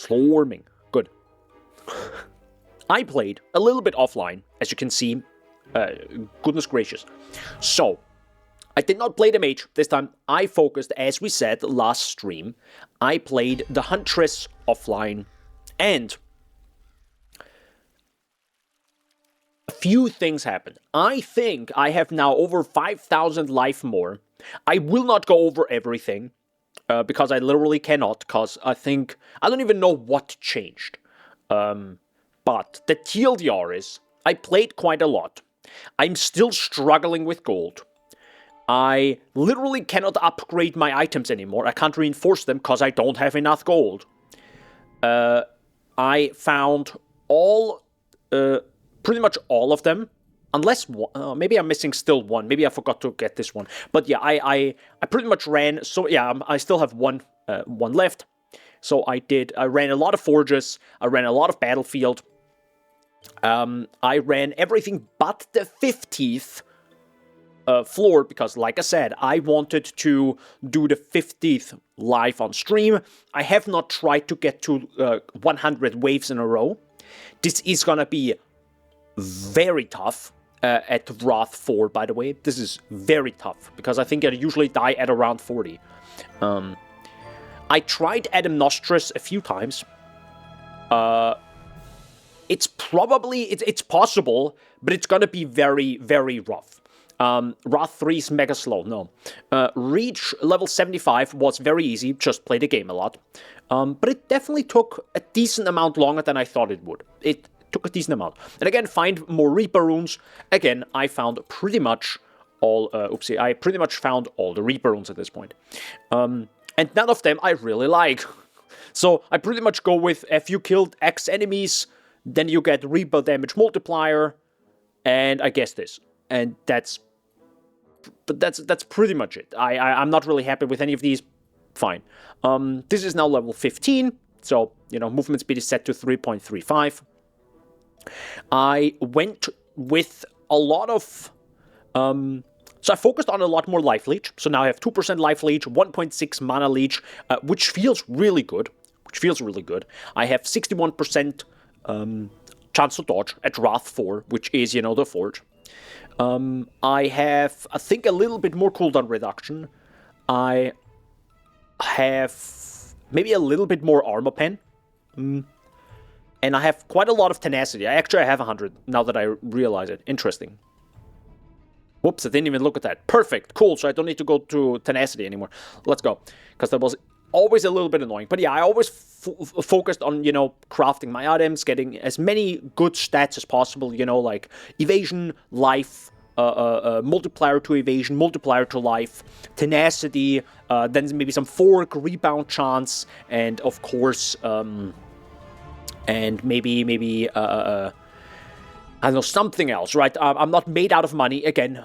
Slorming. Good. I played a little bit offline, as you can see. Goodness gracious. So, I did not play the mage this time. I focused, as we said last stream, I played the Huntress offline, and a few things happened. I think I have now over 5,000 life more. I will not go over everything, because I literally cannot, because I don't even know what changed. But the TLDR is, I played quite a lot. I'm still struggling with gold. I literally cannot upgrade my items anymore. I can't reinforce them because I don't have enough gold. I found pretty much all of them. Unless, maybe I'm missing still one. Maybe I forgot to get this one. But yeah, I pretty much ran, so yeah, I still have one left. So I ran a lot of forges. I ran a lot of battlefield. I ran everything but the 50th floor, because like I said, I wanted to do the 50th live on stream. I have not tried to get to 100 waves in a row. This is gonna be very tough at Wrath 4, by the way. This is very tough, because I think I usually die at around 40. I tried Adam Nostress a few times. It's possible, but it's gonna be very, very rough. Wrath 3 is mega slow, no. Reach level 75 was very easy, just play the game a lot. But it definitely took a decent amount longer than I thought it would. It took a decent amount. And again, find more Reaper runes. Again, I found pretty much all, I pretty much found all the Reaper runes at this point. And none of them I really like. So I pretty much go with, if you killed X enemies, then you get Reaper damage multiplier, and I guess this. And that's pretty much it. I'm not really happy with any of these. Fine. This is now level 15, so, movement speed is set to 3.35. I went with a lot of, so I focused on a lot more life leech. So now I have 2% life leech, 1.6 mana leech, which feels really good. I have 61% chance to dodge at Wrath 4, which is, the Forge. I have, I think, a little bit more cooldown reduction. I have maybe a little bit more armor pen. And I have quite a lot of tenacity. I have 100, now that I realize it. Interesting. Whoops, I didn't even look at that. Perfect, cool, so I don't need to go to tenacity anymore. Let's go, because that was always a little bit annoying. But yeah, I always focused on, crafting my items, getting as many good stats as possible, like evasion, life, multiplier to evasion, multiplier to life, tenacity, then maybe some fork, rebound chance, and of course, and maybe I don't know, something else, right? I'm not made out of money. Again,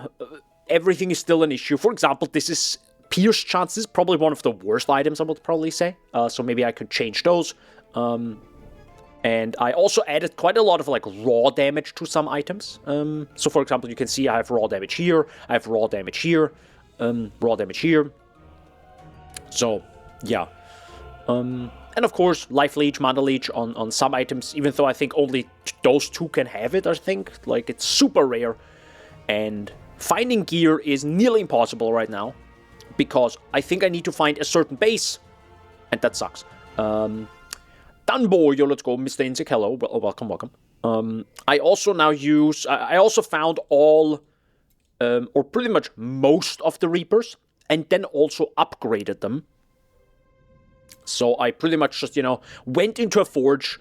everything is still an issue. For example, this is Pierce chances, probably one of the worst items, I would probably say. So maybe I could change those. And I also added quite a lot of raw damage to some items. So for example, you can see I have raw damage here, I have raw damage here, raw damage here. So yeah. And of course, life leech, mana leech on some items, even though I think only those two can have it, I think. It's super rare. And finding gear is nearly impossible right now, because I think I need to find a certain base, and that sucks. Danbo, yo, let's go, Mr. Insik, hello, welcome. I also now use, I also found all, or pretty much most of the Reapers, and then also upgraded them. So I pretty much just, went into a forge,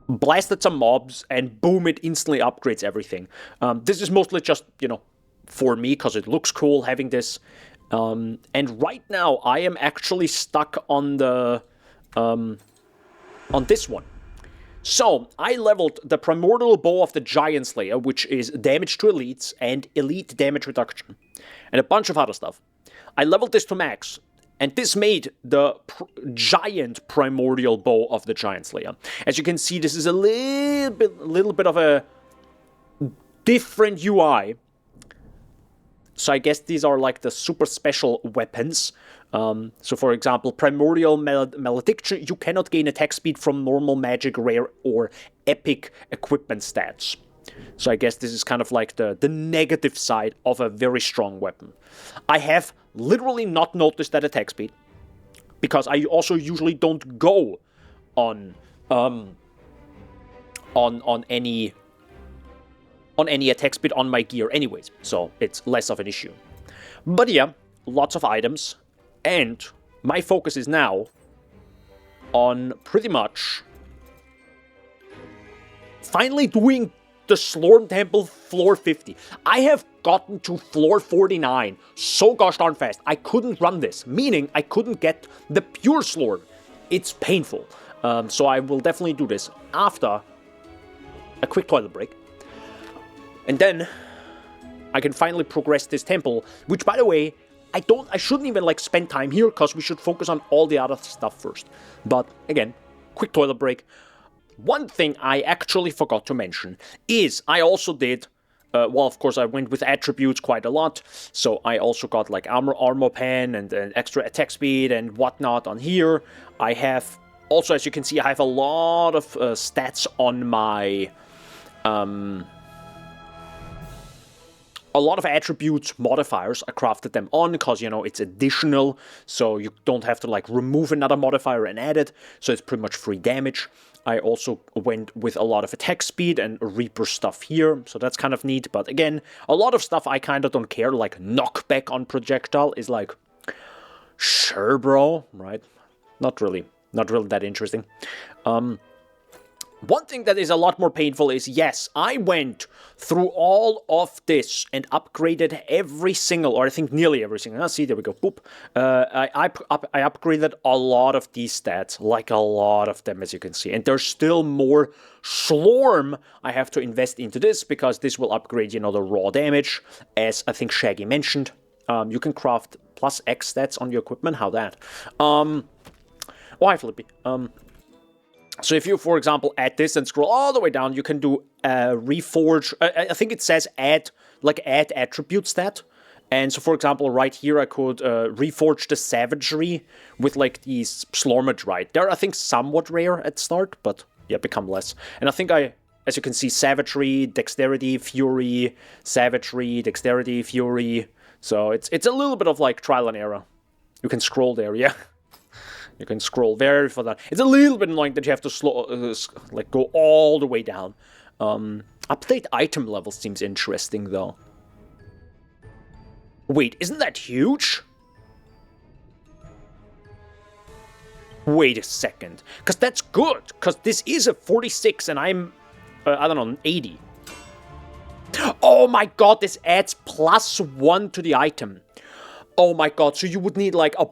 blasted some mobs, and boom, it instantly upgrades everything. This is mostly just, for me, because it looks cool having this. And right now, I am actually stuck on the, on this one. So, I leveled the Primordial Bow of the Giant Slayer, which is damage to elites and elite damage reduction, and a bunch of other stuff. I leveled this to max, and this made the giant Primordial Bow of the Giant Slayer. As you can see, this is a little bit of a different UI. So I guess these are like the super special weapons. So for example, Primordial Malediction, you cannot gain attack speed from normal magic, rare, or epic equipment stats. So I guess this is kind of like the negative side of a very strong weapon. I have literally not noticed that attack speed, because I also usually don't go on any attack speed on my gear anyways, so it's less of an issue. But yeah, lots of items, and my focus is now on pretty much finally doing the Slorm Temple floor 50. I have gotten to floor 49 so gosh darn fast. I couldn't run this, meaning I couldn't get the pure Slorm. It's painful. So I will definitely do this after a quick toilet break. And then I can finally progress this temple, which, by the way, I shouldn't even like spend time here, because we should focus on all the other stuff first. But again, quick toilet break. One thing I actually forgot to mention is I also did, well, of course, I went with attributes quite a lot, so I also got like armor pen and extra attack speed and whatnot on here. I have also, as you can see, I have a lot of stats on my a lot of attributes modifiers. I crafted them on because, you know, it's additional, so you don't have to like remove another modifier and add it, so it's pretty much free damage. I also went with a lot of attack speed and Reaper stuff here, so that's kind of neat. But again, a lot of stuff I kind of don't care, like knockback on projectile is like, sure bro, right? Not really that interesting. One thing that is a lot more painful is, yes, I went through all of this and upgraded every single, or I think nearly every single, see, there we go, boop. I upgraded a lot of these stats, like a lot of them, as you can see. And there's still more Slorm I have to invest into this, because this will upgrade, you know, the raw damage, as I think Shaggy mentioned. You can craft plus X stats on your equipment, how that? Oh, hi, Flippy. So if you, for example, add this and scroll all the way down, you can do reforge. I think it says add attribute stat. And so, for example, right here, I could reforge the savagery with like these Slormer, right? They're, I think, somewhat rare at start, but yeah, become less. And I think as you can see, savagery, dexterity, fury, savagery, dexterity, fury. So it's a little bit of like trial and error. You can scroll there, yeah. You can scroll there for that. It's a little bit annoying that you have to like go all the way down. Update item level seems interesting though. Wait, isn't that huge? Wait a second, because that's good. Because this is a 46 and I'm, I don't know, 80. Oh my god, this adds +1 to the item. Oh my god, so you would need like a...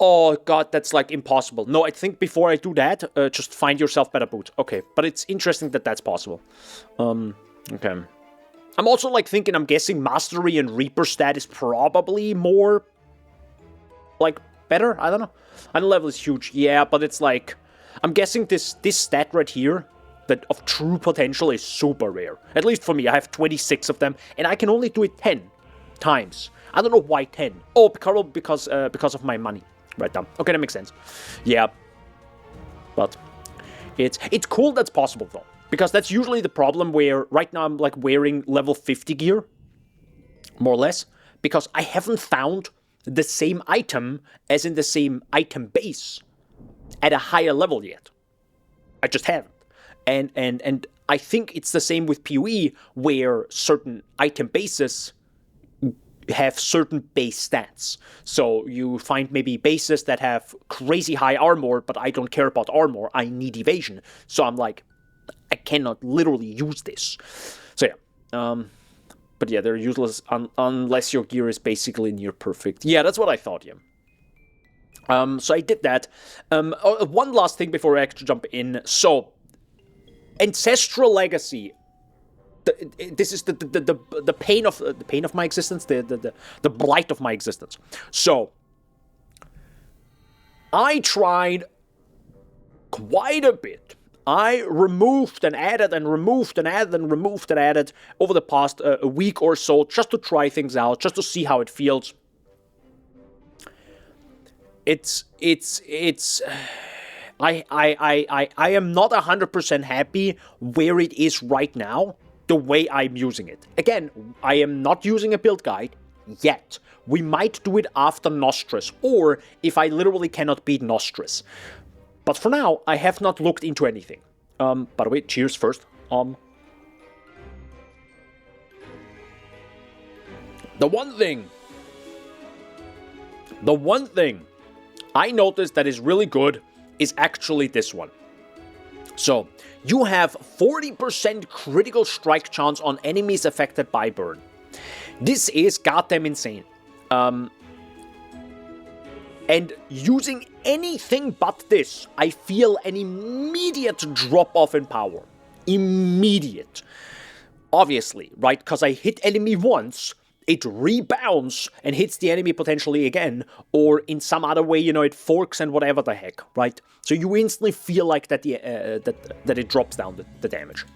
Oh god, that's like impossible. No, I think before I do that, just find yourself better boots. Okay, but it's interesting that that's possible. Okay. I'm also like thinking, I'm guessing Mastery and Reaper stat is probably more, like, better? I don't know. Item level is huge, yeah, but it's like, I'm guessing this stat right here, that of true potential, is super rare. At least for me, I have 26 of them, and I can only do it 10 times. I don't know why 10. Oh, because of my money. Right down. Okay, that makes sense. Yeah. But it's cool that's possible, though. Because that's usually the problem where right now I'm like wearing level 50 gear. More or less. Because I haven't found the same item as in the same item base at a higher level yet. I just haven't. And I think it's the same with PoE, where certain item bases have certain base stats. So you find maybe bases that have crazy high armor, but I don't care about armor, I need evasion. So I'm like, I cannot literally use this. So yeah. But yeah, they're useless unless your gear is basically near perfect. Yeah, that's what I thought, yeah. So I did that. One last thing before I actually jump in. So, Ancestral Legacy. This is the pain of my existence, the blight of my existence. So, I tried quite a bit I removed and added and removed and added and removed and added over the past a week or so, just to try things out, just to see how it feels. I am not 100% happy where it is right now, the way I'm using it. Again, I am not using a build guide yet. We might do it after Nostris, or if I literally cannot beat Nostris. But for now, I have not looked into anything. By the way, cheers first. The one thing I noticed that is really good is actually this one. So, you have 40% critical strike chance on enemies affected by burn. This is goddamn insane. And using anything but this, I feel an immediate drop-off in power. Immediate. Obviously, right? Because I hit enemy once, it rebounds and hits the enemy potentially again, or in some other way, it forks and whatever the heck, right? So you instantly feel like that that it drops down the damage.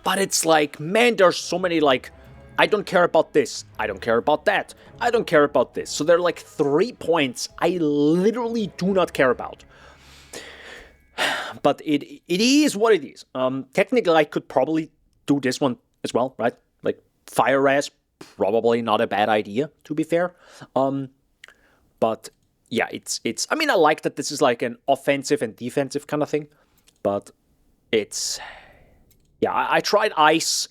But it's like, man, there's so many, like, I don't care about this, I don't care about that, I don't care about this. So there are like 3 points I literally do not care about. But it is what it is. Technically, I could probably do this one as well, right? Like, Fire Raz, probably not a bad idea, to be fair. But yeah, it's. I mean, I like that this is like an offensive and defensive kind of thing, but it's. Yeah, I tried Ice,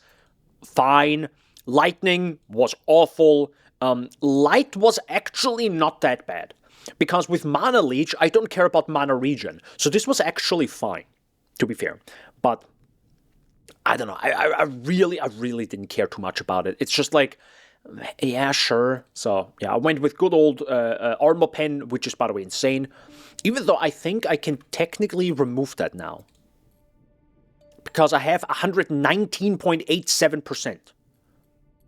fine. Lightning was awful. Light was actually not that bad, because with Mana Leech, I don't care about Mana Regen, so this was actually fine, to be fair. But I don't know. I really didn't care too much about it. It's just like, yeah, sure. So yeah, I went with good old Armor Pen, which is, by the way, insane. Even though I think I can technically remove that now, because I have 119.87%.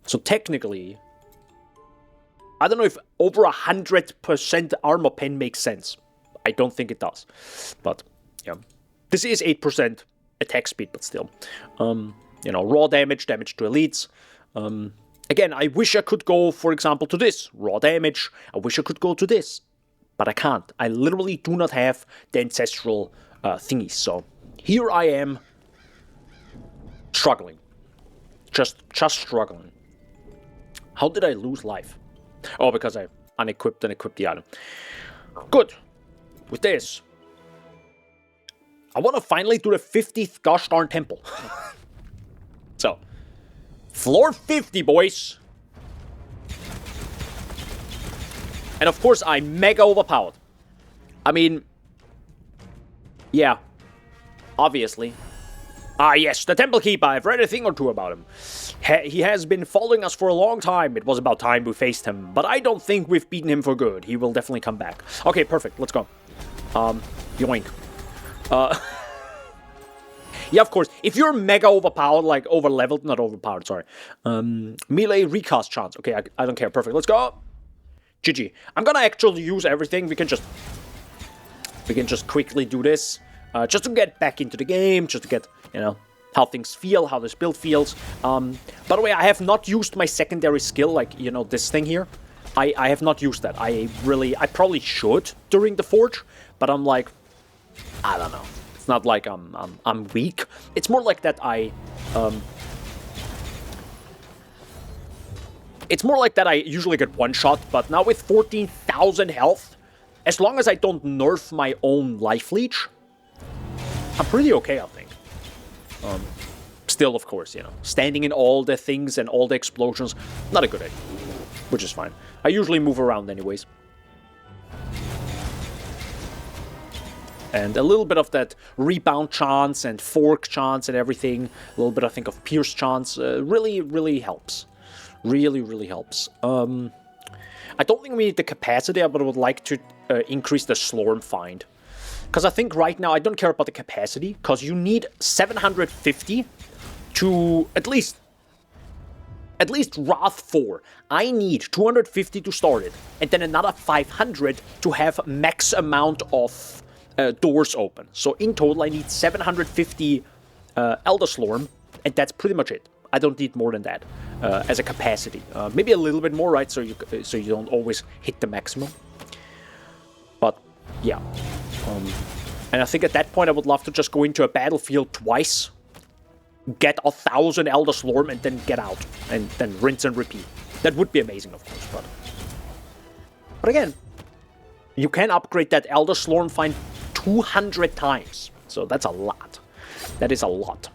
So technically, I don't know if over 100% Armor Pen makes sense. I don't think it does. But yeah, this is 8% attack speed, but still. Raw damage to elites. Again, I wish I could go, for example, to this. Raw damage. I wish I could go to this. But I can't. I literally do not have the ancestral thingies. So here I am, struggling. Just struggling. How did I lose life? Oh, because I unequipped and equipped the item. Good. With this, I want to finally do the 50th gosh darn temple. So, floor 50, boys. And of course, I'm mega overpowered. I mean, yeah, obviously. Ah, yes, the Temple Keeper. I've read a thing or two about him. He has been following us for a long time. It was about time we faced him. But I don't think we've beaten him for good. He will definitely come back. Okay, perfect. Let's go. Yoink. Yeah, of course. If you're mega overpowered, like over-leveled, not overpowered, sorry. Melee recast chance. Okay, I don't care. Perfect. Let's go. GG. I'm gonna actually use everything. We can just quickly do this. Just to get back into the game, just to get, how things feel, how this build feels. By the way, I have not used my secondary skill, like, this thing here. I have not used that. I probably should during the Forge, but I'm like, I don't know. It's not like I'm weak. It's more like that it's more like that I usually get one shot, but now with 14,000 health, as long as I don't nerf my own life leech, I'm pretty okay, I think. Still, of course, standing in all the things and all the explosions, not a good idea, which is fine. I usually move around anyways. And a little bit of that rebound chance and fork chance and everything, a little bit, I think, of pierce chance, really helps. Really helps. I don't think we need the capacity, but I would like to increase the Slorm find. Because I think right now I don't care about the capacity, because you need 750 to at least Wrath 4. I need 250 to start it, and then another 500 to have max amount of doors open. So in total, I need 750 Elder Slorm, and that's pretty much it. I don't need more than that as a capacity. Maybe a little bit more, right? So you don't always hit the maximum. But yeah, and I think at that point I would love to just go into a battlefield twice, get 1,000 Elder Slorm, and then get out, and then rinse and repeat. That would be amazing, of course. But again, you can upgrade that Elder Slorm find 200 times, so that's a lot. That is a lot.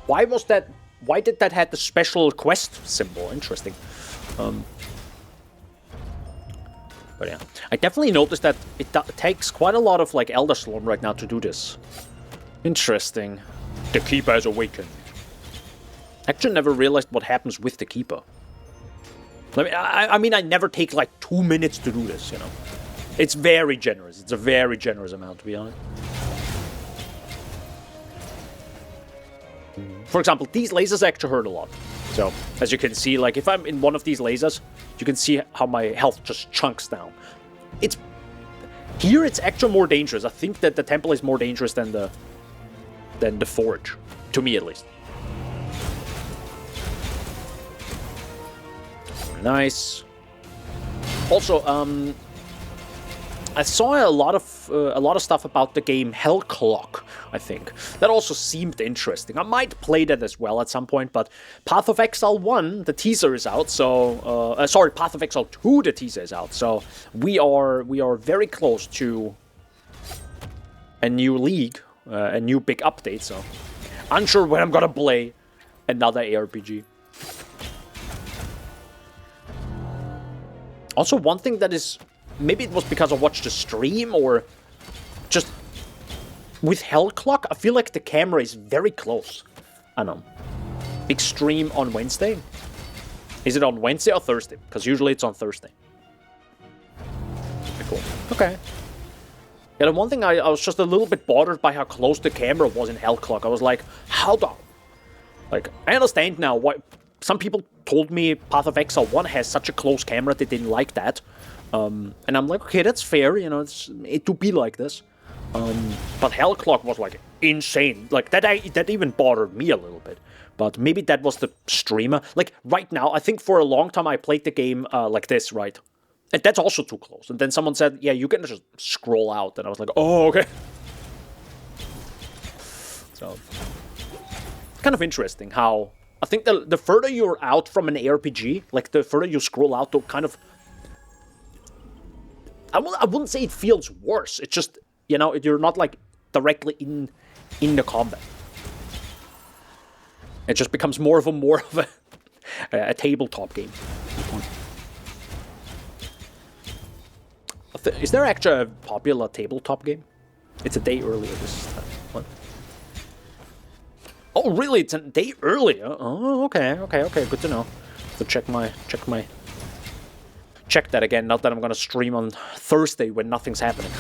Why was that? Why did that have the special quest symbol? Interesting. But yeah, I definitely noticed that it takes quite a lot of like Elder Slorm right now to do this. Interesting. The Keeper has awakened. Actually, never realized what happens with the Keeper. I mean, I never take like 2 minutes to do this. You know, it's very generous. It's a very generous amount, to be honest. For example, these lasers actually hurt a lot. So, as you can see, like, if I'm in one of these lasers, you can see how my health just chunks down. Here it's actually more dangerous. I think that the temple is more dangerous than the forge. To me, at least. Nice. Also, I saw a lot of stuff about the game Hell Clock, I think. That also seemed interesting. I might play that as well at some point, but Path of Exile 1, the teaser is out, so... sorry, Path of Exile 2, the teaser is out, so we are very close to a new league, a new big update, so... Unsure when I'm gonna play another ARPG. Also, one thing that is... Maybe it was because I watched the stream, or just with Hell Clock, I feel like the camera is very close. I don't know. Big stream on Wednesday? Is it on Wednesday or Thursday? Because usually it's on Thursday. Okay, cool. Okay. Yeah, the one thing I was just a little bit bothered by how close the camera was in Hell Clock. I was like, how the... Like, I understand now why... Some people told me Path of Exile 1 has such a close camera, they didn't like that. And I'm like, okay, that's fair, you know, it to be like this. But Hell Clock was like insane. Like that even bothered me a little bit. But maybe that was the streamer. Like right now, I think for a long time I played the game like this, right? And that's also too close. And then someone said, yeah, you can just scroll out. And I was like, oh, okay. So, kind of interesting how... I think the further you're out from an ARPG, like the further you scroll out, to kind of... I wouldn't say it feels worse. It's just, you know, you're not like directly in the combat. It just becomes more of a tabletop game. Is there actually a popular tabletop game? It's a day earlier this time. What? Oh, really? It's a day earlier? Oh, okay, good to know. So check that again, not that I'm gonna stream on Thursday when nothing's happening.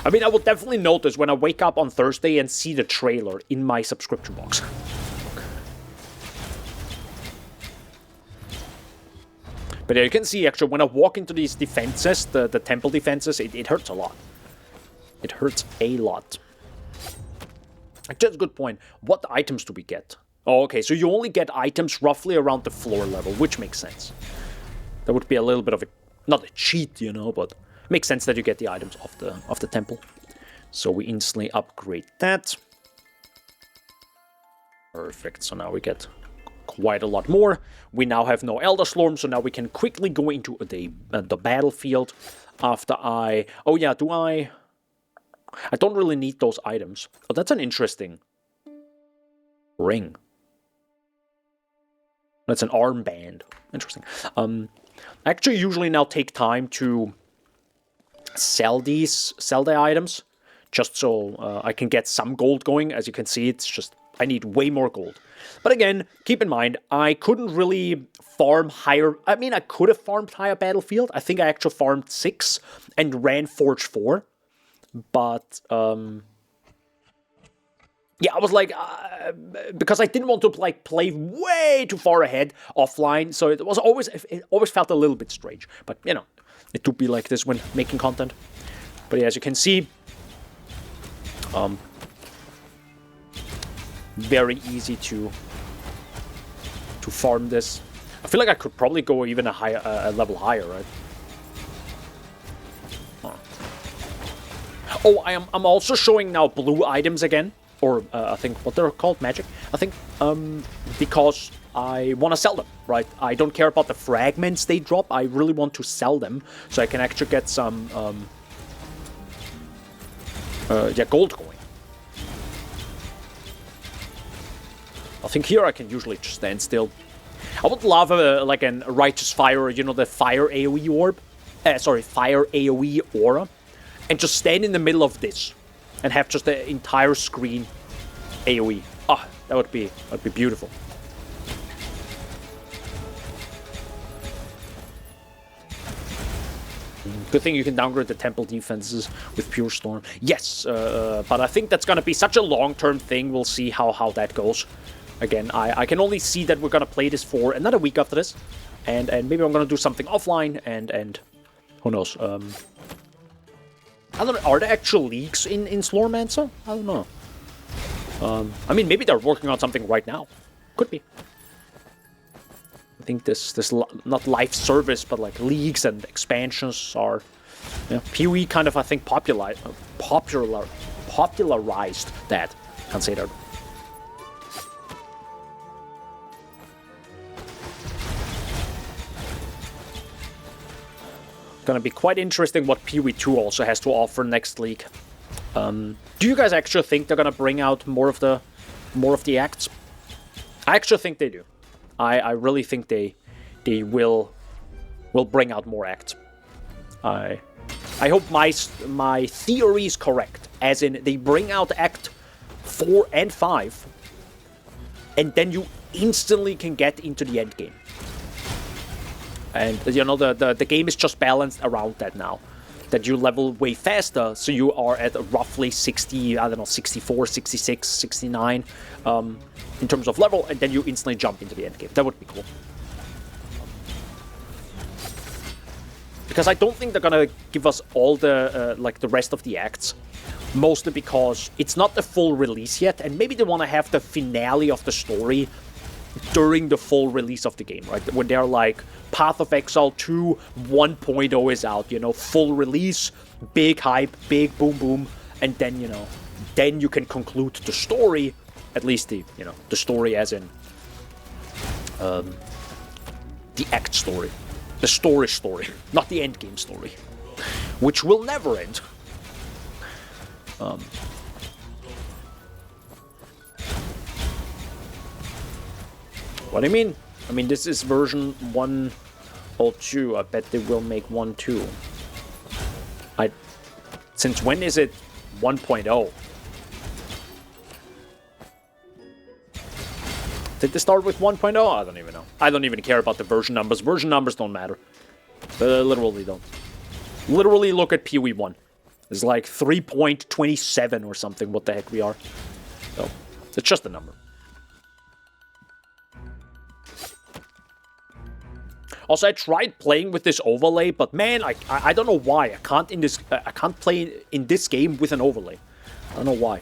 I mean, I will definitely notice when I wake up on Thursday and see the trailer in my subscription box. But yeah, you can see, actually, when I walk into these defenses, the temple defenses, it hurts a lot. It hurts a lot. Actually, that's a good point. What items do we get? Oh, okay, so you only get items roughly around the floor level, which makes sense. That would be a little bit of a... Not a cheat, you know, but... It makes sense that you get the items of the temple. So we instantly upgrade that. Perfect, so now we get quite a lot more. We now have no Elder Slorm, so now we can quickly go into the battlefield after I... Oh yeah, do I... I don't really need those items. Oh, that's an interesting ring. That's an armband. Interesting. I actually usually now take time to sell the items, just so I can get some gold going. As you can see, it's just, I need way more gold. But again, keep in mind, I couldn't really farm higher. I mean, I could have farmed higher battlefield. I think I actually farmed 6 and ran Forge 4. But yeah, I was like, because I didn't want to like play way too far ahead offline, so it always felt a little bit strange. But you know, it do be like this when making content. But yeah, as you can see, very easy to farm this. I feel like I could probably go even a level higher, right? Oh, I'm also showing now blue items again. Or I think what they're called, magic. I think because I want to sell them, right? I don't care about the fragments they drop. I really want to sell them so I can actually get some gold coin. I think here I can usually just stand still. I would love like a righteous fire, you know, the fire AoE orb. Fire AoE aura, and just stand in the middle of this. And have just the entire screen AoE. Ah, that would be beautiful. Good thing you can downgrade the temple defenses with Pure Storm. Yes, but I think that's gonna be such a long-term thing. We'll see how that goes. Again, I can only see that we're gonna play this for another week after this, and maybe I'm gonna do something offline, and who knows. I don't know, are there actual leaks in Slormancer? I don't know. I mean, maybe they're working on something right now. Could be. I think this not live service, but like leagues and expansions are, you know, PoE kind of, I think, popularized that. Can't say that. Gonna be quite interesting what PoE 2 also has to offer next league. Do you guys actually think they're gonna bring out more of the acts? I actually think they do. I really think they will bring out more acts. I hope my theory is correct, as in they bring out Act 4 and 5, and then you instantly can get into the end game. And, you know, the game is just balanced around that now. That you level way faster, so you are at roughly 60, I don't know, 64, 66, 69 in terms of level, and then you instantly jump into the end game. That would be cool. Because I don't think they're gonna give us all the, like, the rest of the acts. Mostly because it's not the full release yet, and maybe they want to have the finale of the story during the full release of the game, right? When they're like, Path of Exile 2 1.0 is out, you know, full release, big hype, big boom boom, and then, you know, then you can conclude the story, at least the, you know, the story as in the act story. The story, not the end game story, which will never end. What do you mean? I mean, this is version 1.02. I bet they will make 1.2. Since when is it 1.0? Did they start with 1.0? I don't even know. I don't even care about the version numbers. Version numbers don't matter. They literally don't. Literally look at PoE 1. It's like 3.27 or something. What the heck we are. So, it's just a number. Also, I tried playing with this overlay, but man, I don't know why. I can't play in this game with an overlay. I don't know why.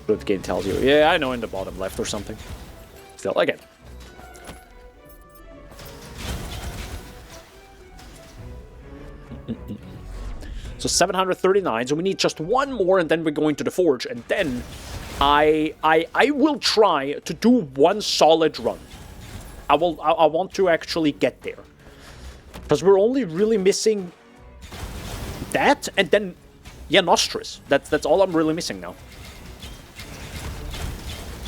But the game tells you. Yeah, I know, in the bottom left or something. Still, again. So 739, so we need just one more, and then we're going to the Forge, and then I will try to do one solid run. I want to actually get there. Because we're only really missing that, and then, yeah, Nostris. That's all I'm really missing now.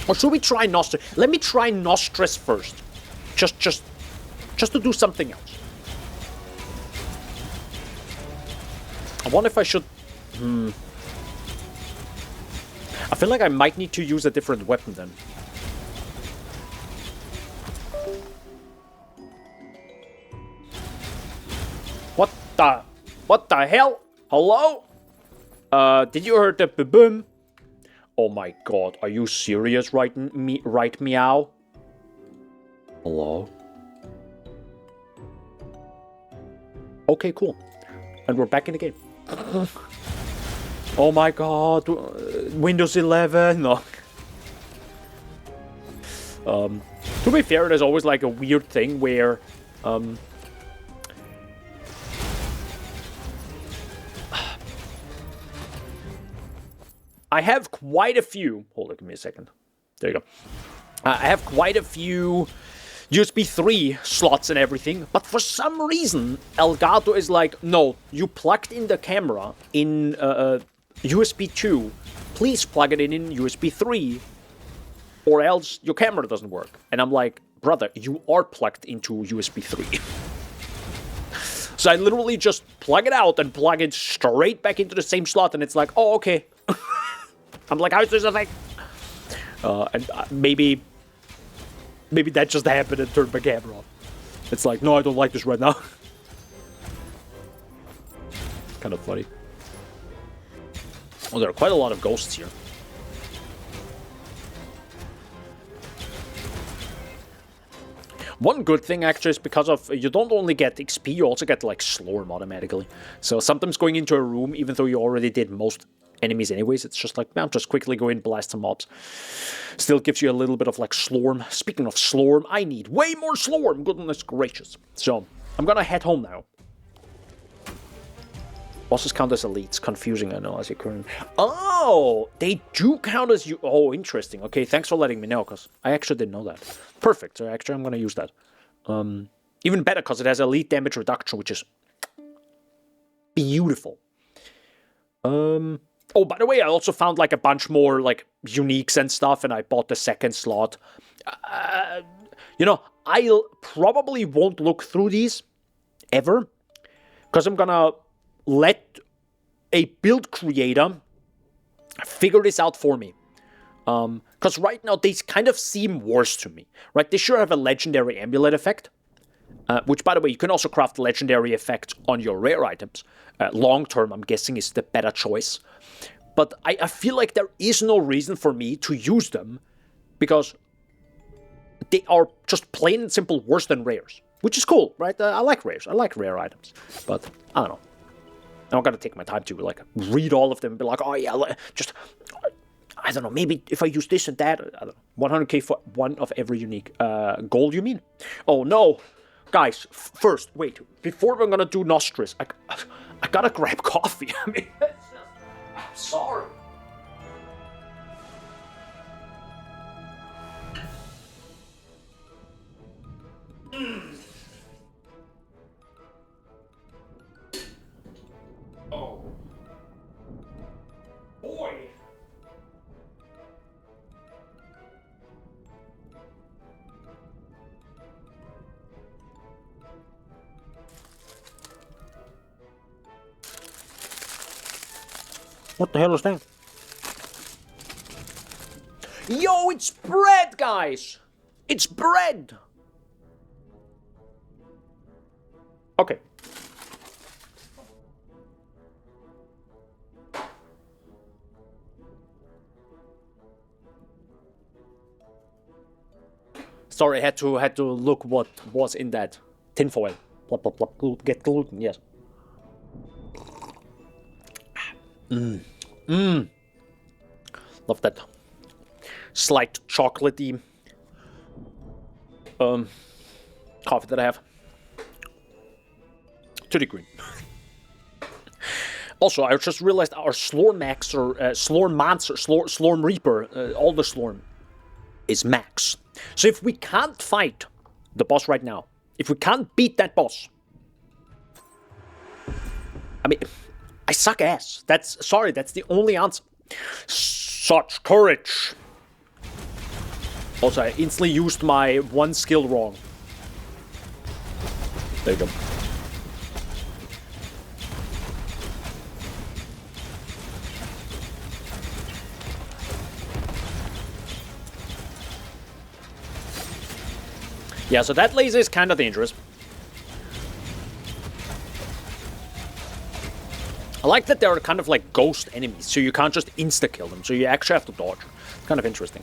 Or should we try Nostris? Let me try Nostris first. Just to do something else. I wonder if I should... I feel like I might need to use a different weapon then. What the hell? Hello? Did you hear the boom? Oh my god, are you serious right meow? Hello? Okay, cool. And we're back in the game. Oh my god, Windows 11. No. To be fair, there's always like a weird thing where I have quite a few. Hold on, give me a second. There you go. I have quite a few USB 3 slots and everything, but for some reason, Elgato is like, no, you plugged in the camera in USB 2. Please plug it in USB 3, or else your camera doesn't work. And I'm like, brother, you are plugged into USB 3. So I literally just plug it out and plug it straight back into the same slot, and it's like, oh, okay. I'm like, how's this a thing? And maybe that just happened and turned my camera off. It's like, no, I don't like this right now. Kind of funny. Oh, there are quite a lot of ghosts here. One good thing, actually, is because of you don't only get XP, you also get, like, Slorm automatically. So sometimes going into a room, even though you already did most enemies anyways, it's just like, man, just quickly go in, blast some mobs. Still gives you a little bit of, like, Slorm. Speaking of Slorm, I need way more Slorm, goodness gracious. So, I'm gonna head home now. Bosses count as elites. Confusing, I know, as your current... Oh! They do count as you... Oh, interesting. Okay, thanks for letting me know, because I actually didn't know that. Perfect. So actually, I'm going to use that. Even better, because it has elite damage reduction, which is... beautiful. Oh, by the way, I also found, like, a bunch more, like, uniques and stuff, and I bought the second slot. You know, I probably won't look through these, ever, because I'm gonna... let a build creator figure this out for me. Because right now, they kind of seem worse to me. Right? They sure have a legendary amulet effect. Which, by the way, you can also craft legendary effects on your rare items. Long term, I'm guessing, is the better choice. But I feel like there is no reason for me to use them. Because they are just plain and simple worse than rares. Which is cool, right? I like rares. I like rare items. But, I don't know. I'm gonna take my time to, like, read all of them and be like, oh yeah, just, I don't know, maybe if I use this and that, I don't know, 100k for one of every unique. Gold, you mean? Oh no. Guys, first, wait, before we're gonna do Nostris, I gotta grab coffee. I mean, I'm sorry. Oh. Boy. What the hell is that? Yo, it's bread, guys! It's bread! Okay. Sorry, I had to look what was in that tinfoil. Plop, plop, plop. Get gluten, yes. Love that slight chocolatey coffee that I have. To the green. Also, I just realized our Slormancer, Slorm Reaper, all the Slorm, is max. So if we can't fight the boss right now, if we can't beat that boss, I mean, I suck ass. That's the only answer. Such courage. Also, I instantly used my one skill wrong. There you go. Yeah, so that laser is kind of dangerous. I like that they're kind of like ghost enemies, so you can't just insta-kill them, so you actually have to dodge. It's kind of interesting.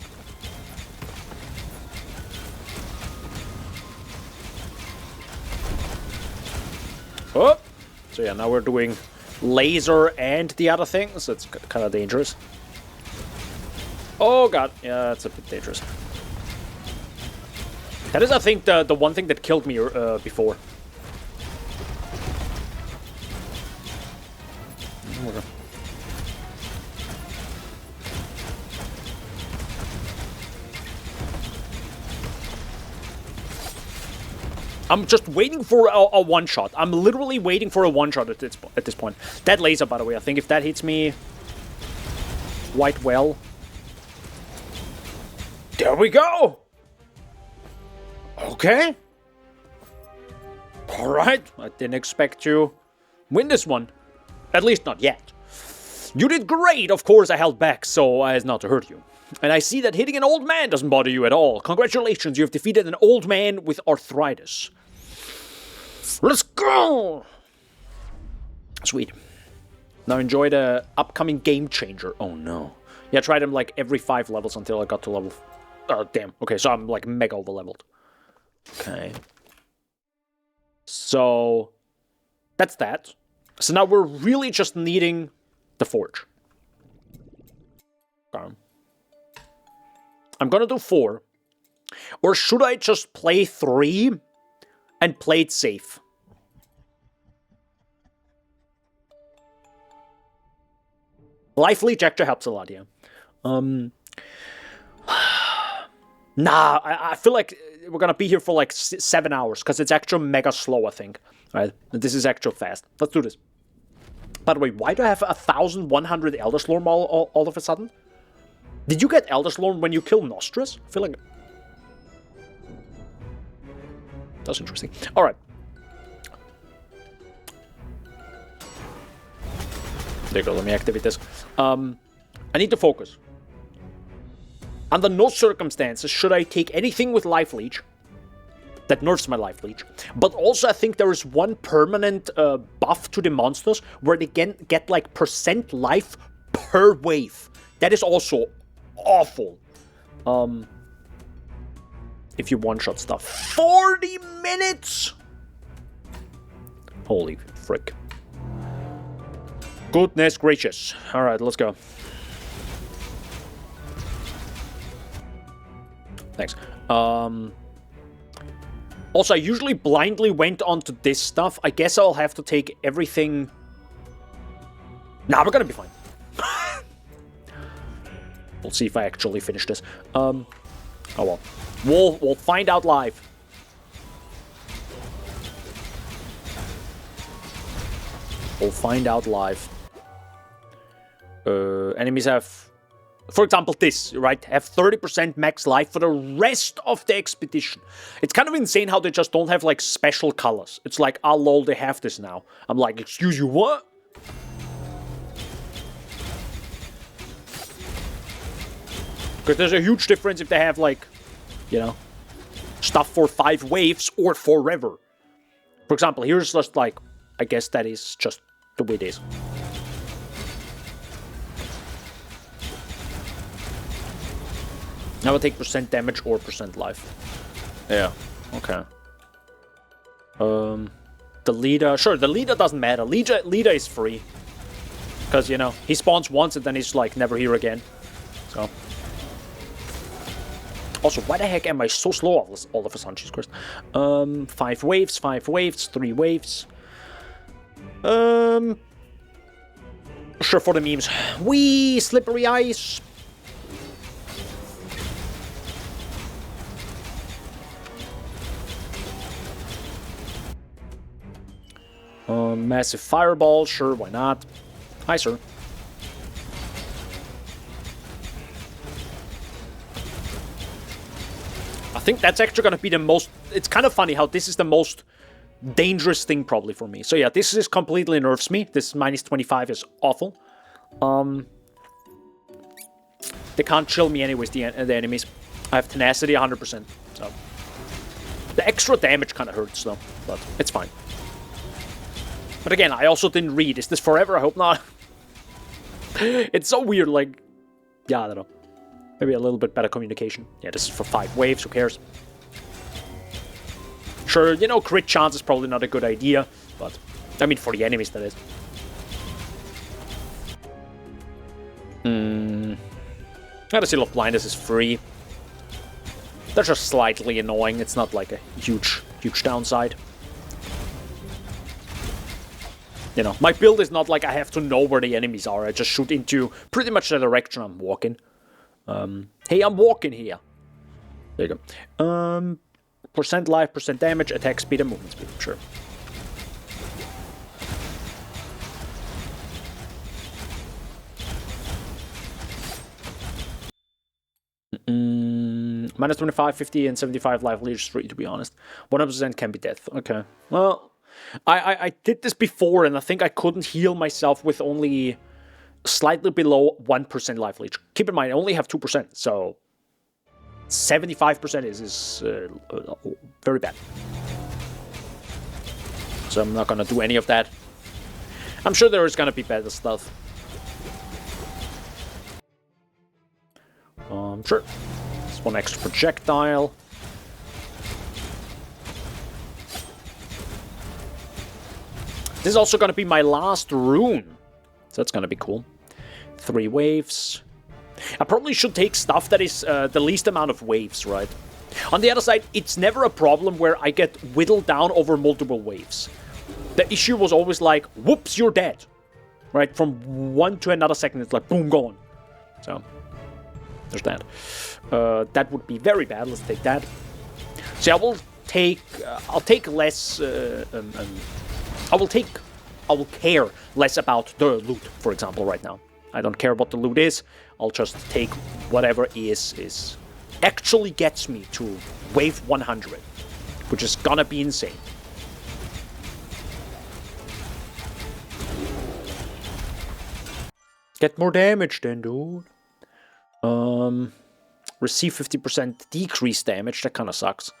Oh! So yeah, now we're doing laser and the other thing, so it's kind of dangerous. Oh god, yeah, it's a bit dangerous. That is, I think, the one thing that killed me before. I'm just waiting for a one-shot. I'm literally waiting for a one-shot at this point. That laser, by the way, I think if that hits me quite well... There we go! Okay. Alright, I didn't expect to win this one. At least not yet. You did great! Of course I held back so as not to hurt you. And I see that hitting an old man doesn't bother you at all. Congratulations, you have defeated an old man with arthritis. Let's go! Sweet. Now enjoy the upcoming game changer. Oh no. Yeah, I tried them like every 5 levels until I got to level... Oh, damn. Okay, so I'm like mega over-leveled. Okay. So... That's that. So now we're really just needing the forge. I'm gonna do 4. Or should I just play 3 and play it safe? Life leech actually helps a lot, yeah. Nah, I feel like we're gonna be here for like 7 hours, because it's actually mega slow, I think. Alright, this is actually fast. Let's do this. By the way, why do I have 1,100 Elder Slorm all of a sudden? Did you get Elder Slorm when you kill Nostrus? I feel like... That's interesting. Alright. There you go, let me activate this. I need to focus. Under no circumstances should I take anything with Life Leech that nerfs my Life Leech. But also I think there is one permanent buff to the monsters where they get like % life per wave. That is also awful. If you one-shot stuff. 40 minutes! Holy frick. Goodness gracious. Alright, let's go. Thanks. Also, I usually blindly went onto this stuff. I guess I'll have to take everything... Nah, we're gonna be fine. We'll see if I actually finish this. Oh well. We'll find out live. We'll find out live. Enemies have... For example, this, right? Have 30% max life for the rest of the expedition. It's kind of insane how they just don't have, like, special colors. It's like, ah, lol, they have this now. I'm like, excuse you, what? Because there's a huge difference if they have, like, you know, stuff for 5 waves or forever. For example, here's just, like, I guess that is just the way it is. Now I take % damage or % life. Yeah, okay. The leader... Sure, the leader doesn't matter. Leader is free. Because, you know, he spawns once and then he's, like, never here again. So... Also, why the heck am I so slow all of a sudden? Jesus Christ. 5 waves, 5 waves, 3 waves. Sure, for the memes. Wee, slippery ice. Massive fireball, sure, why not? Hi, sir. I think that's actually gonna be the most... It's kind of funny how this is the most dangerous thing probably for me. So yeah, this is completely nerfs me. This minus 25 is awful. They can't chill me anyways, the enemies. I have tenacity 100%, so... The extra damage kind of hurts though, but it's fine. But again, I also didn't read. Is this forever? I hope not. It's so weird, like... Yeah, I don't know. Maybe a little bit better communication. Yeah, this is for 5 waves, who cares? Sure, you know, crit chance is probably not a good idea, but... I mean, for the enemies, that is. The Seal of Blindness is free. They're just slightly annoying. It's not like a huge downside. You know, my build is not like I have to know where the enemies are. I just shoot into pretty much the direction I'm walking. Hey, I'm walking here. There you go. Percent life, percent damage, attack speed, and movement speed. Sure. Minus 25, 50, and 75 life leads 3, to be honest. 100% can be death. Okay. Well, I did this before, and I think I couldn't heal myself with only slightly below 1% life leech. Keep in mind, I only have 2%, so 75% is very bad. So I'm not gonna do any of that. I'm sure there is gonna be better stuff. Sure. Just one extra projectile. This is also gonna be my last rune. So that's gonna be cool. 3 waves. I probably should take stuff that is the least amount of waves, right? On the other side, it's never a problem where I get whittled down over multiple waves. The issue was always like, whoops, you're dead. Right? From one to another second, it's like, boom, gone. So, there's that. That would be very bad. Let's take that. So I will take, I'll take less, I will care less about the loot, for example, right now. I don't care what the loot is. I'll just take whatever is actually gets me to wave 100, which is gonna be insane. Get more damage then, dude. Receive 50% decreased damage. That kind of sucks.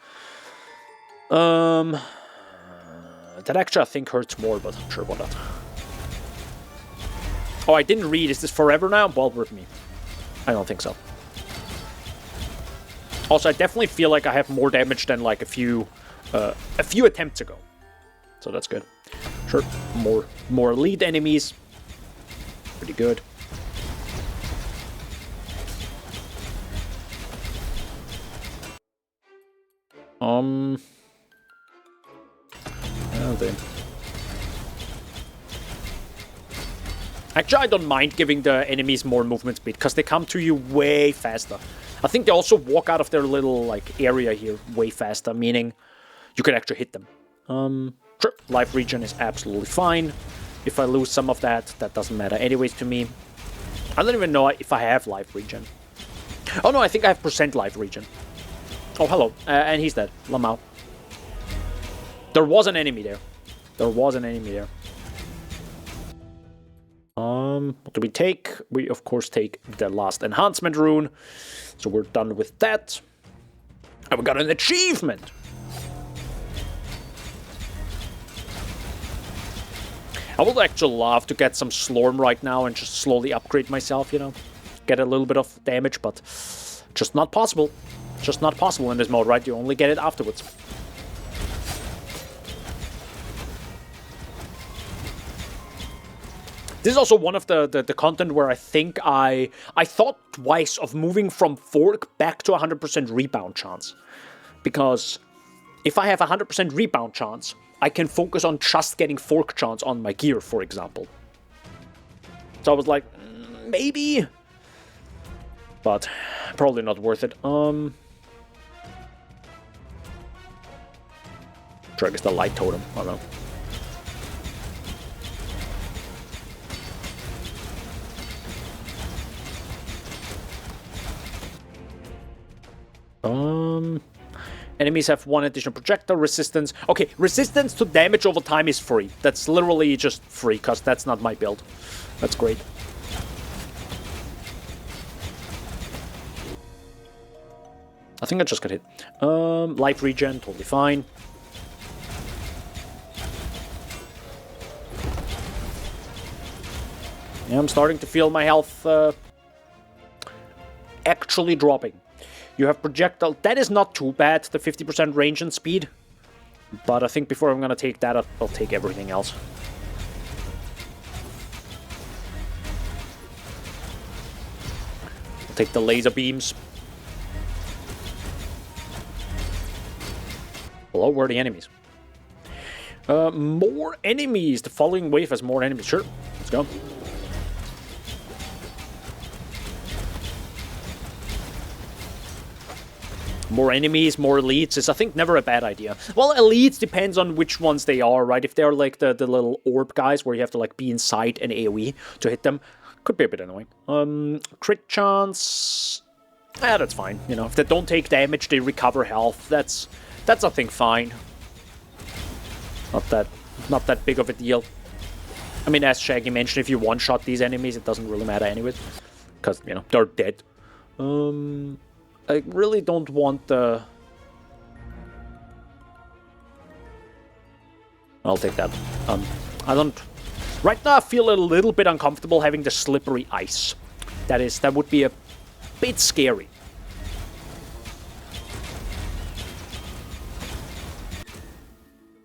That actually I think hurts more, but I'm sure about that. Oh, I didn't read. Is this forever now? Well, rip me. I don't think so. Also, I definitely feel like I have more damage than like a few attempts ago. So that's good. Sure, more elite enemies. Pretty good. Oh, damn. Actually, I don't mind giving the enemies more movement speed, because they come to you way faster. I think they also walk out of their little, like, area here way faster, meaning you can actually hit them. Sure, life regen is absolutely fine. If I lose some of that, that doesn't matter anyways to me. I don't even know if I have life regen. Oh no, I think I have percent life regen. Oh, hello. And he's dead. Lamau. There was an enemy there. There was an enemy there. What do we take? We, of course, take the last enhancement rune. So we're done with that. And we got an achievement! I would actually love to get some Slorm right now and just slowly upgrade myself, you know? Get a little bit of damage, but just not possible. Just not possible in this mode, right? You only get it afterwards. This is also one of the content where I think I thought twice of moving from Fork back to 100% rebound chance. Because if I have 100% rebound chance, I can focus on just getting Fork chance on my gear, for example. So I was like, maybe? But probably not worth it. Drag is the light totem, I don't know. Enemies have 1 additional projectile resistance. Okay, resistance to damage over time is free. That's literally just free, because that's not my build. That's great. I think I just got hit. Life regen, totally fine. Yeah, I'm starting to feel my health actually dropping. You have projectile. That is not too bad, the 50% range and speed. But I think before I'm gonna take that, I'll take everything else. I'll take the laser beams. Hello, where are the enemies? More enemies. The following wave has more enemies. Sure, let's go. More enemies, more elites is, I think, never a bad idea. Well, elites depends on which ones they are, right? If they're like the little orb guys where you have to like be inside an AoE to hit them, could be a bit annoying. Crit chance, yeah, that's fine. You know, if they don't take damage, they recover health. That's I think fine. Not that big of a deal. I mean, as Shaggy mentioned, if you one-shot these enemies, it doesn't really matter anyways, because you know they're dead. I really don't want the... I'll take that. I don't... Right now I feel a little bit uncomfortable having the slippery ice. That would be a bit scary.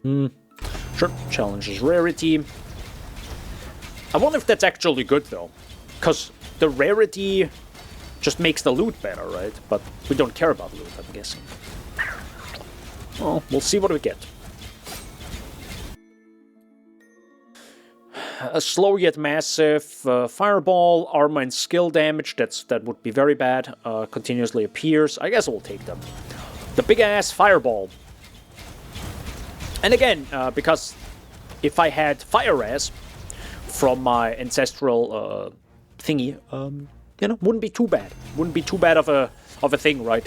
Sure, challenges rarity. I wonder if that's actually good though. Because the rarity just makes the loot better, right? But we don't care about loot, I'm guessing. Well, we'll see what we get. A slow yet massive fireball, armor and skill damage, that would be very bad. Continuously appears. I guess we'll take them. The big-ass fireball. And again, because if I had fire ass from my ancestral thingy, you know, wouldn't be too bad. Wouldn't be too bad of a thing, right?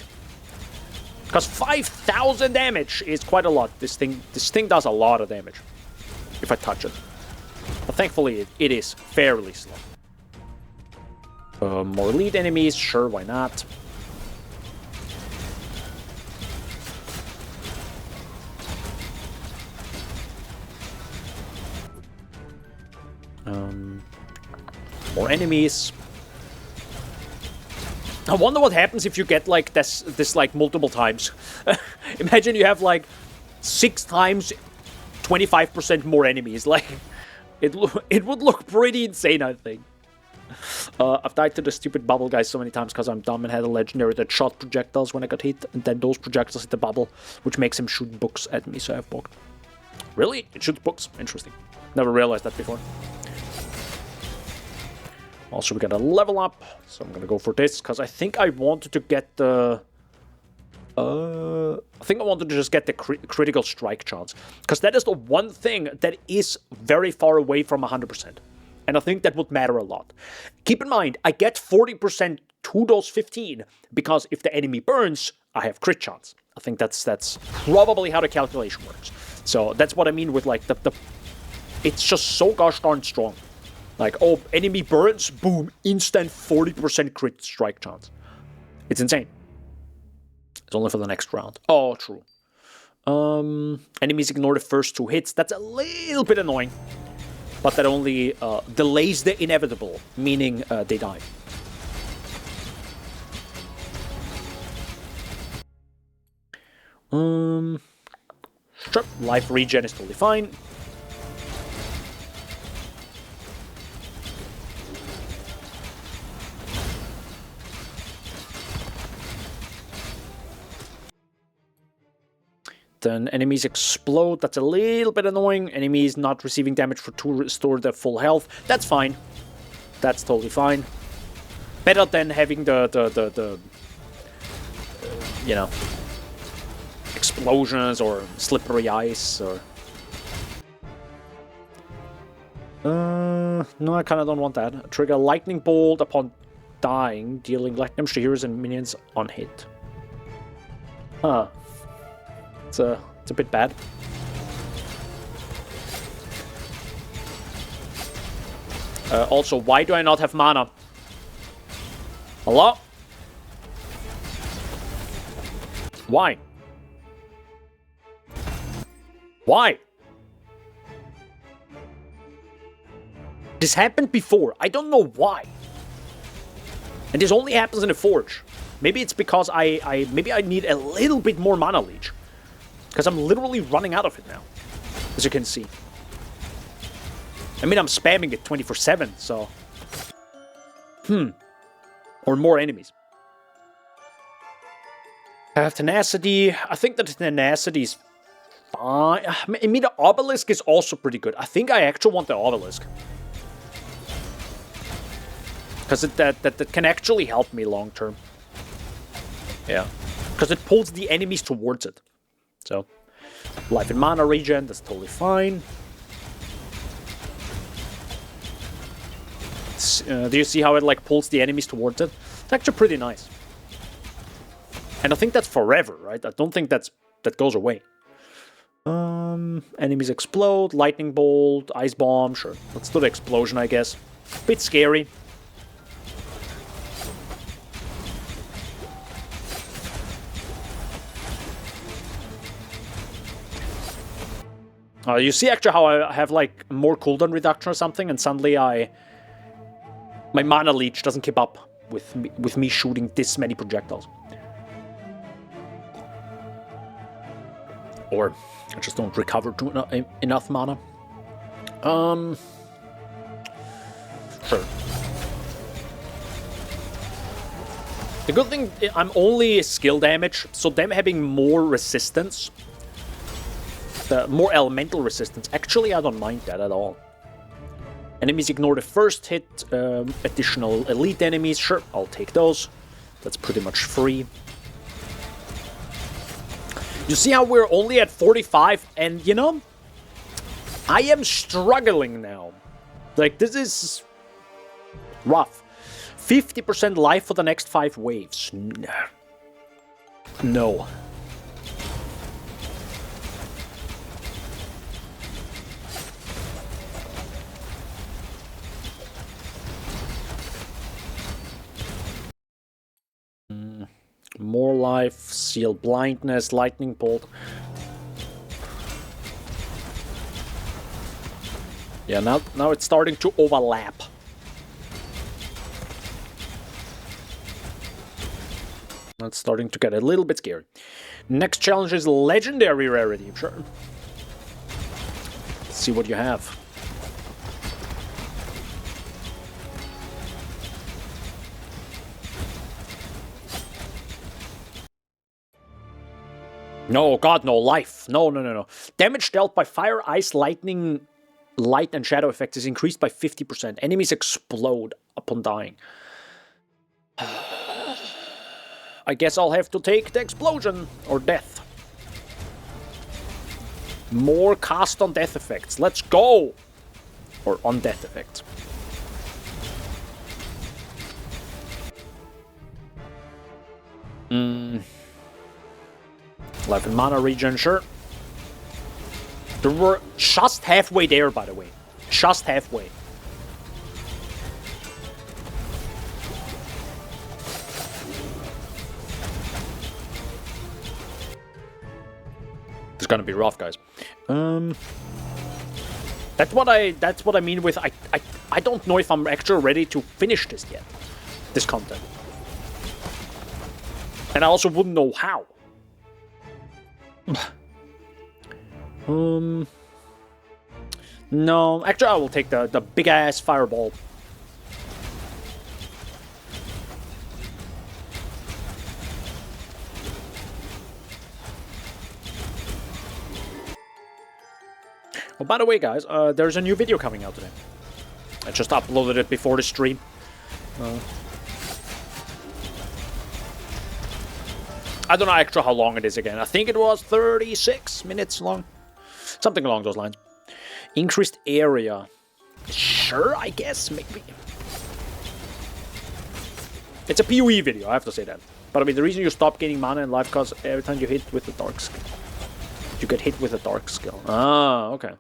Because 5,000 damage is quite a lot. This thing does a lot of damage if I touch it. But thankfully, it is fairly slow. More elite enemies, sure, why not? More enemies. I wonder what happens if you get like this like multiple times. Imagine you have like 6 times 25% more enemies. Like it would look pretty insane, I think. I've died to the stupid bubble guys so many times because I'm dumb and had a legendary that shot projectiles when I got hit, and then those projectiles hit the bubble, which makes him shoot books at me, so I have blocked. Really? It shoots books? Interesting. Never realized that before. Also, we got a level up, so I'm gonna go for this, because I think I wanted to get the... I think I wanted to just get the critical strike chance, because that is the one thing that is very far away from 100%. And I think that would matter a lot. Keep in mind, I get 40% to those 15, because if the enemy burns, I have crit chance. I think that's probably how the calculation works. So that's what I mean with like the it's just so gosh darn strong. Like, oh, enemy burns, boom, instant 40% crit strike chance. It's insane. It's only for the next round. Oh, true. Enemies ignore the first 2 hits. That's a little bit annoying. But that only delays the inevitable, meaning they die. Sure, life regen is totally fine. Then enemies explode. That's a little bit annoying. Enemies not receiving damage for 2 restore their full health. That's fine. That's totally fine. Better than having the you know, explosions or slippery ice or... no, I kind of don't want that. Trigger lightning bolt upon dying, dealing lightning damage to heroes and minions on hit. Huh. It's a bit bad. Also, why do I not have mana? Hello? Why? Why? This happened before. I don't know why. And this only happens in the Forge. Maybe it's because maybe I need a little bit more mana leech. Because I'm literally running out of it now. As you can see. I mean, I'm spamming it 24/7, so... Or more enemies. I have Tenacity. I think that Tenacity is fine. I mean, the Obelisk is also pretty good. I think I actually want the Obelisk. Because that can actually help me long term. Yeah. Because it pulls the enemies towards it. So, life and mana regen, that's totally fine. Do you see how it like pulls the enemies towards it? It's actually pretty nice. And I think that's forever, right? I don't think that goes away. Enemies explode, lightning bolt, ice bomb, sure. Let's do the explosion, I guess. Bit scary. You see actually how I have like more cooldown reduction or something, and suddenly my mana leech doesn't keep up with me shooting this many projectiles. Or I just don't recover enough mana. Sure. The good thing, I'm only skill damage, so them having more resistance, more elemental resistance, actually I don't mind that at all. Enemies ignore the first hit, additional elite enemies, sure, I'll take those. That's pretty much free. You see how we're only at 45, and you know, I am struggling now. Like, this is rough. 50% life for the next 5 waves. No. More life, seal blindness, lightning bolt. Yeah, now it's starting to overlap. It's starting to get a little bit scary. Next challenge is legendary rarity. Sure. Let's see what you have. No, God, no. Life. No. Damage dealt by fire, ice, lightning, light, and shadow effects is increased by 50%. Enemies explode upon dying. I guess I'll have to take the explosion or death. More cast on death effects. Let's go! Or on death effects. Life and mana regen, sure. We're just halfway there, by the way. Just halfway. It's gonna be rough, guys. That's what I mean with I don't know if I'm actually ready to finish this yet. This content. And I also wouldn't know how. No, actually I will take the big ass fireball. Oh, by the way, guys, there's a new video coming out today. I just uploaded it before the stream. I don't know actually how long it is again. I think it was 36 minutes long. Something along those lines. Increased area. Sure, I guess, maybe. It's a PoE video, I have to say that. But I mean, the reason you stop gaining mana in life because every time you hit with the dark skill. You get hit with a dark skill. Ah, okay.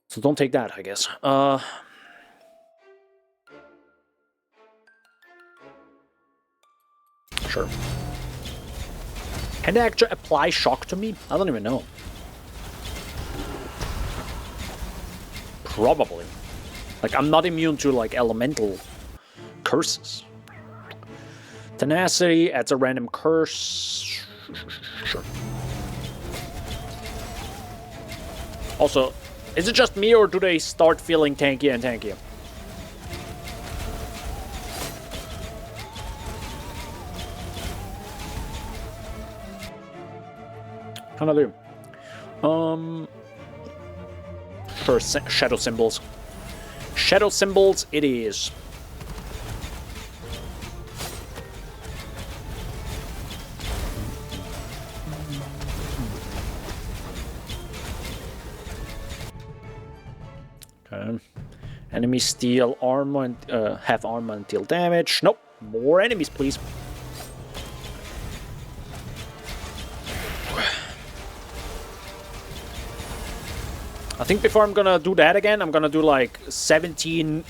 So don't take that, I guess. Sure. Can they actually apply shock to me? I don't even know. Probably. Like, I'm not immune to, like, elemental curses. Tenacity adds a random curse. Sure. Also, is it just me or do they start feeling tankier and tankier? Can I do? First, shadow symbols. Shadow symbols it is. Okay. Enemies steal armor and have armor and deal damage. Nope. More enemies, please. I think before I'm gonna do that again, I'm gonna do like 17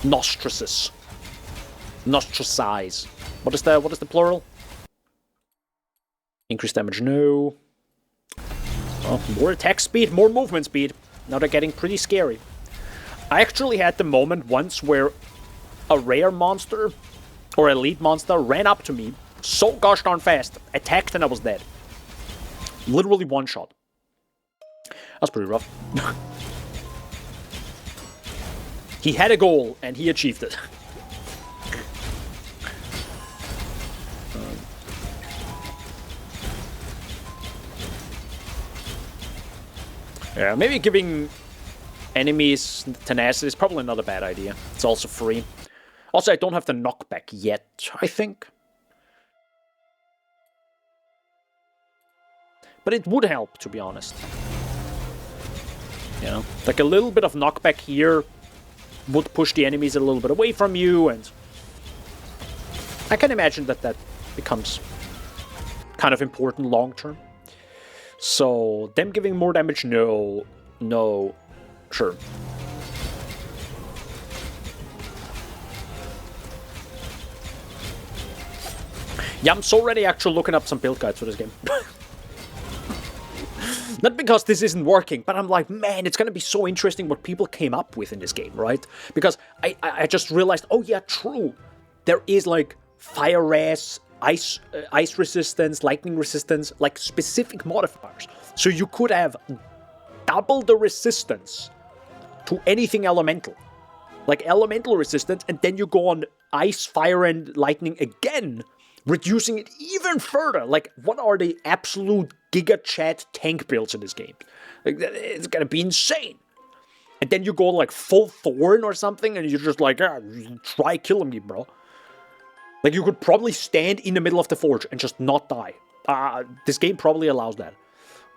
nostrices. Nostricize. What is the plural? Increased damage, no. Oh, more attack speed, more movement speed. Now they're getting pretty scary. I actually had the moment once where a rare monster or elite monster ran up to me so gosh darn fast, attacked and I was dead. Literally one shot. That's pretty rough. He had a goal, and he achieved it. Yeah, maybe giving enemies tenacity is probably not a bad idea. It's also free. Also, I don't have the knockback yet, I think. But it would help, to be honest. You know, like a little bit of knockback here would push the enemies a little bit away from you, and I can imagine that that becomes kind of important long term. So, them giving more damage, no, sure. Yeah, I'm so ready actually looking up some build guides for this game. Not because this isn't working, but I'm like, man, it's going to be so interesting what people came up with in this game, right? Because I just realized, oh yeah, true. There is like fire res, ice resistance, lightning resistance, like specific modifiers. So you could have double the resistance to anything elemental. Like elemental resistance, and then you go on ice, fire, and lightning again, reducing it even further. Like, what are the absolute Giga Chat tank builds in this game? Like, it's gonna be insane. And then you go like full Thorn or something, and you're just like, try killing me, bro. Like, you could probably stand in the middle of the forge and just not die. This game probably allows that.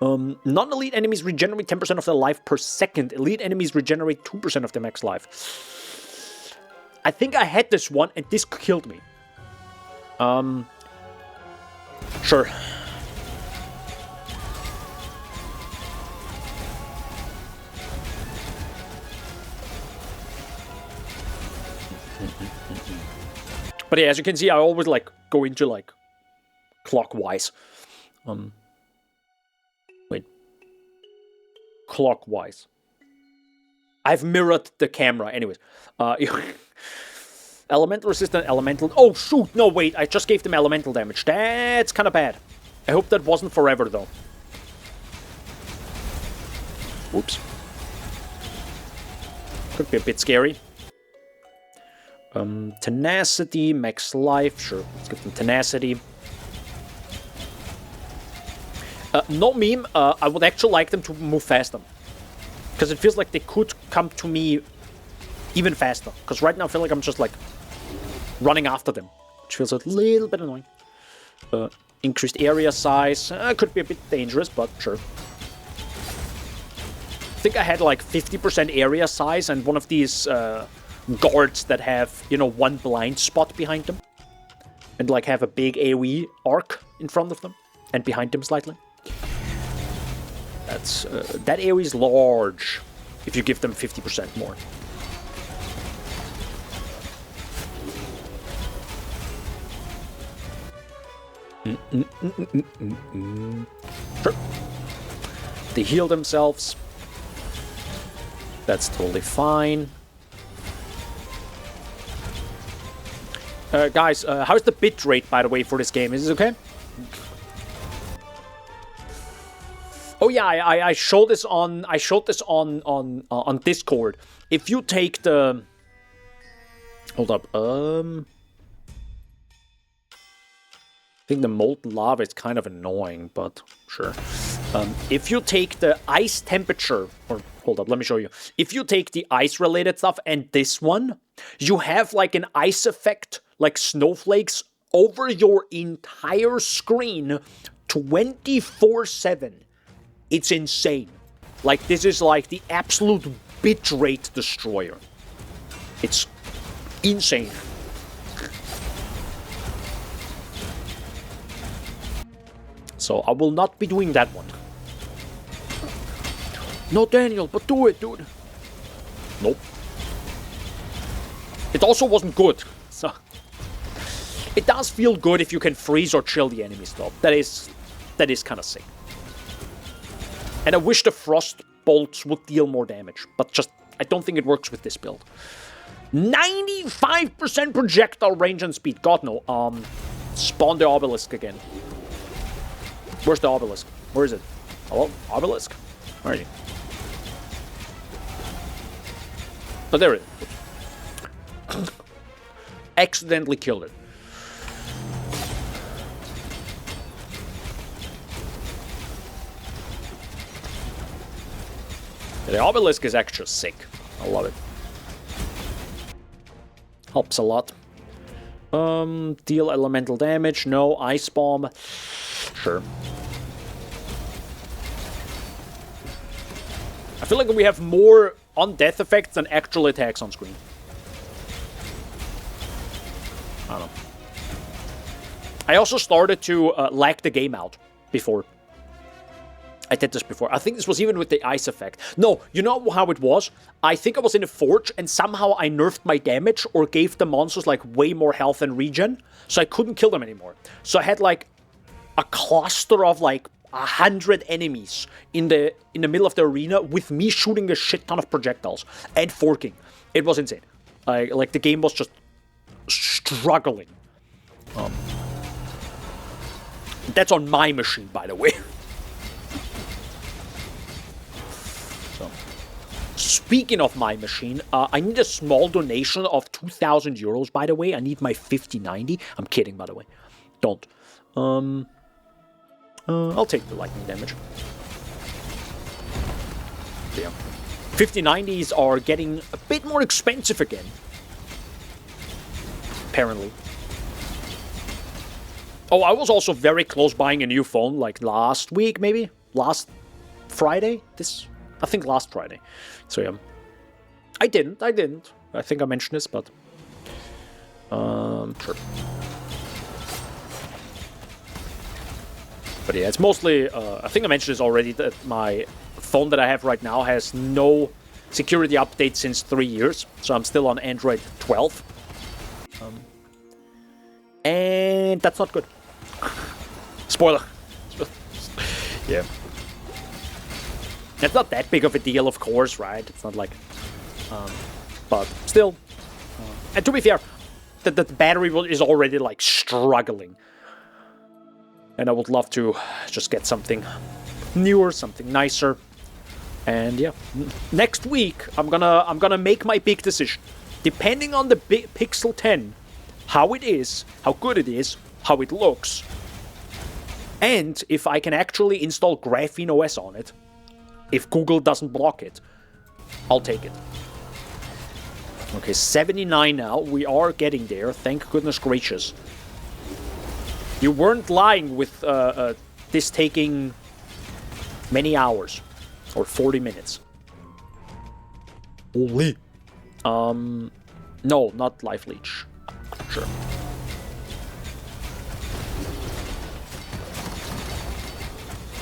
Non-elite enemies regenerate 10% of their life per second. Elite enemies regenerate 2% of their max life. I think I had this one, and this killed me. Sure. But yeah, as you can see, I always like go into like clockwise. Wait. Clockwise. I've mirrored the camera. Anyways. Elemental resistant, elemental... Oh, shoot! No, wait. I just gave them elemental damage. That's kind of bad. I hope that wasn't forever, though. Oops. Could be a bit scary. Tenacity, max life. Sure, let's give them tenacity. No meme. I would actually like them to move faster. Because it feels like they could come to me even faster. Because right now I feel like I'm just like running after them, which feels a little bit annoying. Increased area size could be a bit dangerous, but sure. I think I had like 50% area size and one of these guards that have, you know, one blind spot behind them. And like have a big AoE arc in front of them and behind them slightly. That's that AoE is large if you give them 50% more. Sure. They heal themselves. That's totally fine. Guys, how's the bit rate, by the way, for this game? Is it okay? Oh yeah, I showed this on on Discord. If you take the, hold up, I think the molten lava is kind of annoying, but sure. If you take the ice temperature, or hold up, let me show you. If you take the ice related stuff and this one, you have like an ice effect, like snowflakes over your entire screen 24/7. It's insane. Like, this is like the absolute bitrate destroyer. It's insane. So I will not be doing that one. No, Daniel, but do it, dude. Nope. It also wasn't good. So it does feel good if you can freeze or chill the enemies, though. That is kind of sick. And I wish the frost bolts would deal more damage, but just I don't think it works with this build. 95% projectile range and speed. God no. Spawn the obelisk again. Where's the obelisk? Where is it? Hello? Obelisk? Where are you? Oh, there it is. Accidentally killed it. The obelisk is actually sick. I love it. Helps a lot. Deal elemental damage. No. Ice bomb. Sure. I feel like we have more on-death effects than actual attacks on screen. I don't know. I also started to lag the game out before. I did this before. I think this was even with the ice effect. No, you know how it was? I think I was in a forge and somehow I nerfed my damage or gave the monsters like way more health and regen. So I couldn't kill them anymore. So I had like a cluster of like 100 enemies in the middle of the arena with me shooting a shit ton of projectiles and forking. It was insane. Like the game was just struggling. That's on my machine, by the way. Speaking of my machine, I need a small donation of 2,000 euros, by the way. I need my 5090. I'm kidding, by the way. Don't. I'll take the lightning damage. Yeah. 5090s are getting a bit more expensive again. Apparently. Oh, I was also very close buying a new phone, like last week, maybe? Last Friday? I think last Friday. So yeah. I didn't. I think I mentioned this, but sure. But yeah, it's mostly I think I mentioned this already, that my phone that I have right now has no security update since 3 years. So I'm still on Android 12. And that's not good. Spoiler. Yeah. It's not that big of a deal, of course, right? It's not like... but still. And to be fair, the battery is already, like, struggling. And I would love to just get something newer, something nicer. And yeah, next week, I'm gonna make my big decision. Depending on the Pixel 10, how it is, how good it is, how it looks, and if I can actually install Graphene OS on it, if Google doesn't block it, I'll take it. Okay, 79 now. We are getting there. Thank goodness gracious. You weren't lying with this taking many hours. Or 40 minutes. Holy. No, not Life Leech. Sure.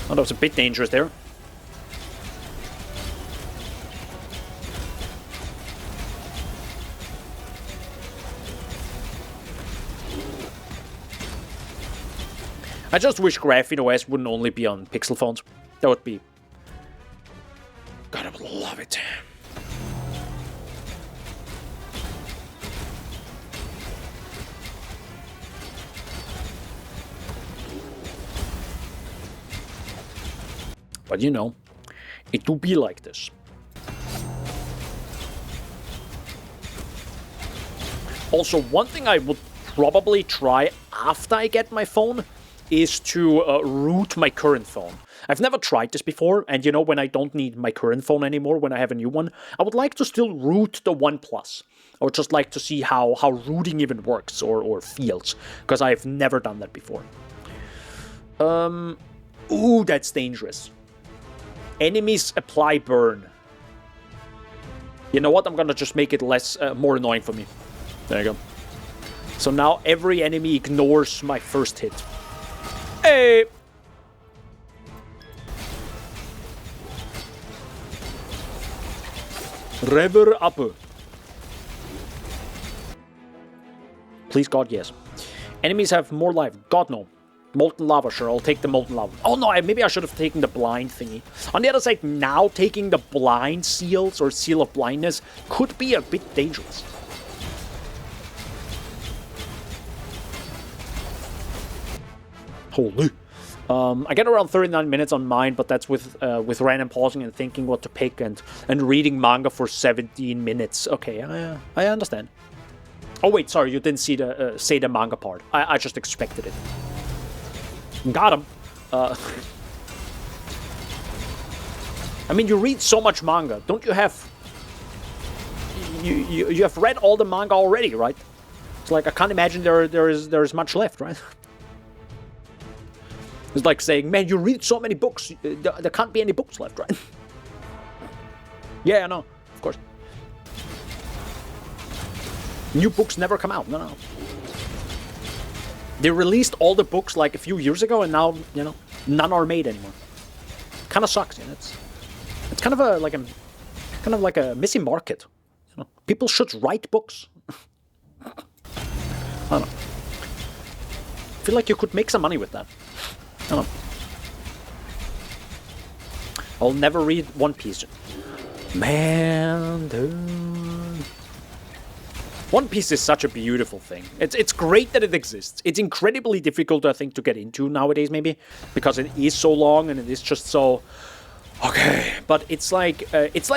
Oh, that was a bit dangerous there. I just wish Graphene OS wouldn't only be on Pixel phones. That would be... God, I would love it. But you know, it do be like this. Also, one thing I would probably try after I get my phone is to root my current phone. I've never tried this before, and you know, when I don't need my current phone anymore, when I have a new one, I would like to still root the OnePlus. Or just like to see how rooting even works or feels, because I've never done that before. Ooh, that's dangerous. Enemies apply burn. You know what? I'm gonna just make it more annoying for me. There you go. So now every enemy ignores my first hit. Hey! Rever up. Please, God, yes. Enemies have more life. God, no. Molten lava, sure. I'll take the molten lava. Oh, no, maybe I should have taken the blind thingy. On the other side, now taking the blind seals or seal of blindness could be a bit dangerous. Holy. I get around 39 minutes on mine, but that's with random pausing and thinking what to pick and reading manga for 17 minutes. Okay, I understand. Oh wait, sorry, you didn't see the say the manga part. I just expected it. Got him. I mean, you read so much manga, don't you have? You have read all the manga already, right? It's like I can't imagine there is much left, right? It's like saying, man, you read so many books, there can't be any books left, right? Yeah, I know, of course. New books never come out, no. They released all the books like a few years ago, and now, you know, none are made anymore. Kind of sucks, you know. It's kind of like a missing market. You know, people should write books. I don't know. I feel like you could make some money with that. I don't know. I'll never read One Piece. Man, dude. One Piece is such a beautiful thing. It's great that it exists. It's incredibly difficult, I think, to get into nowadays, maybe, because it is so long and it is just so... Okay, but it's like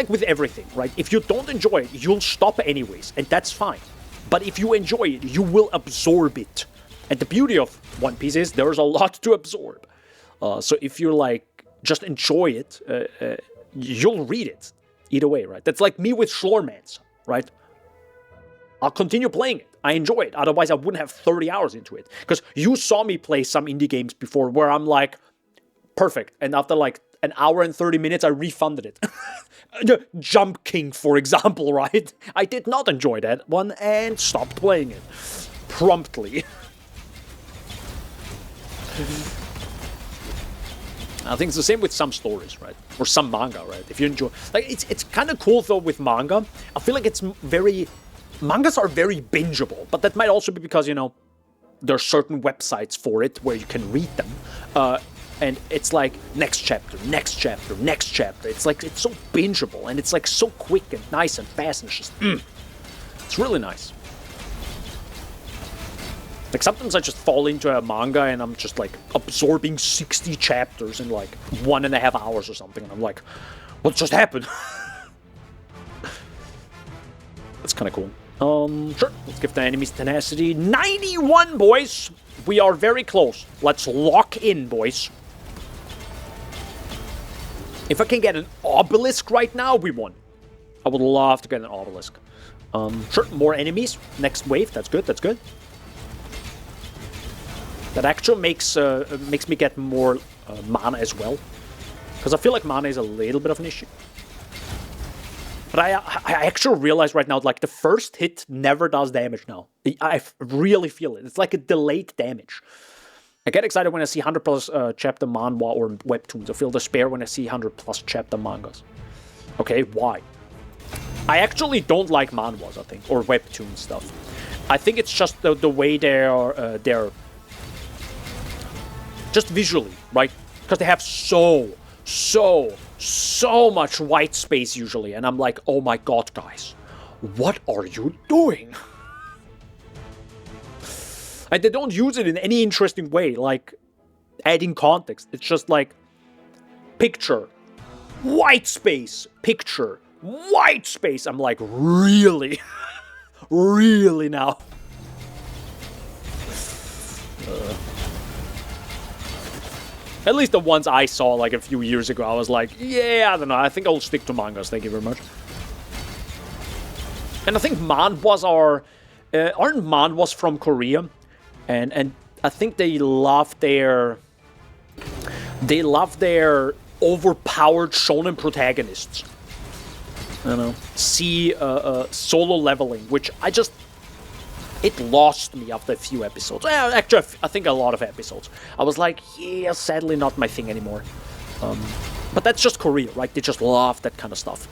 with everything, right? If you don't enjoy it, you'll stop anyways, and that's fine. But if you enjoy it, you will absorb it. And the beauty of One Piece is there's a lot to absorb. So if you like just enjoy it, you'll read it either way, right? That's like me with Slormancer, right? I'll continue playing it. I enjoy it. Otherwise, I wouldn't have 30 hours into it. Because you saw me play some indie games before where I'm like, perfect. And after like an hour and 30 minutes, I refunded it. Jump King, for example, right? I did not enjoy that one and stopped playing it. Promptly. I think it's the same with some stories, right? Or some manga, right? If you enjoy... Like, it's kind of cool, though, with manga. I feel like it's very... Mangas are very bingeable, but that might also be because, you know, there are certain websites for it where you can read them. And it's like, next chapter, next chapter, next chapter. It's like, it's so bingeable, and it's like so quick and nice and fast, and it's just... It's really nice. Like, sometimes I just fall into a manga and I'm just, like, absorbing 60 chapters in, like, 1.5 hours or something. And I'm like, what just happened? That's kind of cool. Sure. Let's give the enemies tenacity. 91, boys! We are very close. Let's lock in, boys. If I can get an obelisk right now, we won. I would love to get an obelisk. Sure. More enemies. Next wave. That's good. That's good. That actually makes me get more mana as well. Because I feel like mana is a little bit of an issue. But I actually realize right now, like, the first hit never does damage now. I really feel it. It's like a delayed damage. I get excited when I see 100 plus chapter manhwa or webtoons. I feel despair when I see 100 plus chapter mangas. Okay, why? I actually don't like manhwas, I think, or webtoon stuff. I think it's just the way they're just visually, right? Because they have so much white space usually, and I'm like, oh my god, guys, what are you doing? And they don't use it in any interesting way, like adding context. It's just like picture, white space, picture, white space. I'm like, really? Really now? At least the ones I saw like a few years ago, I was like, yeah, I don't know. I think I'll stick to mangas. Thank you very much. And I think manhwas aren't manhwas from Korea, and I think they love their overpowered shonen protagonists. I don't know. See solo leveling, which it lost me after a few episodes. Actually, I think a lot of episodes. I was like, yeah, sadly not my thing anymore. But that's just Korea, right? They just love that kind of stuff.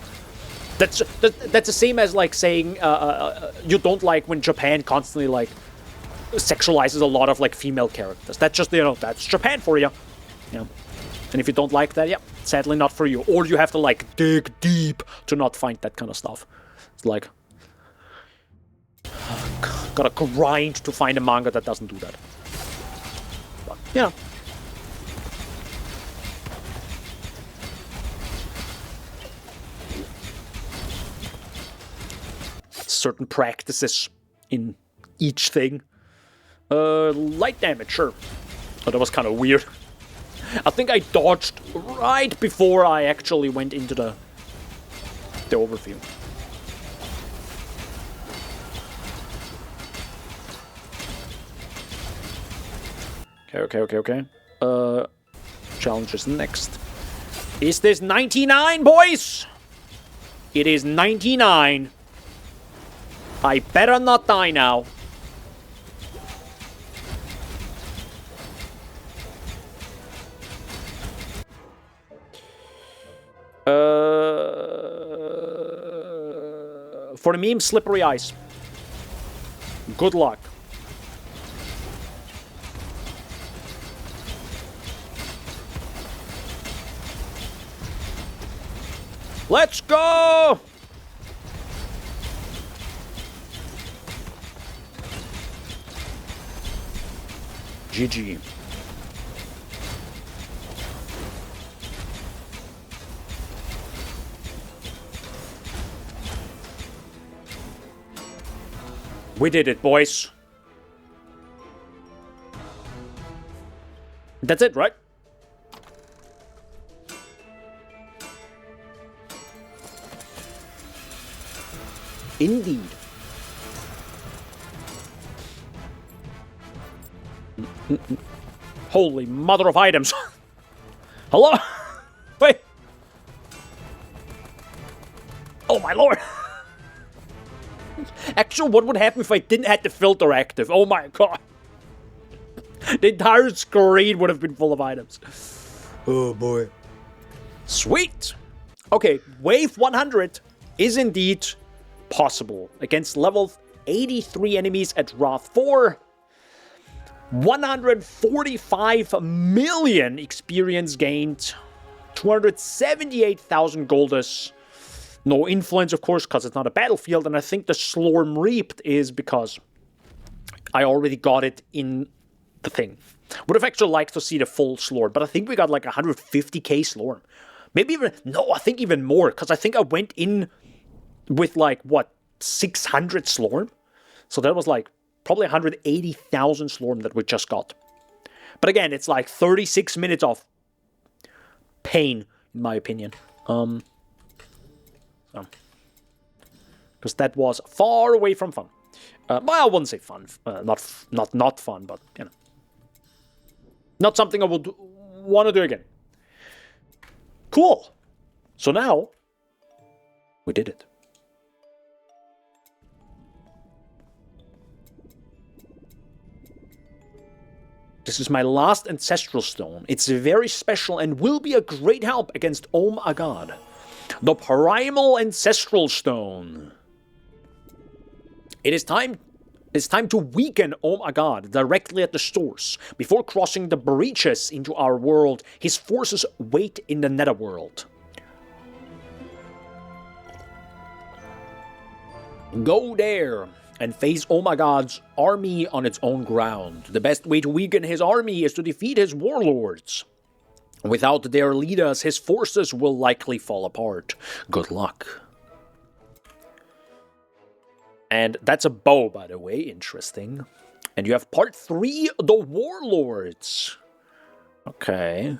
That's the same as like saying you don't like when Japan constantly like sexualizes a lot of like female characters. That's just, that's Japan for you. Yeah. And if you don't like that, yeah, sadly not for you. Or you have to like dig deep to not find that kind of stuff. It's like, gotta grind to find a manga that doesn't do that. But, yeah. Certain practices in each thing. Light damage, sure. But that was kind of weird. I think I dodged right before I actually went into the overview. Okay. Challenge is next. Is this 99, boys? It is 99. I better not die now. For the meme, slippery ice. Good luck. Let's go! GG. We did it, boys. That's it, right? Indeed. Holy mother of items. Hello? Wait. Oh my lord. Actually, what would happen if I didn't have the filter active? Oh my god. The entire screen would have been full of items. Oh boy. Sweet. Okay, wave 100 is indeed possible. Against level 83 enemies at Wrath 4. 145 million experience gained. 278,000 goldus. No influence, of course, because it's not a battlefield. And I think the Slorm Reaped is because I already got it in the thing. Would have actually liked to see the full Slorm, but I think we got like 150k Slorm. Maybe even, no, I think even more, because I think I went in with like, what, 600 Slorm? So that was like probably 180,000 Slorm that we just got. But again, it's like 36 minutes of pain, in my opinion. Because that was far away from fun. Well, I wouldn't say fun. Not fun, but, you know. Not something I would want to do again. Cool. So now, we did it. This is my last ancestral stone. It's very special and will be a great help against Om Agad. The primal ancestral stone. It's time to weaken Om Agad directly at the source. Before crossing the breaches into our world, his forces wait in the netherworld. Go there and face Om Agad's army on its own ground. The best way to weaken his army is to defeat his warlords. Without their leaders, his forces will likely fall apart. Good luck. And that's a bow, by the way. Interesting. And you have part 3, the Warlords. Okay.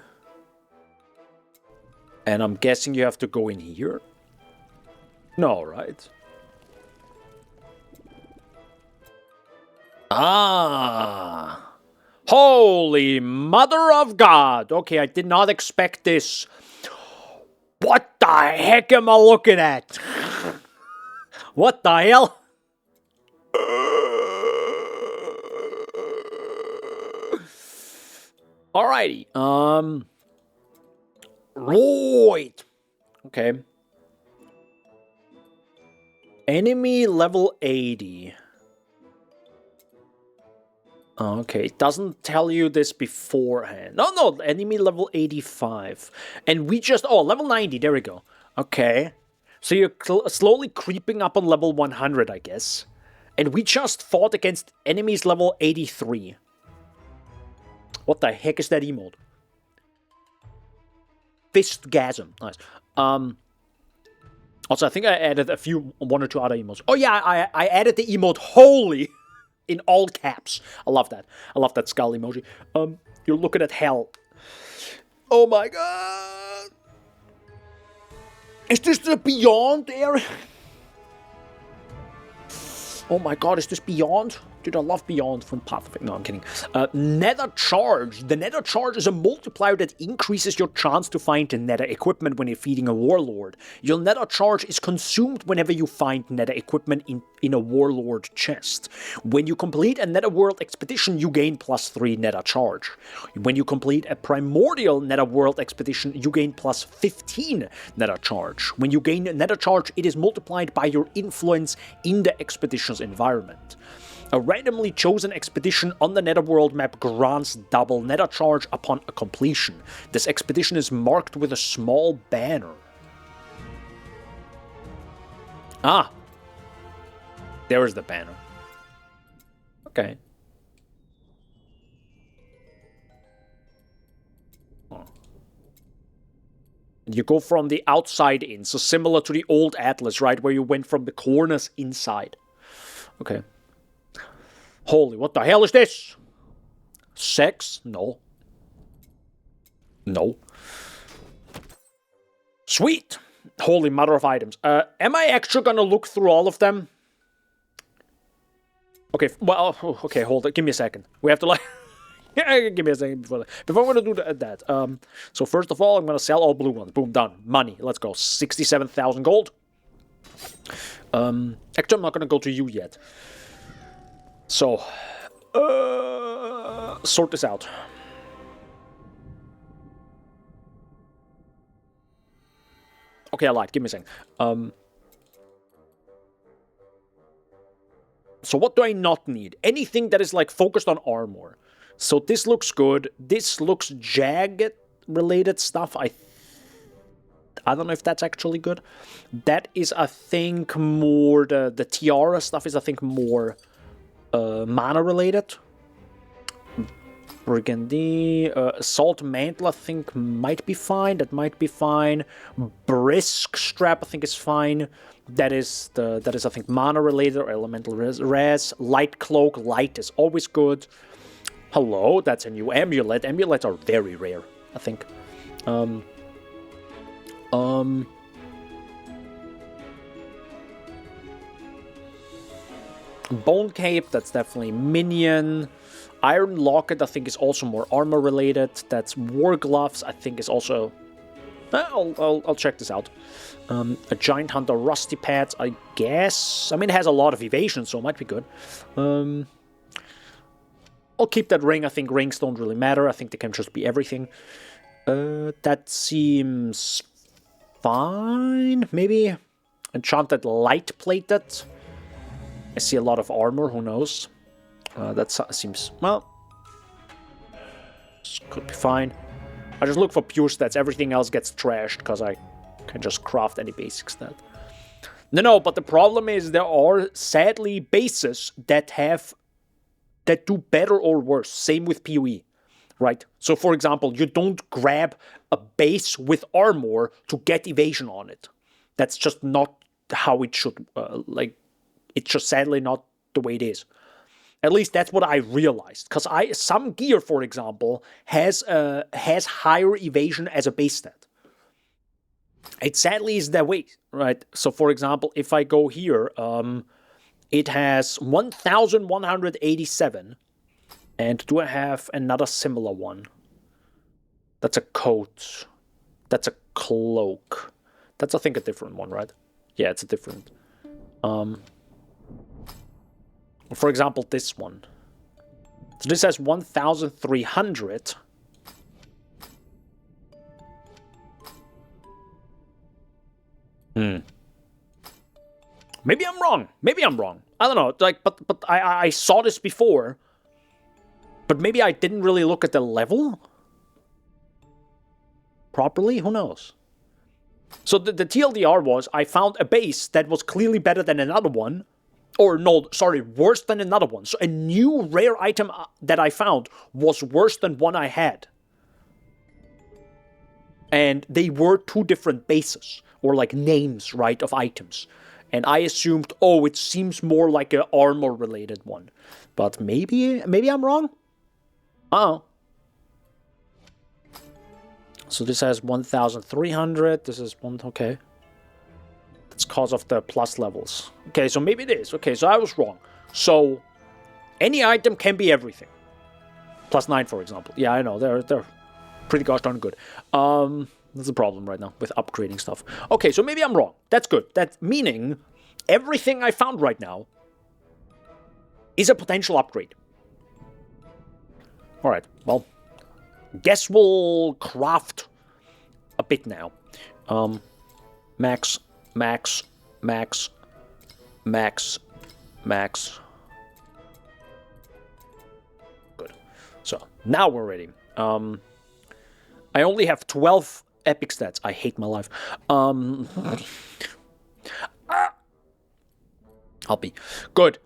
And I'm guessing you have to go in here? No, right? Ah. Holy Mother of God. Okay, I did not expect this. What the heck am I looking at? What the hell? Alrighty. Right. Okay. Enemy level 80. Okay, it doesn't tell you this beforehand. No, enemy level 85. And we just... Oh, level 90, there we go. Okay. So you're slowly creeping up on level 100, I guess. And we just fought against enemies level 83. What the heck is that emote? Fistgasm. Nice. Also, I think I added one or two other emotes. Oh yeah, I added the emote holy in all caps. I love that. I love that skull emoji. You're looking at hell. Oh my god. Is this the Beyond area? Oh my god, is this Beyond? Dude, I love Beyond from Path of... No, I'm kidding. Nether Charge. The Nether Charge is a multiplier that increases your chance to find Nether equipment when you're feeding a Warlord. Your Nether Charge is consumed whenever you find Nether equipment in a Warlord chest. When you complete a Netherworld expedition, you gain +3 Nether Charge. When you complete a Primordial Netherworld expedition, you gain +15 Nether Charge. When you gain Nether Charge, it is multiplied by your influence in the expedition's environment. A randomly chosen expedition on the Netherworld map grants double Nether Charge upon a completion. This expedition is marked with a small banner. Ah! There is the banner. Okay. You go from the outside in, so similar to the old Atlas, right? Where you went from the corners inside. Okay. Holy, what the hell is this? Sex? No. No. Sweet! Holy mother of items. Am I actually gonna look through all of them? Okay, well, okay, hold it. Give me a second. We have to like... Give me a second before I'm gonna do that. So first of all, I'm gonna sell all blue ones. Boom, done. Money. Let's go. 67,000 gold. Actually, I'm not gonna go to you yet. So, sort this out. Okay, I lied. Give me a second. So what do I not need? Anything that is like focused on armor. So this looks good. This looks jagged related stuff. I don't know if that's actually good. That is, I think, more the tiara stuff is, I think, more mana related. Burgundy, Assault Mantle, I think, might be fine. That might be fine. Brisk Strap, I think, is fine. That is, I think, mana related or elemental res. Light Cloak, light is always good. Hello, that's a new amulet. Amulets are very rare, I think. Bone Cape, that's definitely minion. Iron Locket, I think, is also more armor related. That's War Gloves, I think, is also... I'll check this out. A Giant Hunter Rusty Pads, I guess. I mean, it has a lot of evasion, so it might be good. I'll keep that ring. I think rings don't really matter. I think they can just be everything. That seems fine. Maybe Enchanted Light Plated. I see a lot of armor, who knows? That seems, well, could be fine. I just look for pure stats. Everything else gets trashed because I can just craft any basic stat. No, but the problem is there are, sadly, bases that do better or worse. Same with PoE, right? So, for example, you don't grab a base with armor to get evasion on it. That's just not how it should, it's just sadly not the way it is. At least that's what I realized. Because some gear, for example, has higher evasion as a base stat. It sadly is that way, right? So, for example, if I go here, it has 1,187. And do I have another similar one? That's a coat. That's a cloak. That's, I think, a different one, right? Yeah, it's a different. For example, this one. So this has 1,300. Maybe I'm wrong. Maybe I'm wrong. I don't know. Like, but I saw this before. But maybe I didn't really look at the level properly. Who knows? So the TLDR was I found a base that was clearly better than another one. Or no, sorry, worse than another one. So a new rare item that I found was worse than one I had. And they were two different bases. Or like names, right, of items. And I assumed, oh, it seems more like an armor-related one. But maybe I'm wrong? Oh. So this has 1,300. This is one. Okay. It's because of the plus levels. Okay, so maybe it is. Okay, so I was wrong. So any item can be everything. +9, for example. Yeah, I know. They're pretty gosh darn good. That's a problem right now with upgrading stuff. Okay, so maybe I'm wrong. That's good. That's meaning everything I found right now is a potential upgrade. Alright, well, guess we'll craft a bit now. Max. Good. So, now we're ready. I only have 12 epic stats. I hate my life. I'll be. Good.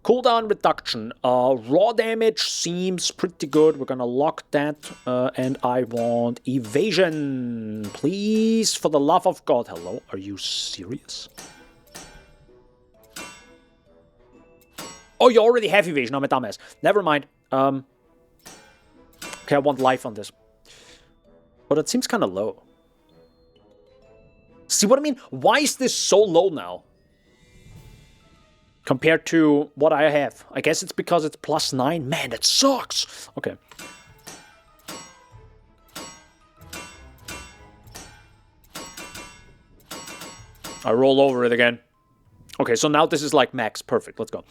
Cooldown reduction. Raw damage seems pretty good. We're gonna lock that. And I want evasion. Please, for the love of God. Hello? Are you serious? Oh, you already have evasion. I'm a dumbass. Never mind. Okay, I want life on this. But it seems kind of low. See what I mean? Why is this so low now? Compared to what I have. I guess it's because it's +9. Man, that sucks. Okay. I roll over it again. Okay, so now this is like max. Perfect. Let's go.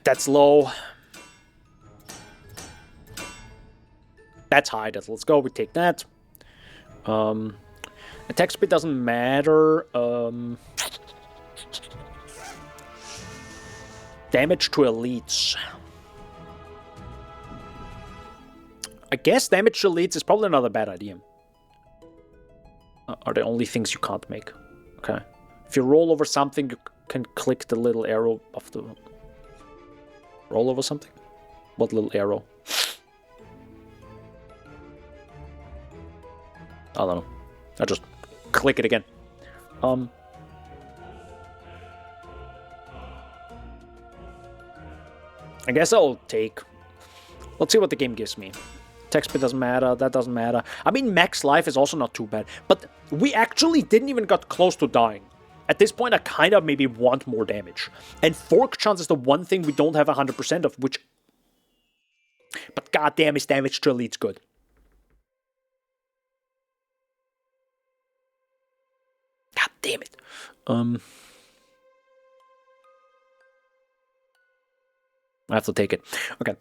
That's low. That's high. Let's go. We take that. Attack speed doesn't matter. Damage to elites. I guess damage to elites is probably not a bad idea. Are the only things you can't make. Okay. If you roll over something, you can click the little arrow of the... Roll over something? What little arrow? I don't know. I just click it again. I guess I'll take... Let's see what the game gives me. Attack speed doesn't matter, that doesn't matter. I mean, max life is also not too bad. But we actually didn't even get close to dying. At this point, I kind of maybe want more damage. And fork chance is the one thing we don't have 100% of, which... But goddamn, is damage to elites good. God damn it. I have to take it. Okay.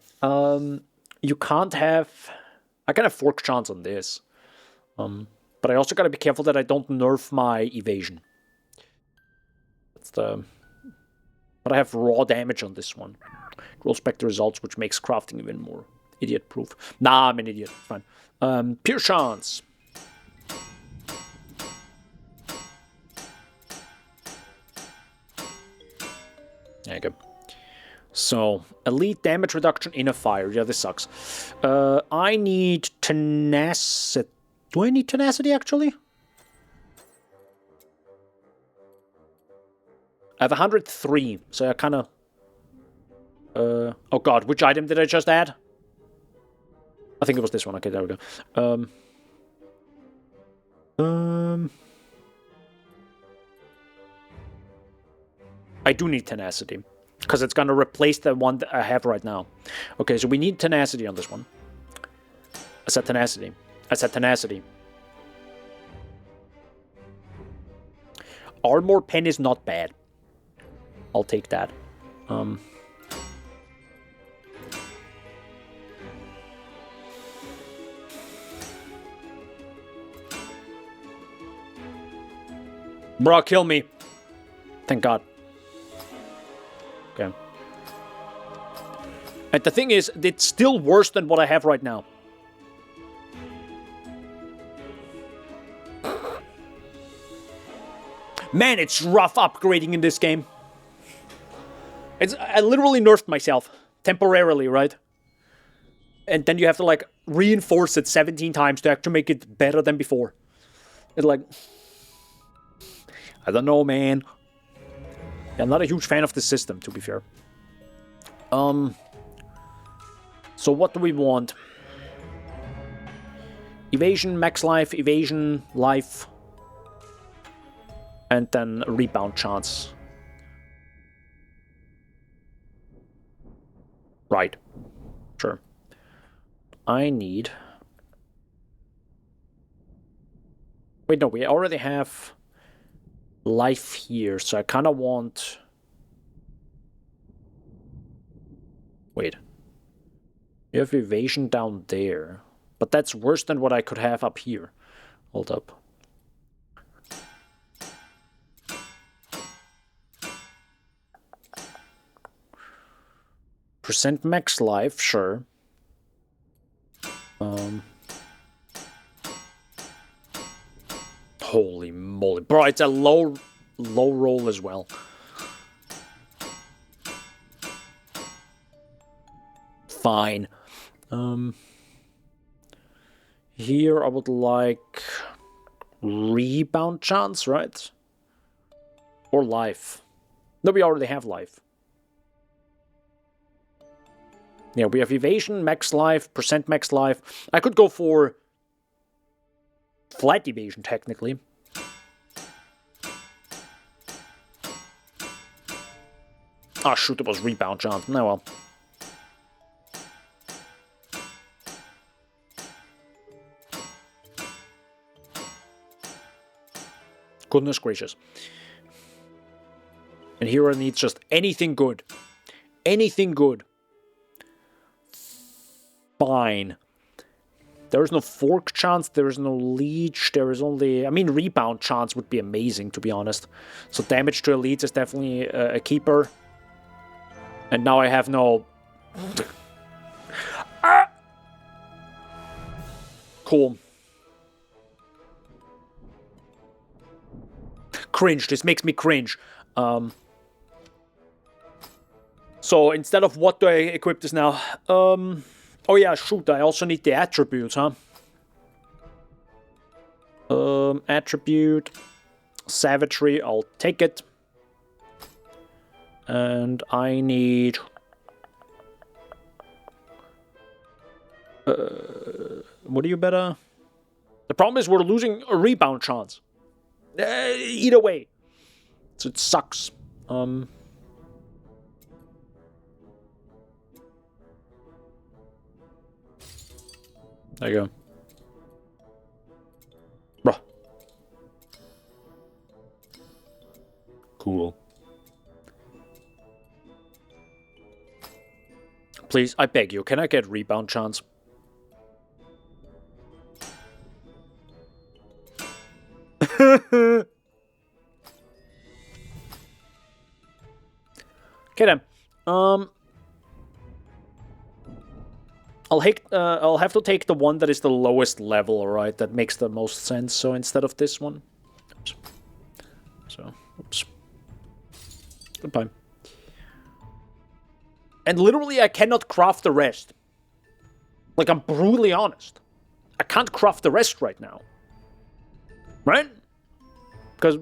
You can't have... I can have fork chance on this. But I also gotta be careful that I don't nerf my evasion. That's the... But I have raw damage on this one. Rolls back the results, which makes crafting even more idiot-proof. Nah, I'm an idiot. Fine. Pure chance. There you go. So, elite damage reduction in a fire. Yeah, this sucks. I need tenacity. Do I need tenacity, actually? I have 103, so I kind of... oh god, which item did I just add? I think it was this one. Okay, there we go. I do need tenacity, because it's going to replace the one that I have right now. Okay, so we need tenacity on this one. I said tenacity. I said tenacity. Armor pen is not bad. I'll take that. Bro, kill me. Thank God. Okay. And the thing is, it's still worse than what I have right now. Man, it's rough upgrading in this game. I literally nerfed myself. Temporarily, right? And then you have to, like, reinforce it 17 times to actually make it better than before. It's like... I don't know, man. Yeah, I'm not a huge fan of the system, to be fair. So what do we want? Evasion, max life, evasion, life. And then rebound chance. Right. Sure. I need... Wait, no, we already have life here, so I kind of want... Wait. You have evasion down there. But that's worse than what I could have up here. Hold up. Percent max life, sure. Holy moly. Bro, it's a low roll as well. Fine. Here I would like rebound chance, right? Or life. No, we already have life. Yeah, we have evasion, max life, percent max life. I could go for flat evasion, technically. Ah, shoot, it was rebound chance. No, well. Goodness gracious. And here I need just anything good. Anything good. Fine. There is no fork chance, there is no leech, there is only... I mean, rebound chance would be amazing, to be honest. So damage to elites is definitely a keeper. And now I have no... Ah! Cool. Cringe, this makes me cringe. So instead of what do I equip this now? Oh yeah, shoot, I also need the attributes, huh? Attribute, savagery, I'll take it. And I need... what do you better? The problem is we're losing a rebound chance. Either way. So it sucks. There you go. Bruh. Cool. Please, I beg you, can I get rebound chance? Okay then. I'll have to take the one that is the lowest level, alright? That makes the most sense. So instead of this one. Oops. So, oops. Goodbye. And literally, I cannot craft the rest. Like, I'm brutally honest. I can't craft the rest right now. Right? Because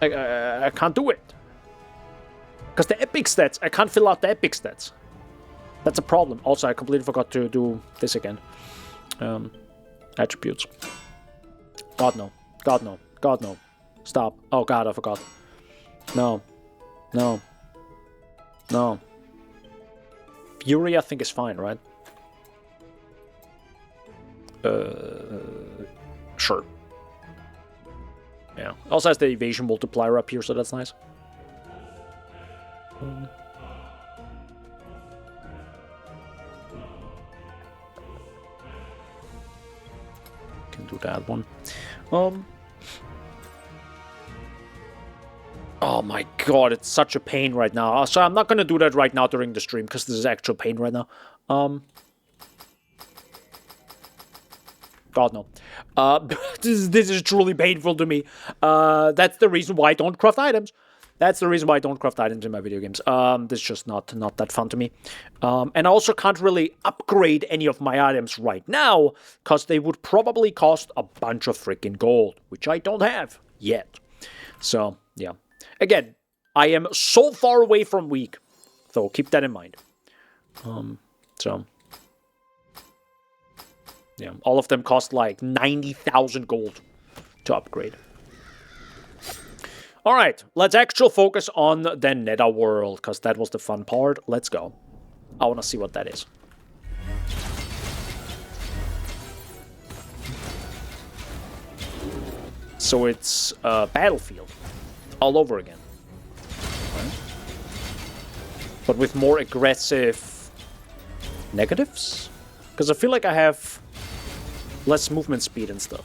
I can't do it. Because the epic stats, I can't fill out the epic stats. That's a problem. Also, I completely forgot to do this again. Attributes. God, no. God, no. God, no. Stop. Oh, God, I forgot. No. No. No. Fury, I think, is fine, right? Sure. Yeah. Also has the evasion multiplier up here, so that's nice. Can do that one. Oh my god, it's such a pain right now. So I'm not gonna do that right now during the stream, because this is actual pain right now. God, no. This is truly painful to me. That's the reason why I don't craft items. That's the reason why I don't craft items in my video games. This is just not that fun to me. And I also can't really upgrade any of my items right now, because they would probably cost a bunch of freaking gold, which I don't have yet. So, yeah. Again, I am so far away from weak, so keep that in mind. So... yeah, all of them cost like 90,000 gold to upgrade. Alright, let's actually focus on the Nether world, because that was the fun part. Let's go. I want to see what that is. So it's a battlefield all over again. Right. But with more aggressive negatives? Because I feel like I have less movement speed and stuff.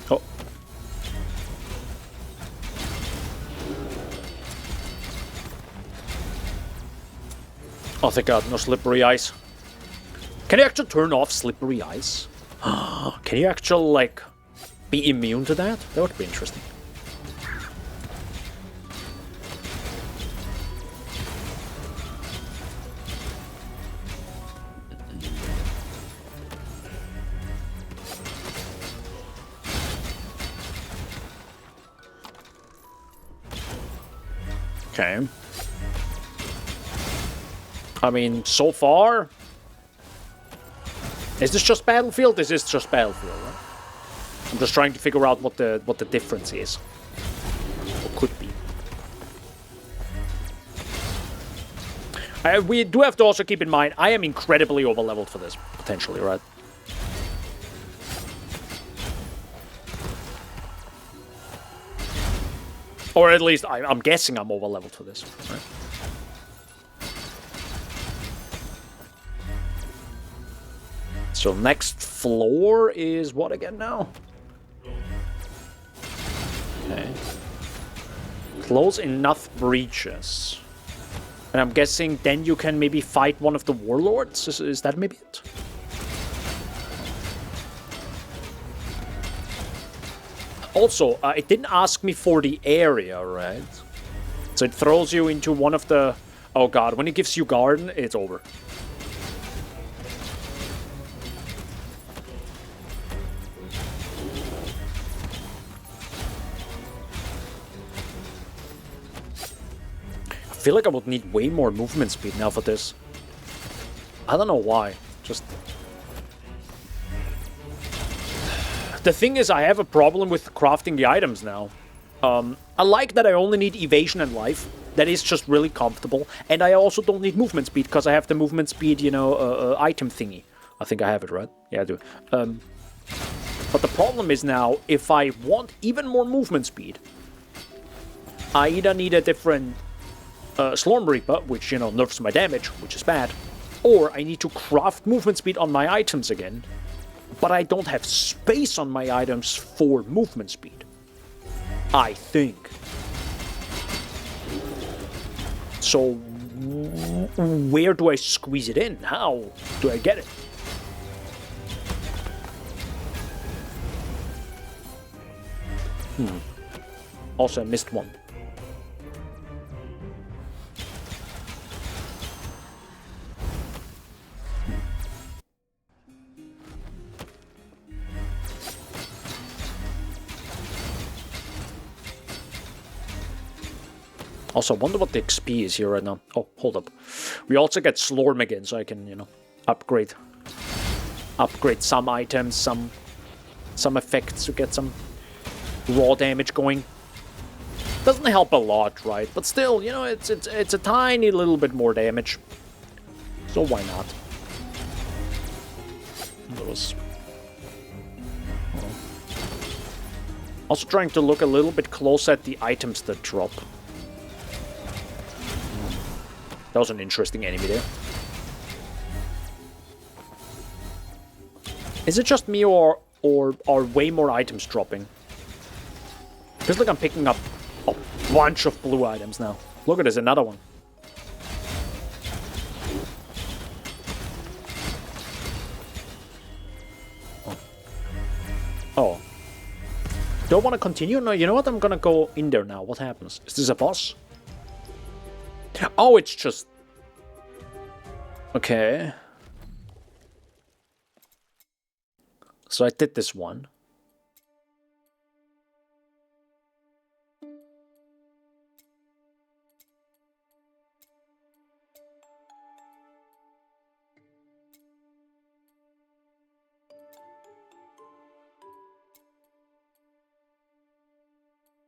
Oh. Oh, thank God, no slippery ice. Can you actually turn off slippery ice? Can you actually, like, be immune to that? That would be interesting. Okay. I mean, so far... is this just Battlefield? This is just Battlefield, right? I'm just trying to figure out what the difference is. Or could be. We do have to also keep in mind, I am incredibly overleveled for this, potentially, right? Or at least, I'm guessing I'm overleveled for this, right? So next floor is what again now? Okay. Close enough breaches. And I'm guessing then you can maybe fight one of the warlords? Is that maybe it? Also, it didn't ask me for the area, right? So it throws you into one of the... oh god, when it gives you garden, it's over. I feel like I would need way more movement speed now for this. I don't know why. Just... the thing is, I have a problem with crafting the items now. I like that I only need evasion and life. That is just really comfortable. And I also don't need movement speed, because I have the movement speed, you know, item thingy. I think I have it, right? Yeah, I do. But the problem is now, if I want even more movement speed, I either need a different Slormancer, which, you know, nerfs my damage, which is bad, or I need to craft movement speed on my items again, but I don't have space on my items for movement speed. I think. So where do I squeeze it in? How do I get it? Also, I missed one. Also, I wonder what the XP is here right now. Oh, hold up. We also get Slorm again, so I can, you know, upgrade some items, some effects to get some raw damage going. Doesn't help a lot, right? But still, you know, it's a tiny little bit more damage. So why not? Also trying to look a little bit closer at the items that drop. That was an interesting enemy there. Is it just me or are way more items dropping? Feels like I'm picking up a bunch of blue items now. Look at this, another one. Oh. Do I want to continue? No, you know what? I'm gonna go in there now. What happens? Is this a boss? Oh, it's just... Okay. So I did this one.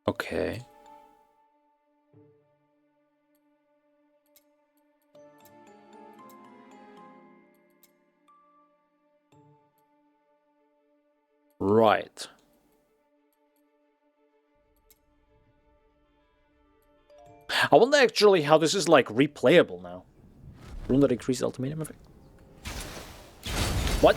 Okay. Right. I wonder actually how this is like replayable now. Rune that increases ultimatum effect. What?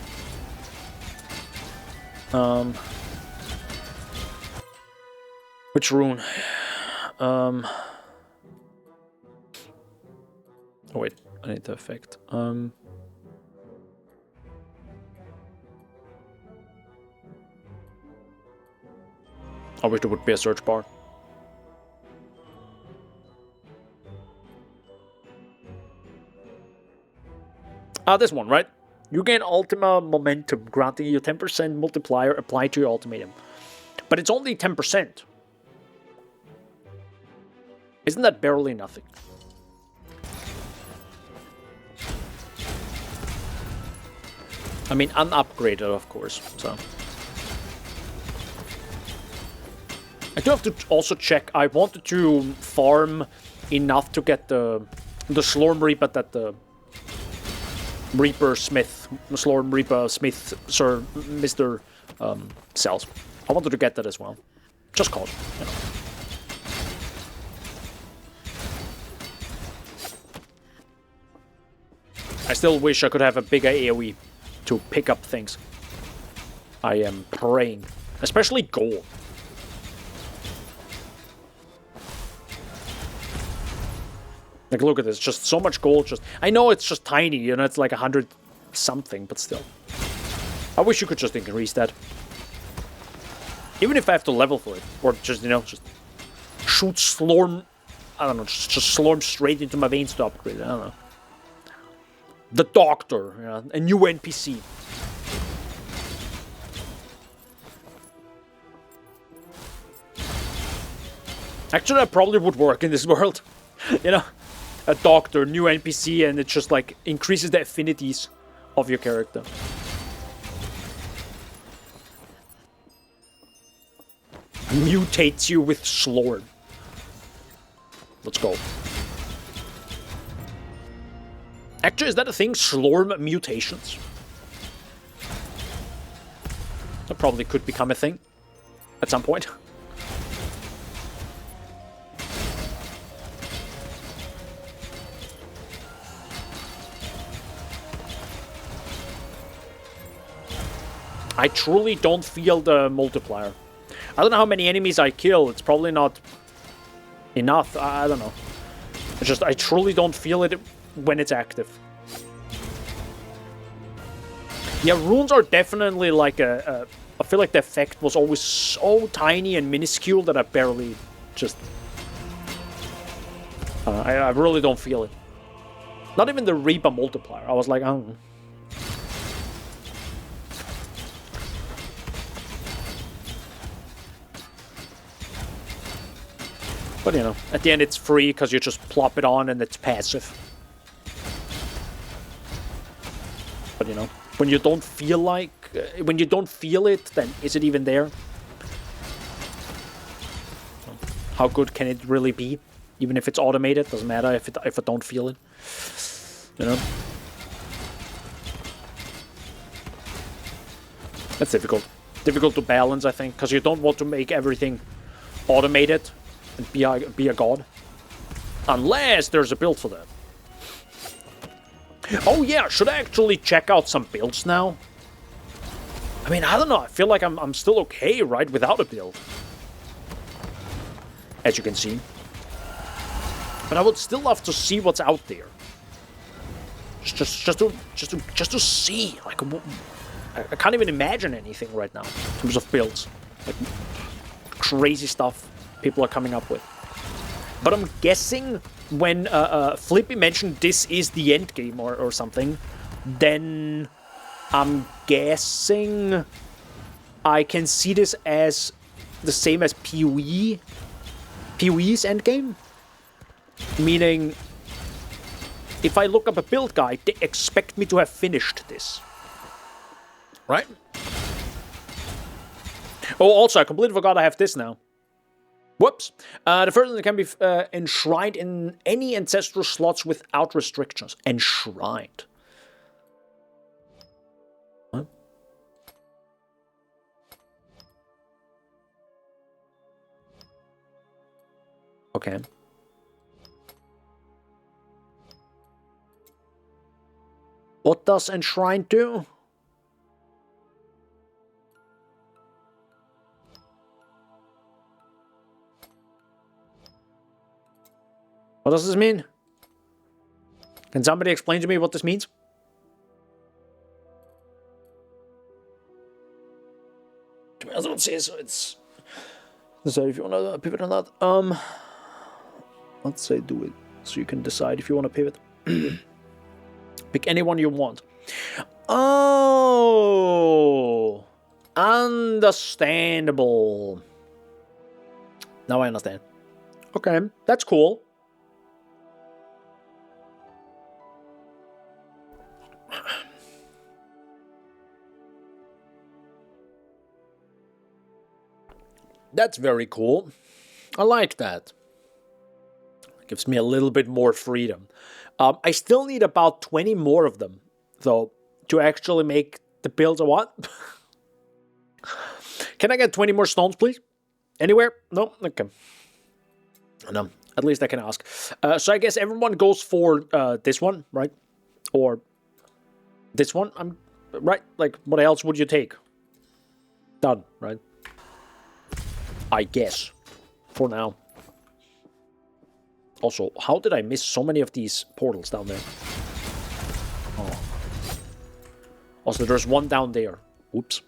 Which rune? Oh wait, I need the effect. I wish there would be a search bar. This one, right? You gain Ultima Momentum, granting you 10% multiplier applied to your ultimatum. But it's only 10%. Isn't that barely nothing? I mean, unupgraded, of course, so... I do have to also check. I wanted to farm enough to get the Slorm Reaper that the Reaper Smith, Slorm Reaper Smith, Sir Mr. sells. I wanted to get that as well. Just cause, you know. I still wish I could have a bigger AoE to pick up things. I am praying. Especially gold. Like, look at this, just so much gold, just... I know it's just tiny, you know, it's like 100 something, but still. I wish you could just increase that. Even if I have to level for it. Or just, you know, just shoot Slorm... I don't know, just Slorm straight into my veins to upgrade it, I don't know. The Doctor, you know, a new NPC. Actually, that probably would work in this world, you know? A doctor, new NPC, and it just like increases the affinities of your character. Mutates you with Slorm. Let's go. Actually, is that a thing? Slorm mutations? That probably could become a thing at some point. I truly don't feel the multiplier. I don't know how many enemies I kill. It's probably not enough. I don't know. I truly don't feel it when it's active. Yeah, runes are definitely like I feel like the effect was always so tiny and minuscule that I barely just... I really don't feel it. Not even the Reaper multiplier. I was like, oh. But, you know, at the end it's free because you just plop it on and it's passive. But, you know, when you don't feel like... when you don't feel it, then is it even there? How good can it really be? Even if it's automated, doesn't matter if I don't feel it. You know? That's difficult. Difficult to balance, I think, because you don't want to make everything automated and be a god. Unless there's a build for that. Oh yeah, should I actually check out some builds now? I mean, I don't know. I feel like I'm still okay, right, without a build. As you can see. But I would still love to see what's out there. Just to see. Like, I can't even imagine anything right now in terms of builds. Like, crazy stuff people are coming up with. But I'm guessing when Flippy mentioned this is the end game or something, then I'm guessing I can see this as the same as PoE's endgame. Meaning, if I look up a build guide, they expect me to have finished this. Right? Oh, also, I completely forgot I have this now. Whoops. The first one can be enshrined in any ancestral slots without restrictions. Enshrined. What? Okay. What does enshrined do? What does this mean? Can somebody explain to me what this means? To be honest, I don't say so. It's... So if you want to pivot or not. Let's say do it. So you can decide if you want to pivot. Pick anyone you want. Oh! Understandable. Now I understand. Okay, that's cool. That's very cool. I like that. Gives me a little bit more freedom. I still need about 20 more of them, though, to actually make the builds I want. Can I get 20 more stones, please? Anywhere? No? Okay. No, at least I can ask. So I guess everyone goes for this one, right? Or this one? Right? Like, what else would you take? Done, right? I guess. For now. Also, how did I miss so many of these portals down there? Oh. Also, there's one down there. Oops.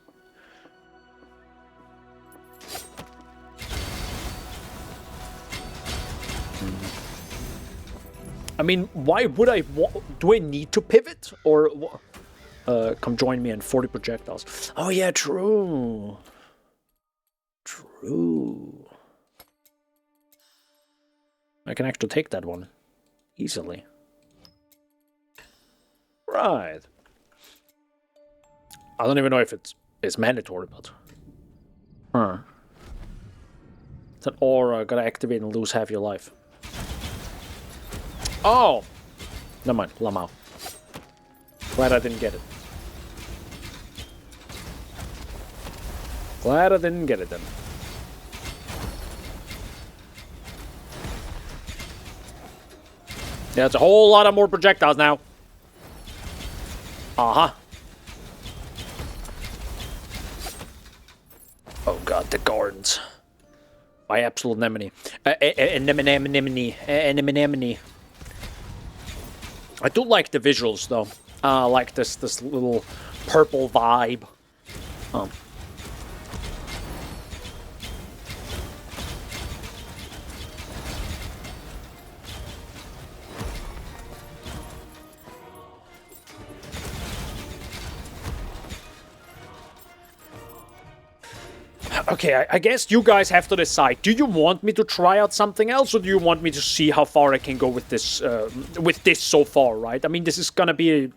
I mean, why would I... Do I need to pivot? Or... come join me in 40 projectiles. Oh yeah, true. True. I can actually take that one. Easily. Right. I don't even know if it's mandatory, but... Huh. It's an aura, gotta activate and lose half your life. Oh! Never mind, Lamau. Glad I didn't get it. Glad I didn't get it then. Yeah, it's a whole lot of more projectiles now. Uh-huh. Oh god, the gardens. My absolute anemone. Anemone. I do like the visuals, though. Like this little purple vibe. Okay, I guess you guys have to decide. Do you want me to try out something else, or do you want me to see how far I can go with this so far, right? I mean, this is gonna be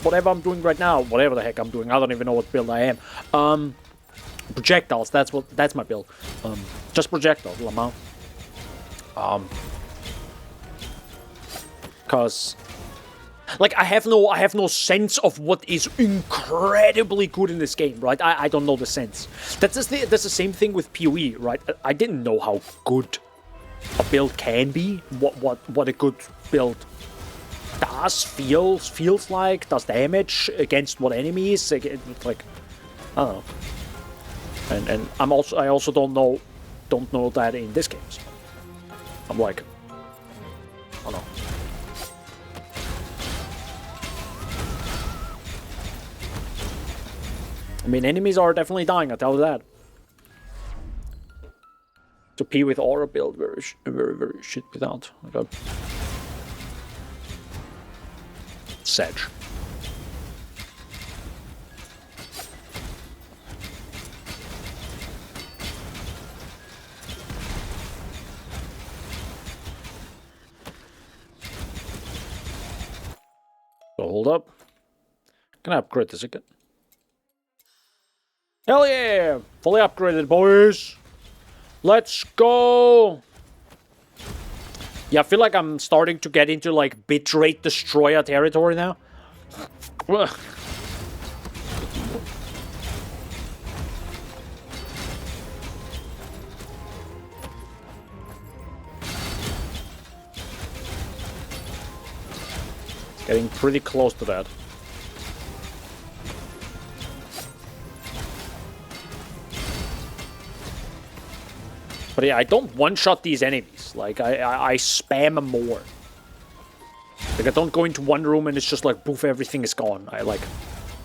whatever I'm doing right now, whatever the heck I'm doing. I don't even know what build I am. Projectiles, that's my build. Just projectiles, Lamau. Cause like I have no sense of what is incredibly good in this game, right? I don't know the sense. That's the same thing with PoE, right? I didn't know how good a build can be, what a good build feels like, does damage against what enemies, like I don't know. And I also don't know that in this game. So I'm like, I don't know. I mean, enemies are definitely dying, I tell you that. To P with aura build, very shit without. Okay. Sedge. So hold up. Can I upgrade this again? Hell yeah! Fully upgraded, boys! Let's go! Yeah, I feel like I'm starting to get into, like, bitrate destroyer territory now. It's getting pretty close to that. But yeah, I don't one-shot these enemies. Like, I spam them more. Like, I don't go into one room and it's just like, poof, everything is gone. I, like...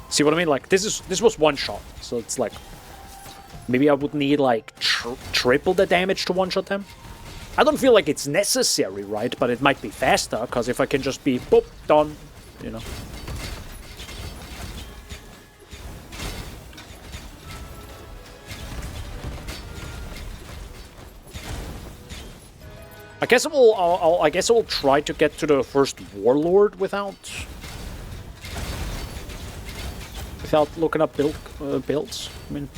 See what I mean? Like, this was one-shot. So it's like... Maybe I would need, like, triple the damage to one-shot them? I don't feel like it's necessary, right? But it might be faster, because if I can just be, boop, done, you know... I guess I will try to get to the first warlord without looking up builds. I mean,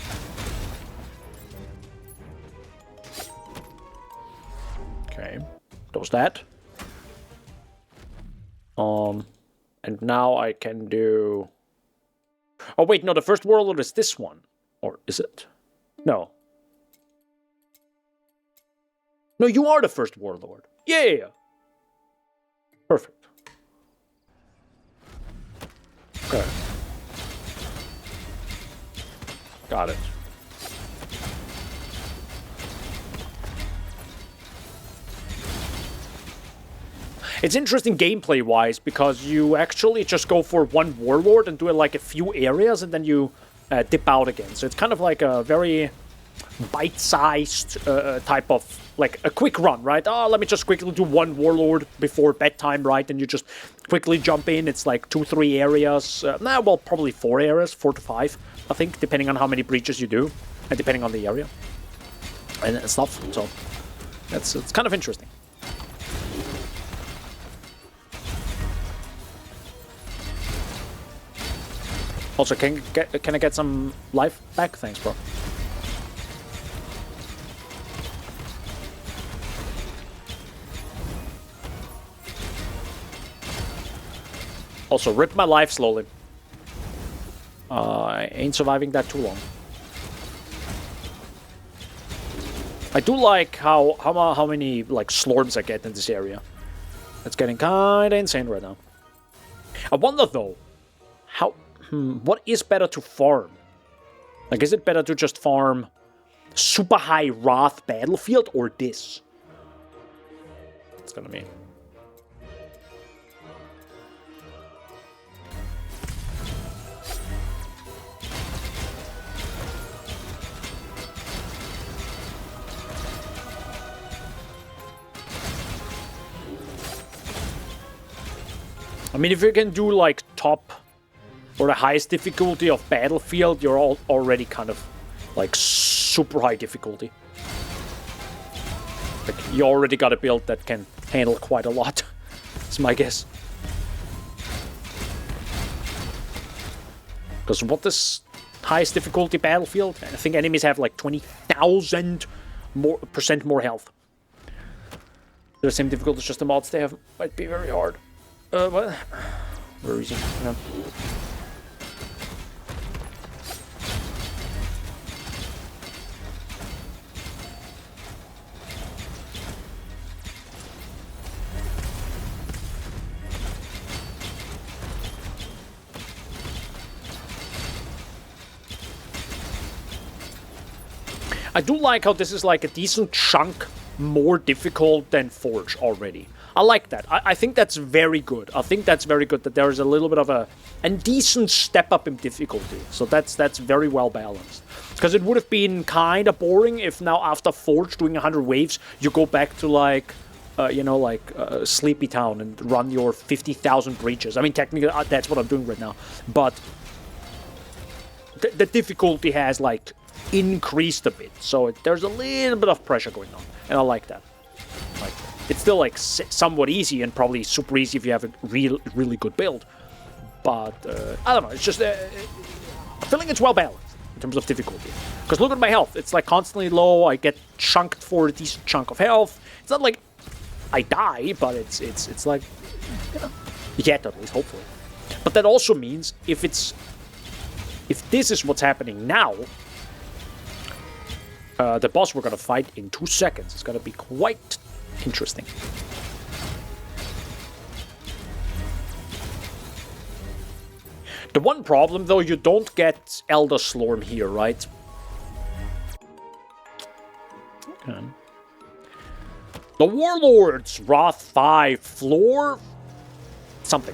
okay, does that. And now I can do. Oh wait, no, the first warlord is this one, or is it? No. No, you are the first warlord. Yeah. Perfect. Okay. Got it. It's interesting gameplay-wise because you actually just go for one warlord and do it like a few areas and then you dip out again. So it's kind of like a very bite-sized type of, like, a quick run, right? Oh, let me just quickly do one warlord before bedtime, right? And you just quickly jump in. It's like 2-3 areas. Well, probably 4 areas, 4 to 5, I think, depending on how many breaches you do and depending on the area and stuff. So it's kind of interesting. Also, can I get some life back? Thanks, bro. Also, rip my life slowly. I ain't surviving that too long. I do like how many like slorms I get in this area. It's getting kinda insane right now. I wonder though, what is better to farm? Like, is it better to just farm super high Wrath Battlefield or this? It's gonna be. I mean, if you can do, like, top or the highest difficulty of Battlefield, you're already kind of, like, super high difficulty. Like, you already got a build that can handle quite a lot. That's my guess. Because what does highest difficulty Battlefield? I think enemies have like 20,000% more health. They're the same difficulty as just the mods they have. Might be very hard. What? Very easy. Yeah. I do like how this is like a decent chunk more difficult than Forge already. I like that. I think that's very good. I think that's very good that there is a little bit of a decent step up in difficulty. So that's very well balanced. Because it would have been kind of boring if now after Forge doing 100 waves, you go back to like, Sleepy Town and run your 50,000 breaches. I mean, technically that's what I'm doing right now. But the difficulty has like increased a bit, so there's a little bit of pressure going on, and I like that. Like, it's still like somewhat easy and probably super easy if you have a really good build, but I don't know. It's just I'm feeling it's well balanced in terms of difficulty. Because look at my health; it's like constantly low. I get chunked for a decent chunk of health. It's not like I die, but it's like, you know, yet at least hopefully. But that also means if this is what's happening now. The boss we're gonna fight in 2 seconds is gonna be quite interesting. The one problem, though, you don't get Elder Slorm here, right? Okay. The Warlords, Wrath 5, floor... something.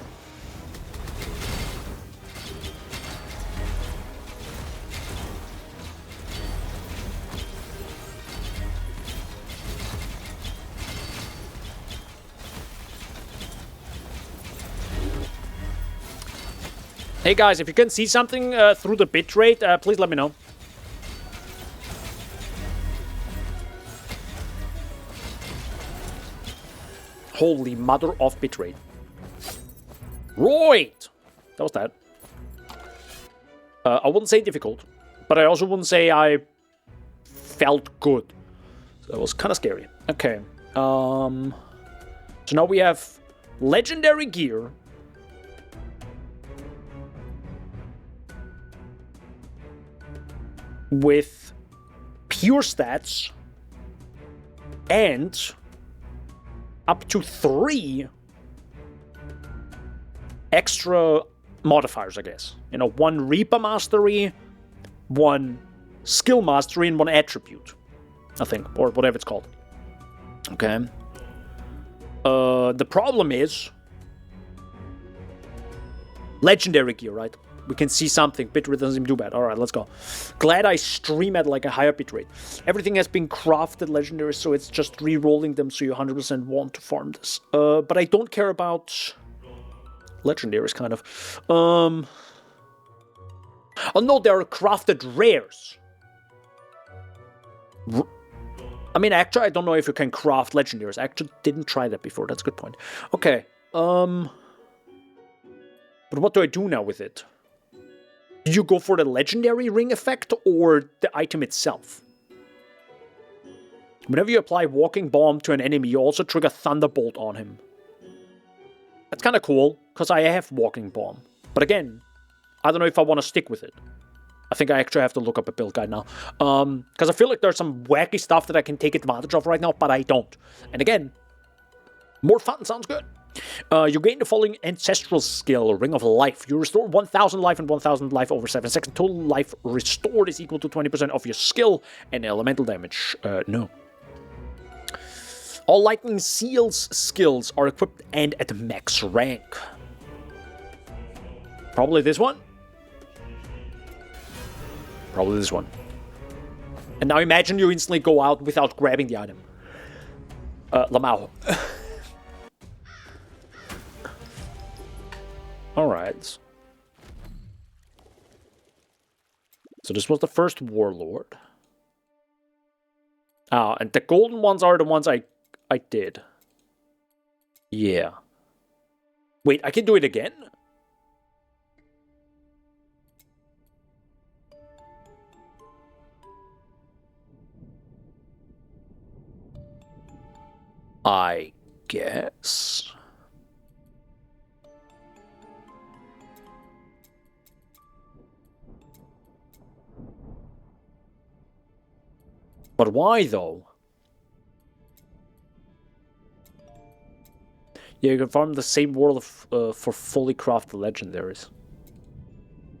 Hey guys, if you can see something through the bitrate, please let me know. Holy mother of bitrate. Right! That was that. I wouldn't say difficult, but I also wouldn't say I felt good. So it was kind of scary. Okay. So now we have legendary gear. With pure stats and up to 3 extra modifiers, I guess. You know, 1 Reaper Mastery, 1 Skill Mastery, and 1 Attribute, I think, or whatever it's called. Okay. The problem is legendary gear, right? We can see something. Bitrate doesn't seem too bad. Alright, let's go. Glad I stream at like a higher bitrate. Everything has been crafted legendary, so it's just re-rolling them so you 100% want to farm this. But I don't care about legendaries, kind of. Oh no, there are crafted rares. I mean, actually, I don't know if you can craft legendaries. I actually didn't try that before. That's a good point. Okay. But what do I do now with it? Do you go for the legendary ring effect or the item itself? Whenever you apply Walking Bomb to an enemy, you also trigger Thunderbolt on him. That's kind of cool, because I have Walking Bomb. But again, I don't know if I want to stick with it. I think I actually have to look up a build guide now. Because I feel like there's some wacky stuff that I can take advantage of right now, but I don't. And again, more fun sounds good. You gain the following ancestral skill, Ring of Life. You restore 1,000 life and 1,000 life over 7 seconds. Total life restored is equal to 20% of your skill and elemental damage. No. All Lightning Seal's skills are equipped and at max rank. Probably this one. Probably this one. And now imagine you instantly go out without grabbing the item. Lamau. tiles. So this was the first Warlord. And the golden ones are the ones I did. Yeah. Wait, I can do it again? I guess. But why, though? Yeah, you can farm the same world for fully crafted legendaries.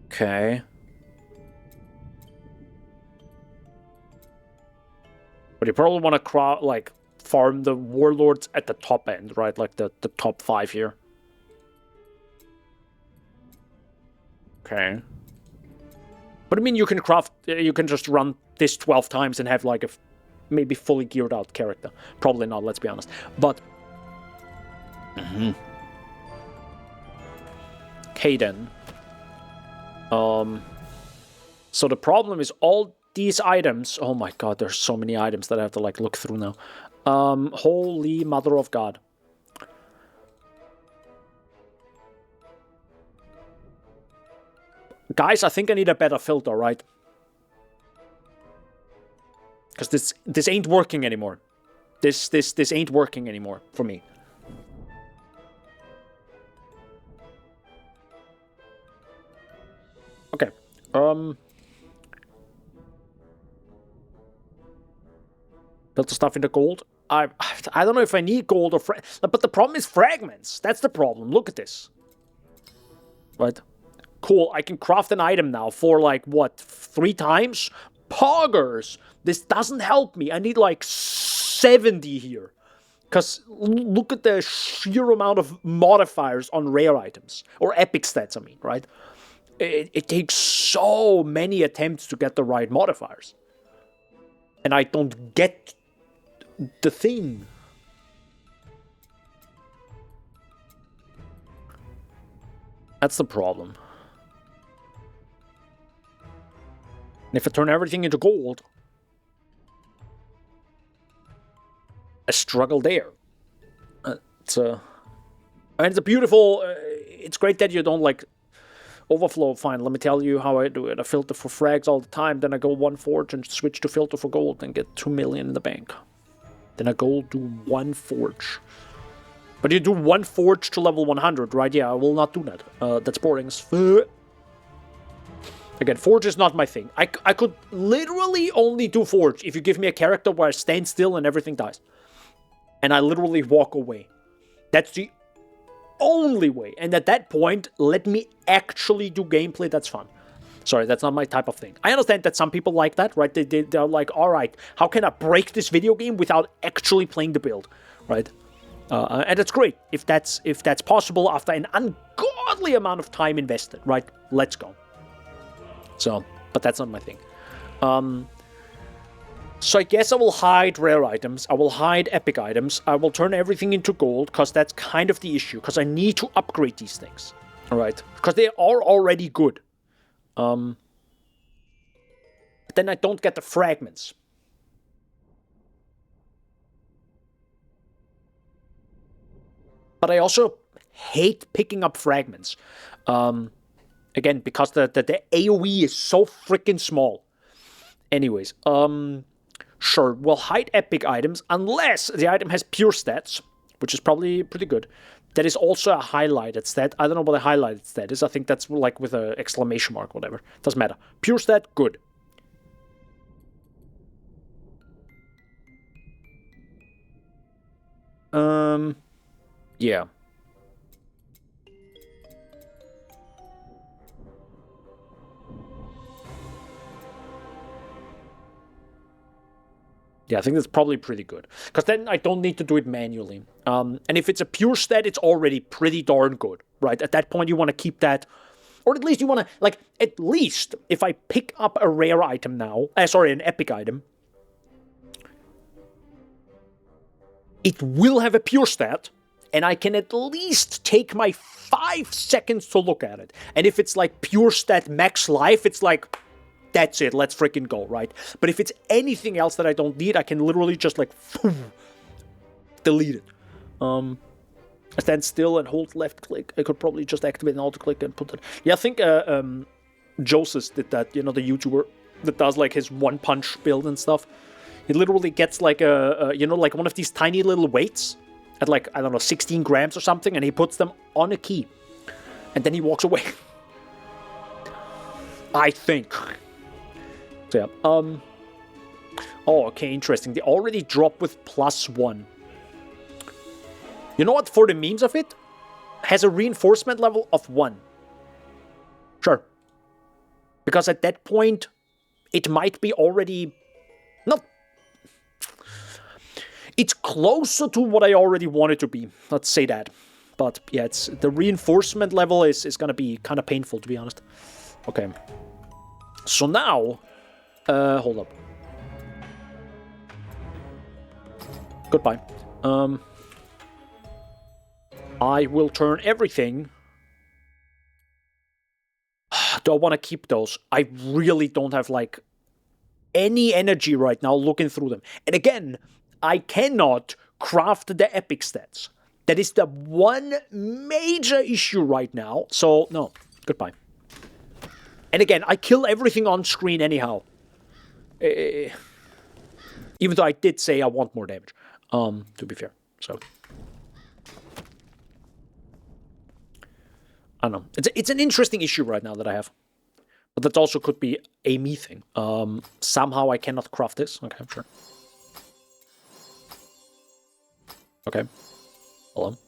Okay. But you probably want to farm the warlords at the top end, right? Like the top 5 here. Okay. But I mean, you can just run this 12 times and have like a maybe fully geared out character. Probably not, let's be honest. But okay then. So the problem is all these items. Oh my god, there's so many items that I have to like look through now. Holy mother of God. Guys, I think I need a better filter, right? Because this ain't working anymore. This ain't working anymore for me. Okay. Build the stuff into gold. I don't know if I need gold or but the problem is fragments. That's the problem. Look at this. Right. Cool. I can craft an item now for like what, 3 times? Poggers. This doesn't help me. I need like 70 here. Because look at the sheer amount of modifiers on rare items. Or epic stats, I mean, right? It takes so many attempts to get the right modifiers. And I don't get the thing. That's the problem. And if I turn everything into gold, a struggle there. It's a beautiful. It's great that you don't like overflow. Fine, let me tell you how I do it. I filter for frags all the time. Then I go 1 forge and switch to filter for gold and get 2 million in the bank. Then I go do 1 forge. But you do 1 forge to level 100, right? Yeah, I will not do that. That's boring as fuck. Again, forge is not my thing. I could literally only do forge if you give me a character where I stand still and everything dies. And I literally walk away. That's the only way. And at that point, let me actually do gameplay that's fun. Sorry, that's not my type of thing. I understand that some people like that, right? They're like, all right, how can I break this video game without actually playing the build, right? And it's great if that's possible after an ungodly amount of time invested, right? Let's go. So, but that's not my thing. So I guess I will hide rare items. I will hide epic items. I will turn everything into gold, because that's kind of the issue. Because I need to upgrade these things. Alright? Because they are already good. But then I don't get the fragments. But I also hate picking up fragments. Again, because the AoE is so freaking small. Anyways, sure, we'll hide epic items unless the item has pure stats, which is probably pretty good. That is also a highlighted stat. I don't know what a highlighted stat is. I think that's like with an exclamation mark, whatever. Doesn't matter. Pure stat, good. Yeah. Yeah, I think that's probably pretty good. Because then I don't need to do it manually. And if it's a pure stat, it's already pretty darn good, right? At that point, you want to keep that. Or at least you want to, like, at least if I pick up a rare item now, an epic item, it will have a pure stat, and I can at least take my 5 seconds to look at it. And if it's like pure stat max life, it's like, that's it, let's freaking go, right? But if it's anything else that I don't need, I can literally just like delete it. Stand still and hold left click. I could probably just activate an auto click and put it. Yeah, I think Joseph did that, you know, the YouTuber that does like his one punch build and stuff. He literally gets like you know, like one of these tiny little weights at like, I don't know, 16 grams or something, and he puts them on a key. And then he walks away. I think. So yeah. Oh, okay, interesting. They already drop with +1. You know what? For the means of it, has a reinforcement level of 1. Sure. Because at that point, it might be already... Not... It's closer to what I already want it to be. Let's say that. But yeah, it's the reinforcement level is going to be kind of painful, to be honest. Okay. So now... hold up. Goodbye. I will turn everything. Do I want to keep those? I really don't have, like, any energy right now looking through them. And again, I cannot craft the epic stats. That is the one major issue right now. So, no. Goodbye. And again, I kill everything on screen anyhow. Even though I did say I want more damage. To be fair. So... I don't know. It's an interesting issue right now that I have. But that also could be a me thing. Somehow I cannot craft this. Okay, sure. Okay. Hold on.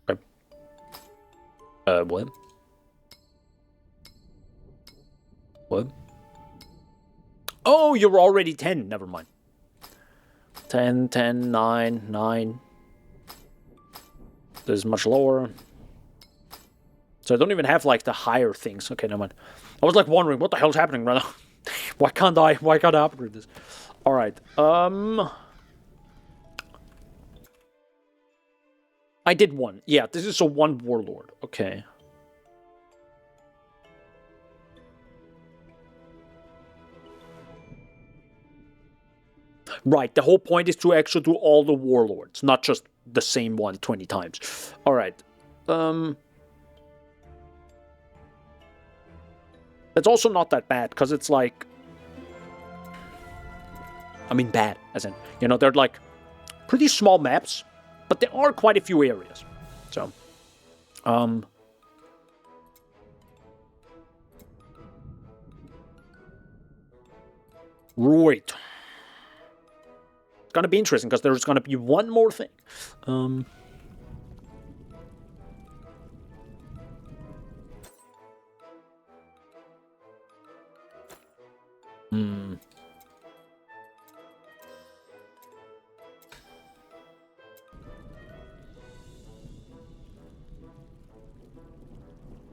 Okay. What? What? Oh, you're already 10. Never mind. 10, 10, 9, 9. This is much lower. So I don't even have, like, the higher things. Okay, never mind. I was, like, wondering, what the hell's happening right now? Why can't I upgrade this? Alright. I did one. Yeah, this is a 1 warlord. Okay. Right, the whole point is to actually do all the warlords, not just the same one 20 times. Alright. It's also not that bad, because it's like... I mean bad, as in, you know, they're like pretty small maps, but there are quite a few areas. So, right. It's gonna be interesting, because there's gonna be one more thing.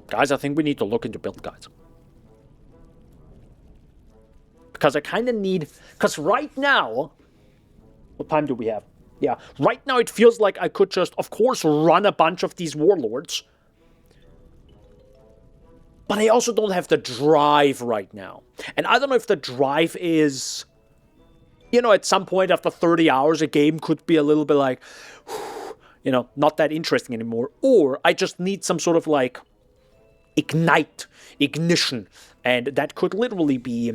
Guys, I think we need to look into build guides. Because I kind of need... Because right now... What time do we have? Yeah, right now it feels like I could just, of course, run a bunch of these warlords. But I also don't have the drive right now. And I don't know if the drive is... You know, at some point after 30 hours, a game could be a little bit like... You know, not that interesting anymore. Or I just need some sort of, like... ignition. And that could literally be...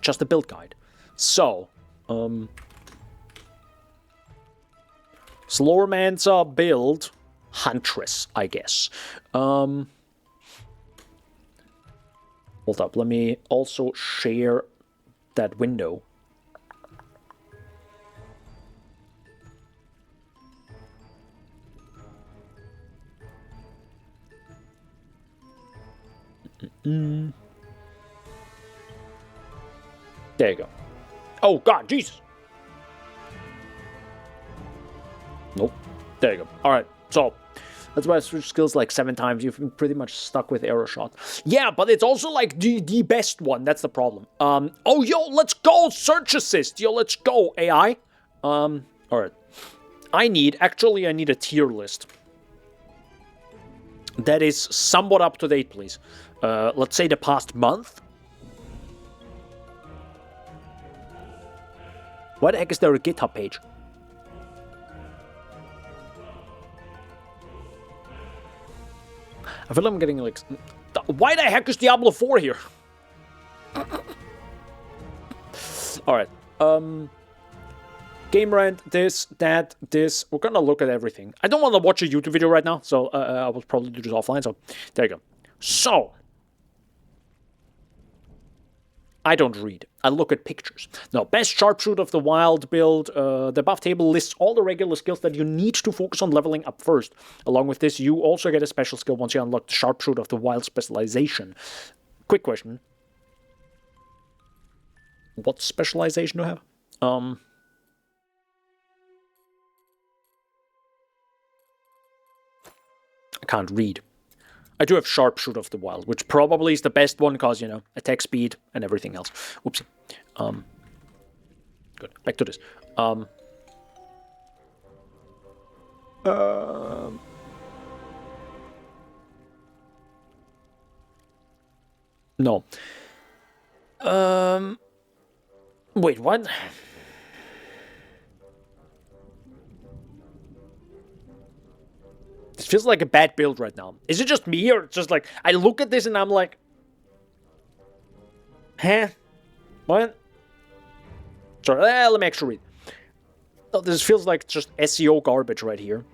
just a build guide. So... Slormancer build Huntress, I guess. Hold up, let me also share that window. There you go. Oh, God, Jesus. Nope. There you go. All right. So, That's why I switched skills like 7 times. You've been pretty much stuck with arrow shot. Yeah, but it's also like the best one. That's the problem. Oh, yo, let's go. Search assist. Yo, let's go. AI. All right. I need a tier list that is somewhat up to date, please. Let's say the past month. Why the heck is there a GitHub page? I feel like I'm getting like... Why the heck is Diablo 4 here? Alright. Game rant, this, that, this. We're gonna look at everything. I don't want to watch a YouTube video right now, so I will probably do this offline, so there you go. So... I don't read. I look at pictures. Now, best sharpshooter of the wild build. The above table lists all the regular skills that you need to focus on leveling up first. Along with this, you also get a special skill once you unlock the sharpshooter of the wild specialization. Quick question. What specialization do I have? I can't read. I do have Sharpshooter of the Wild, which probably is the best one because, you know, attack speed and everything else. Oopsie. Good. Back to this. No. Wait, what? This feels like a bad build right now. Is it just me, or it's just like, I look at this and I'm like... Huh? What? Sorry, let me actually read. Oh, this feels like just SEO garbage right here.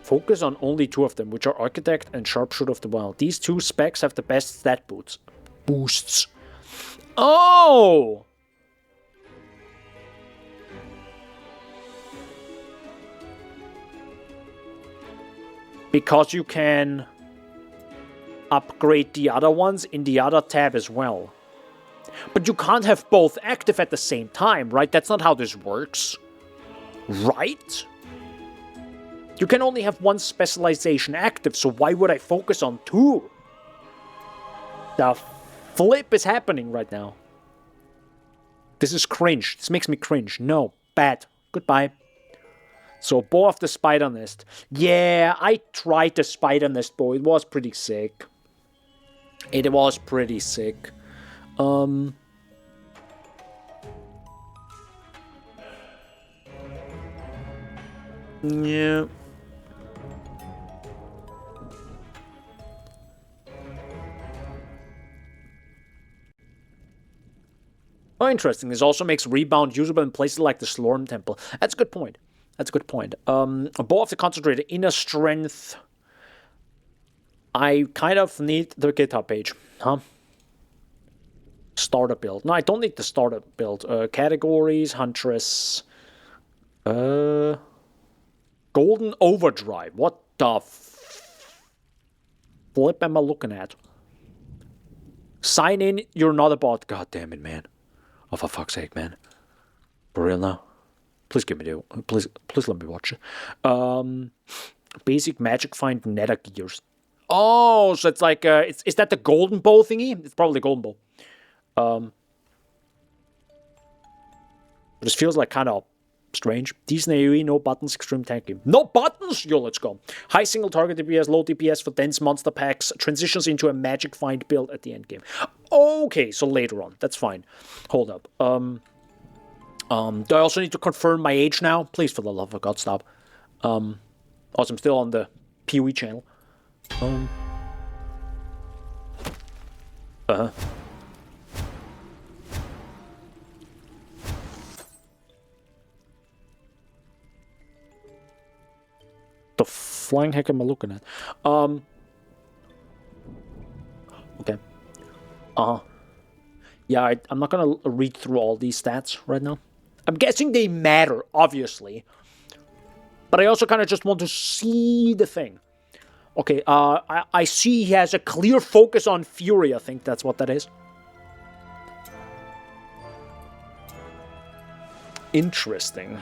Focus on only 2 of them, which are Architect and Sharpshooter of the Wild. These 2 specs have the best stat boosts. Oh! Because you can upgrade the other ones in the other tab as well. But you can't have both active at the same time, right? That's not how this works. Right? You can only have 1 specialization active, so why would I focus on 2? The flip is happening right now. This is cringe. This makes me cringe. No. Bad. Goodbye. So, Bow of the Spider Nest. Yeah, I tried the Spider Nest bow. It was pretty sick. It was pretty sick. Yeah. Oh, interesting. This also makes rebound usable in places like the Slorm Temple. That's a good point. That's a good point. A Bow of the Concentrated Inner Strength. I kind of need the GitHub page. Huh? Starter build. No, I don't need the starter build. Categories, Huntress. Golden Overdrive. What the flip am I looking at? Sign in, you're not a bot. God damn it, man. Oh, for fuck's sake, man. For real now? Please give me the... Please let me watch it. Basic Magic Find Nether Gears. Oh, so it's like... is that the golden bow thingy? It's probably the golden bow. But this feels like kind of strange. Decent AoE, no buttons, extreme tanky. No buttons? Yo, let's go. High single target DPS, low DPS for dense monster packs. Transitions into a magic find build at the end game. Okay, so later on. That's fine. Hold up. Do I also need to confirm my age now? Please, for the love of God, stop. Also, I'm still on the PoE channel. The flying heck am I looking at? Okay. Yeah, I'm not gonna read through all these stats right now. I'm guessing they matter, obviously. But I also kind of just want to see the thing. Okay, I see he has a clear focus on Fury. I think that's what that is. Interesting.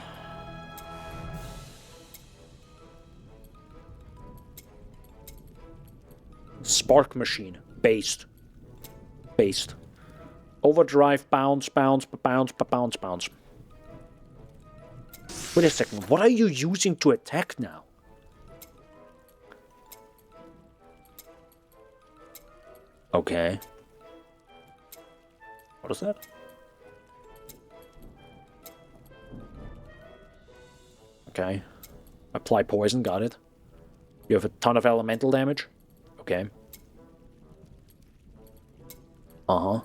Spark machine. Based. Based. Overdrive, bounce, bounce, bounce, bounce, bounce. Wait a second. What are you using to attack now? Okay. What is that? Okay. Apply poison, got it. You have a ton of elemental damage? Okay. Uh-huh.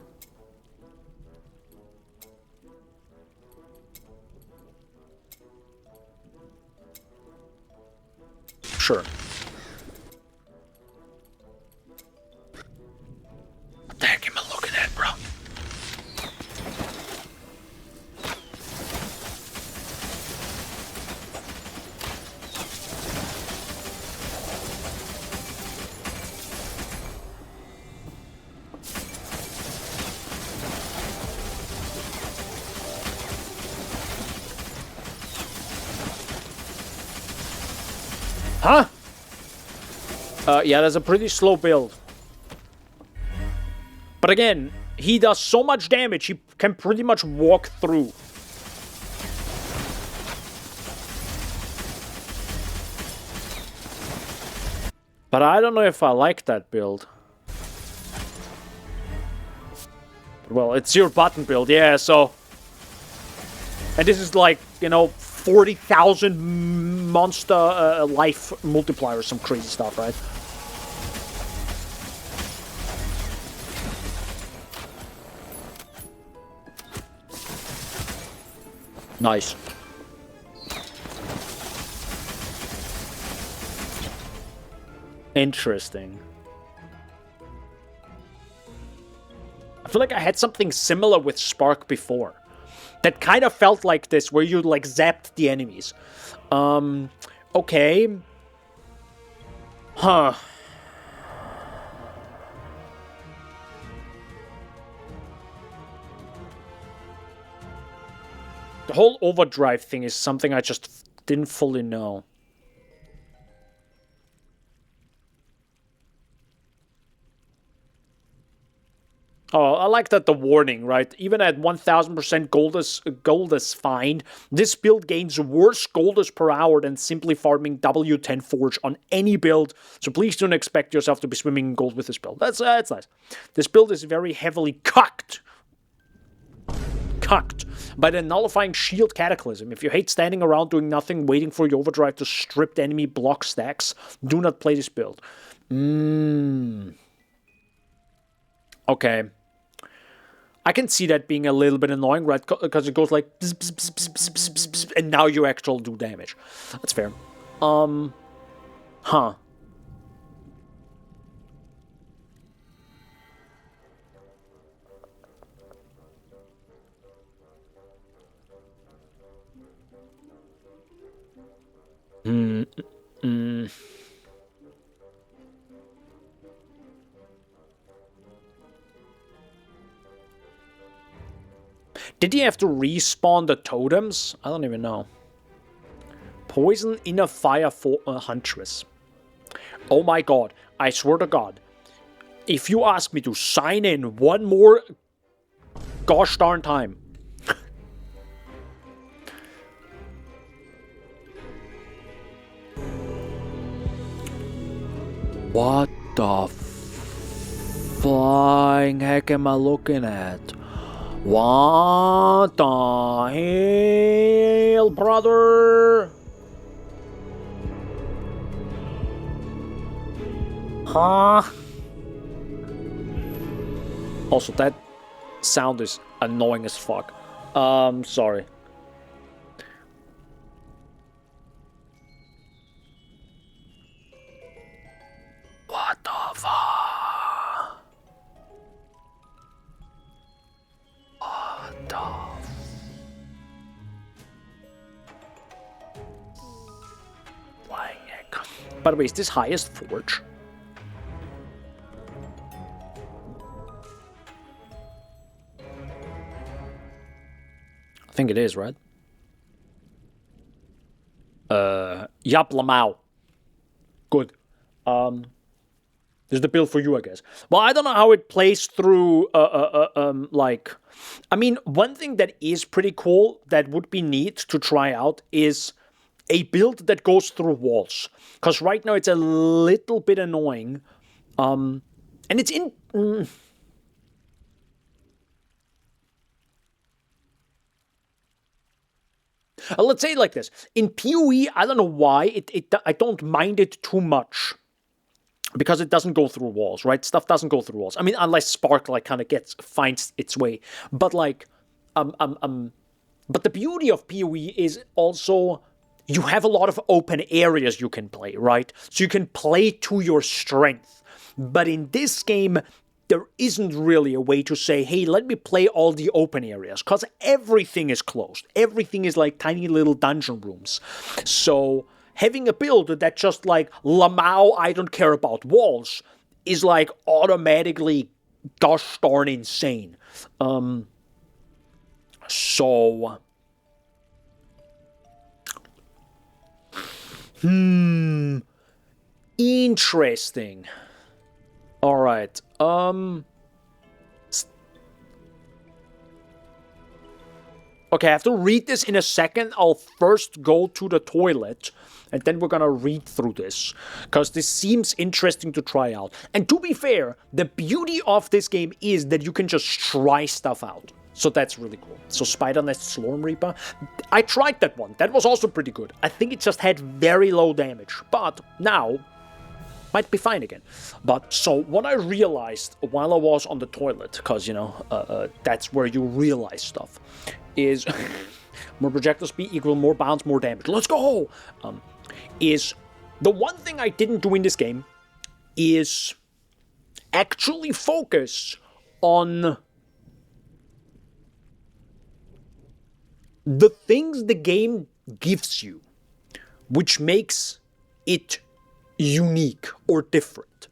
Sure. What the heck am I looking at, bro? Huh? Yeah, that's a pretty slow build. But again, he does so much damage, he can pretty much walk through. But I don't know if I like that build. Well, it's your button build, yeah, so... And this is like, you know, 40,000 monster life multiplier, some crazy stuff, right? Nice. Interesting. I feel like I had something similar with Spark before. That kind of felt like this, where you, like, zapped the enemies. Okay. Huh. The whole overdrive thing is something I just didn't fully know. Oh, I like that the warning, right? Even at 1000% Goldus find, this build gains worse Goldus per hour than simply farming W10 Forge on any build, so please don't expect yourself to be swimming in gold with this build. That's nice. This build is very heavily cucked by the nullifying shield cataclysm. If you hate standing around doing nothing, waiting for your overdrive to strip the enemy block stacks, do not play this build. Okay. I can see that being a little bit annoying, right? Because it goes like... Bzz, bzz, bzz, bzz, bzz, bzz, bzz, and now you actually do damage. That's fair. Huh. Did he have to respawn the totems? I don't even know. Poison in a fire for a huntress. Oh my god. I swear to god. If you ask me to sign in one more gosh darn time. What the flying heck am I looking at? What the hell, brother? Huh? Also, that sound is annoying as fuck. Sorry. What the fuck? What the flying heck? By the way, is this highest forge? I think it is, right? Yap Lamau. Good. This is the build for you, I guess. Well, I don't know how it plays through, like... I mean, one thing that is pretty cool that would be neat to try out is a build that goes through walls. Because right now it's a little bit annoying. And it's in... let's say it like this. In PoE, I don't know why, I don't mind it too much. Because it doesn't go through walls, right? Stuff doesn't go through walls. I mean, unless Spark, like, kind of finds its way. But, like, but the beauty of PoE is also... You have a lot of open areas you can play, right? So you can play to your strength. But in this game, there isn't really a way to say, hey, let me play all the open areas. Because everything is closed. Everything is like tiny little dungeon rooms. So having a build that just like, Lamau, I don't care about walls, is like automatically gosh darn insane. So... Interesting. Alright, okay, I have to read this in a second. I'll first go to the toilet, and then we're gonna read through this, because this seems interesting to try out. And to be fair, the beauty of this game is that you can just try stuff out. So that's really cool. So Spider Nest Slorm Reaper. I tried that one. That was also pretty good. I think it just had very low damage. But now, might be fine again. But so what I realized while I was on the toilet, because, you know, that's where you realize stuff, is more projectile speed equal more bounce, more damage. Let's go! Is the one thing I didn't do in this game is actually focus on the things the game gives you, which makes it unique or different.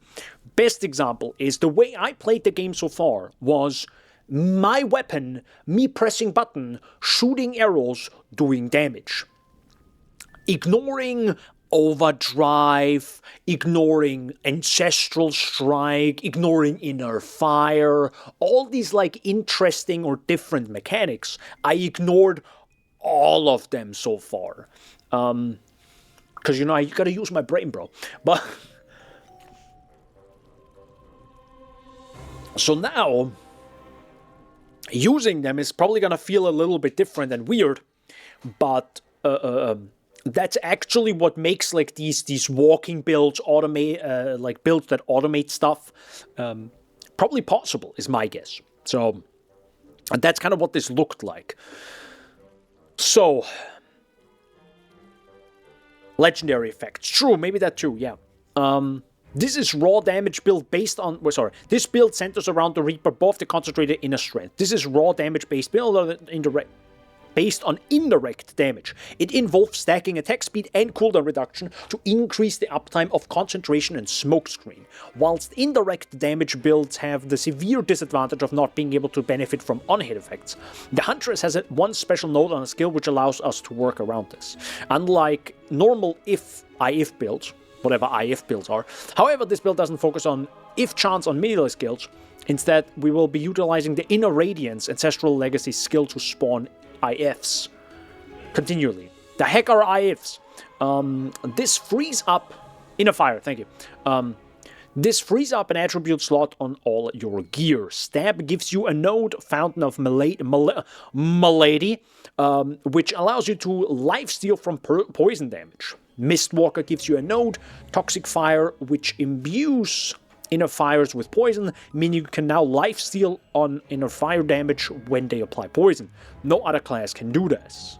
Best example is the way I played the game so far was my weapon, me pressing button, shooting arrows, doing damage. Ignoring overdrive, ignoring ancestral strike, ignoring inner fire, all these like interesting or different mechanics, I ignored all of them so far. Because, you know, I gotta use my brain, bro. But... So now, using them is probably gonna feel a little bit different and weird, but that's actually what makes like these walking builds automate, like builds that automate stuff, probably possible, is my guess. So, and that's kind of what this looked like. So, legendary effects. True, maybe that too, yeah. This is raw damage build based on... Well, sorry. This build centers around the Reaper, both the concentrated inner strength. This is raw damage based build based on indirect damage. It involves stacking attack speed and cooldown reduction to increase the uptime of concentration and smokescreen, whilst indirect damage builds have the severe disadvantage of not being able to benefit from on-hit effects. The Huntress has one special node on a skill which allows us to work around this. Unlike normal if builds, whatever if builds are. However, this build doesn't focus on if chance on melee skills. Instead, we will be utilizing the Inner Radiance Ancestral Legacy skill to spawn IFs continually. The heck are IFs? This frees up Inner Fire, thank you. This frees up an attribute slot on all your gear. Stab gives you a node, Fountain of Malady, which allows you to lifesteal from poison damage. Mistwalker gives you a node, Toxic Fire, which imbues inner fires with poison, meaning you can now lifesteal on inner fire damage when they apply poison. No other class can do this.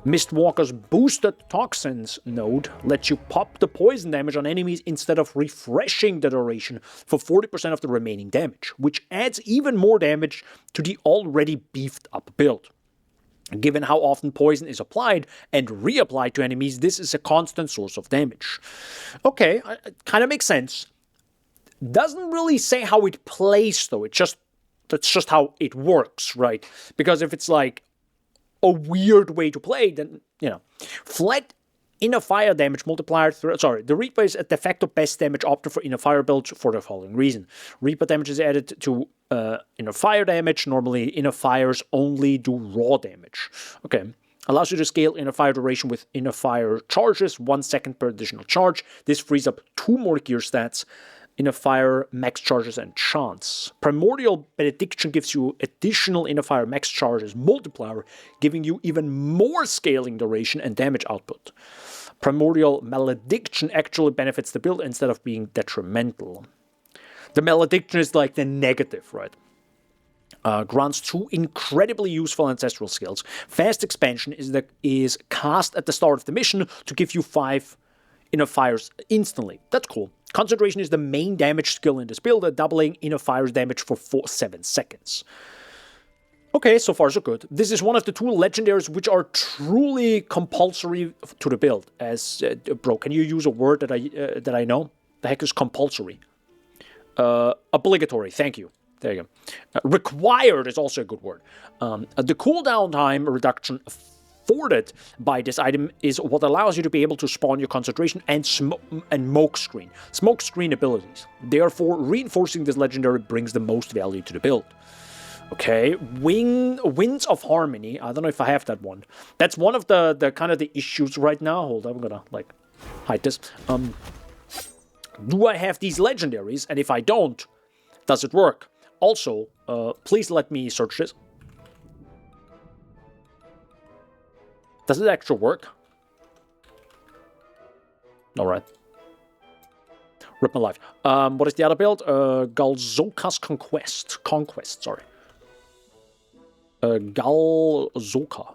Mistwalker's Boosted Toxins node lets you pop the poison damage on enemies instead of refreshing the duration for 40% of the remaining damage, which adds even more damage to the already beefed up build. Given how often poison is applied and reapplied to enemies, this is a constant source of damage. Okay, it kind of makes sense. Doesn't really say how it plays though, that's just how it works, right? Because if it's like a weird way to play, then, you know. Flat inner fire damage multiplier. The Reaper is a de facto best damage option for inner fire builds for the following reason. Reaper damage is added to inner fire damage. Normally, inner fires only do raw damage. Okay. Allows you to scale inner fire duration with inner fire charges, 1 second per additional charge. This frees up 2 more gear stats. Inner fire max charges and chance. Primordial Benediction gives you additional inner fire max charges multiplier, giving you even more scaling duration and damage output. Primordial Malediction actually benefits the build instead of being detrimental. The Malediction is like the negative, right? Grants 2 incredibly useful ancestral skills. Fast Expansion is cast at the start of the mission to give you 5 inner fires instantly. That's cool. Concentration is the main damage skill in this build, doubling inner fire's damage for 7 seconds. Okay, so far so good. This is one of the 2 legendaries which are truly compulsory to the build. As bro, can you use a word that I know? The heck is compulsory? Obligatory. Thank you. There you go. Required is also a good word. The cooldown time reduction afforded by this item is what allows you to be able to spawn your concentration and smoke screen. Smoke screen abilities. Therefore, reinforcing this legendary brings the most value to the build. Okay, Winds of Harmony. I don't know if I have that one. That's one of the kind of the issues right now. Hold on, I'm gonna like hide this. Do I have these legendaries? And if I don't, does it work? Also, please let me search this. Does it actually work? Alright. Rip my life. What is the other build? Galzoka's Conquest, sorry. Galzoka.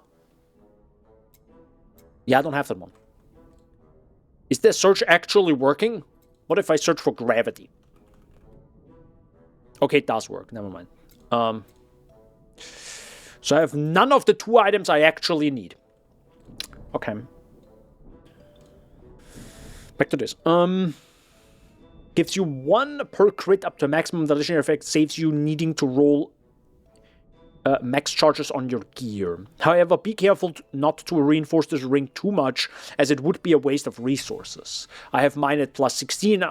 Yeah, I don't have that one. Is the search actually working? What if I search for gravity? Okay, it does work. Never mind. So I have none of the 2 items I actually need. Okay. Back to this. Gives you 1 per crit up to a maximum. The legendary effect saves you needing to roll max charges on your gear. However, be careful not to reinforce this ring too much, as it would be a waste of resources. I have mine at plus 16,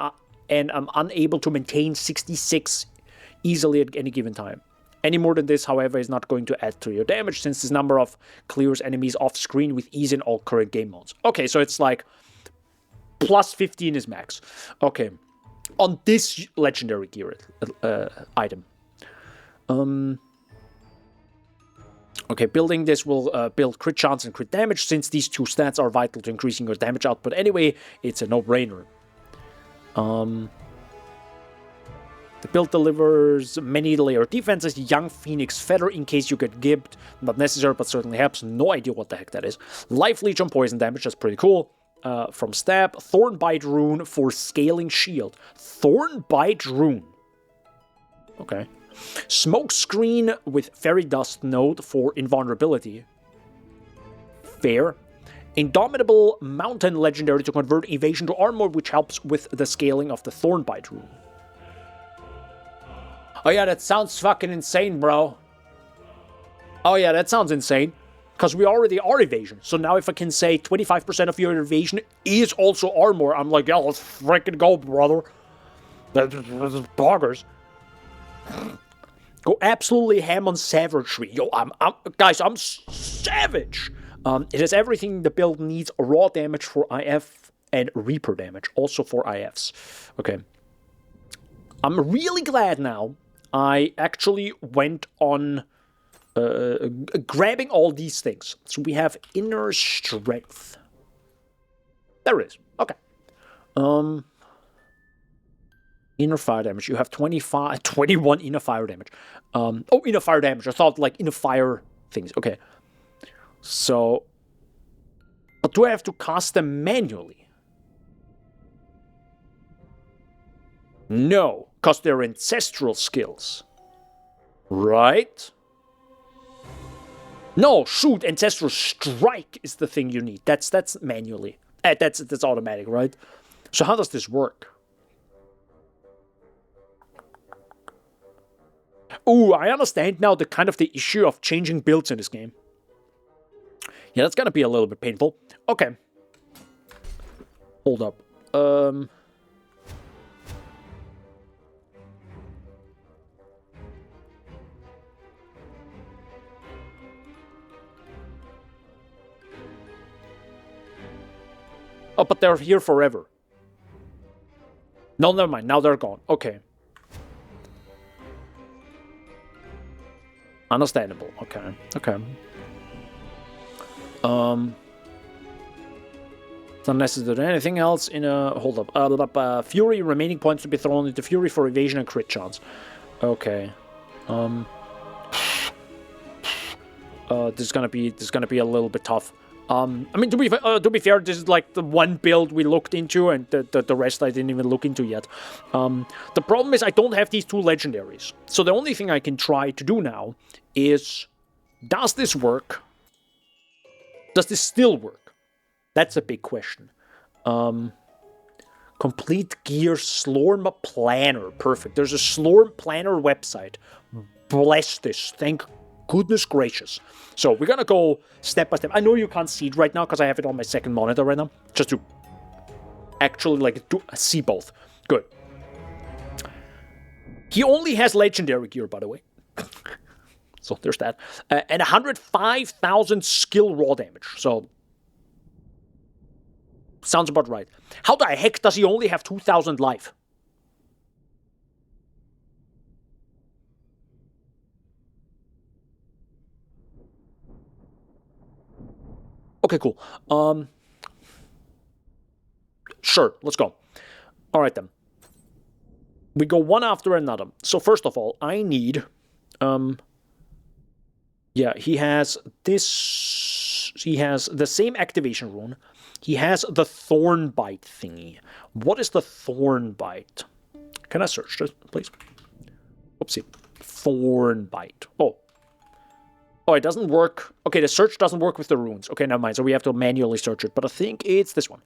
and I'm unable to maintain 66 easily at any given time. Any more than this, however, is not going to add to your damage, since this number of clears enemies off screen with ease in all current game modes. Okay, so it's like plus 15 is max. Okay, on this legendary gear item. Okay, building this will build crit chance and crit damage. Since these 2 stats are vital to increasing your damage output anyway, it's a no-brainer. The build delivers many layer defenses. Young Phoenix Feather in case you get gibbed. Not necessary, but certainly helps. No idea what the heck that is. Life Leech on poison damage, that's pretty cool. From Stab. Thornbite Rune for scaling shield. Thornbite Rune. Okay. Smoke Screen with Fairy Dust Node for invulnerability. Fair. Indomitable Mountain Legendary to convert evasion to armor, which helps with the scaling of the Thornbite Rune. Oh yeah, that sounds fucking insane, bro. Oh yeah, that sounds insane. Because we already are evasion. So now if I can say 25% of your evasion is also armor, I'm like, yeah, let's freaking go, brother. That's boggers. Go absolutely ham on savagery. Yo, guys, I'm savage. It has everything the build needs. Raw damage for IF and Reaper damage. Also for IFs. Okay. I'm really glad now I actually went on grabbing all these things. So we have inner strength. There it is. Okay. Inner fire damage. You have 21 inner fire damage. Oh, inner fire damage. I thought like inner fire things. Okay. So, but do I have to cast them manually? No, because they're ancestral skills. Right? No, shoot, Ancestral Strike is the thing you need. That's manually. That's automatic, right? So how does this work? Ooh, I understand now the kind of the issue of changing builds in this game. Yeah, that's gonna be a little bit painful. Okay. Hold up. Oh, but they're here forever. No, never mind. Now they're gone. Okay. Understandable. Okay. Okay. Unless there's anything else in a... Hold up. Fury, remaining points to be thrown into Fury for evasion and crit chance. Okay. This is gonna be a little bit tough. I mean, to be fair, this is like the one build we looked into, and the rest I didn't even look into yet. The problem is I don't have these two legendaries. So the only thing I can try to do now is, does this work? Does this still work? That's a big question. Complete gear Slorma planner. Perfect. There's a Slorm planner website. Bless this. Thank goodness gracious. So we're gonna go step by step. I know you can't see it right now because I have it on my second monitor right now. Just to actually see both. Good. He only has legendary gear, by the way. So there's that. And 105,000 skill raw damage. So sounds about right. How the heck does he only have 2,000 life? Okay, cool. Sure, let's go. All right, then. We go one after another. So first of all, I need... yeah, he has this... He has the same activation rune. He has the Thorn Bite thingy. What is the Thorn Bite? Can I search this, please? Oopsie. Thorn Bite. Oh, it doesn't work. Okay, the search doesn't work with the runes. Okay, never mind. So we have to manually search it. But I think it's this one.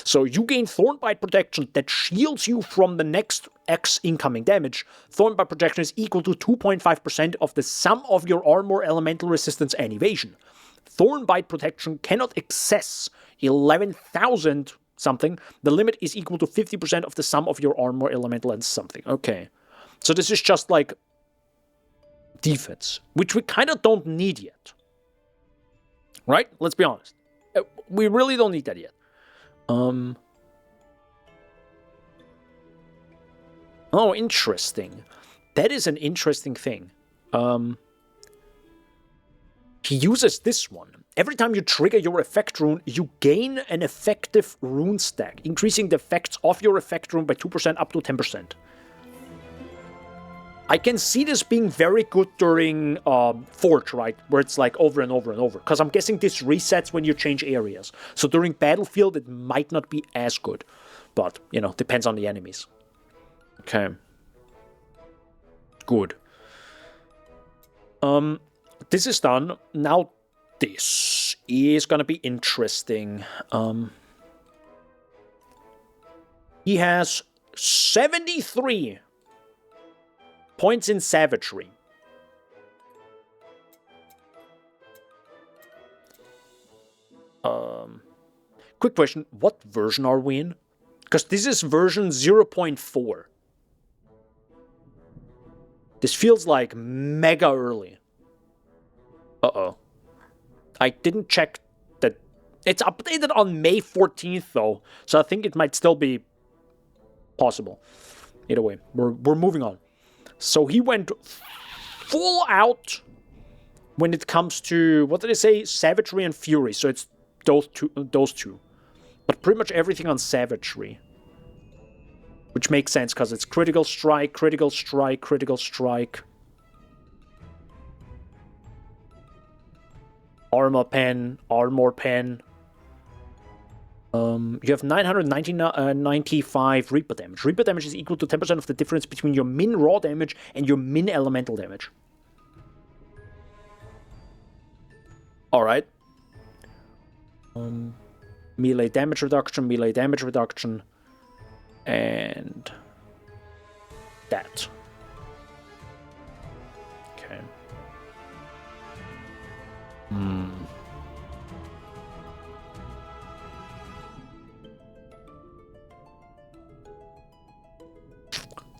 So you gain Thornbite protection that shields you from the next X incoming damage. Thornbite protection is equal to 2.5% of the sum of your armor, elemental resistance, and evasion. Thornbite protection cannot excess 11,000 something. The limit is equal to 50% of the sum of your armor, elemental, and something. Okay. So this is just like defense, which we kind of don't need yet. Right? Let's be honest. We really don't need that yet. Oh, interesting. That is an interesting thing. He uses this one. Every time you trigger your effect rune, you gain an effective rune stack, increasing the effects of your effect rune by 2% up to 10%. I can see this being very good during Forge, right? Where it's like over and over and over. Because I'm guessing this resets when you change areas. So during Battlefield, it might not be as good. But, you know, depends on the enemies. Okay. Good. This is done. Now, this is going to be interesting. He has 73 points in savagery. Quick question, what version are we in? Because this is version 0.4. This feels like mega early. Uh-oh. I didn't check that. It's updated on May 14th, though, so I think it might still be possible. Either way, we're moving on. So he went full out when it comes to, what did I say? Savagery and Fury. So it's those two. But pretty much everything on Savagery. Which makes sense, because it's critical strike, critical strike, critical strike. Armor pen, armor pen. You have 995 Reaper damage. Reaper damage is equal to 10% of the difference between your min raw damage and your min elemental damage. Alright. Melee damage reduction, and that. Okay.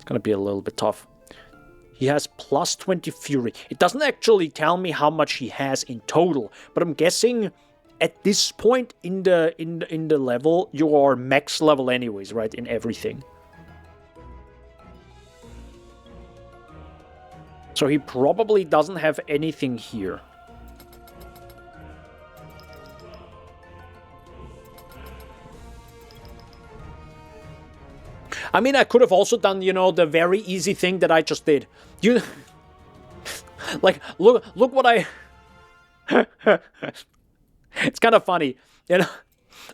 gonna be a little bit tough. He has plus 20 fury. It doesn't actually tell me how much he has in total, but I'm guessing at this point in the level, you are max level anyways, right? In everything. So he probably doesn't have anything here. I mean, I could have also done, you know, the very easy thing that I just did. You, like, look what I... It's kind of funny, you know?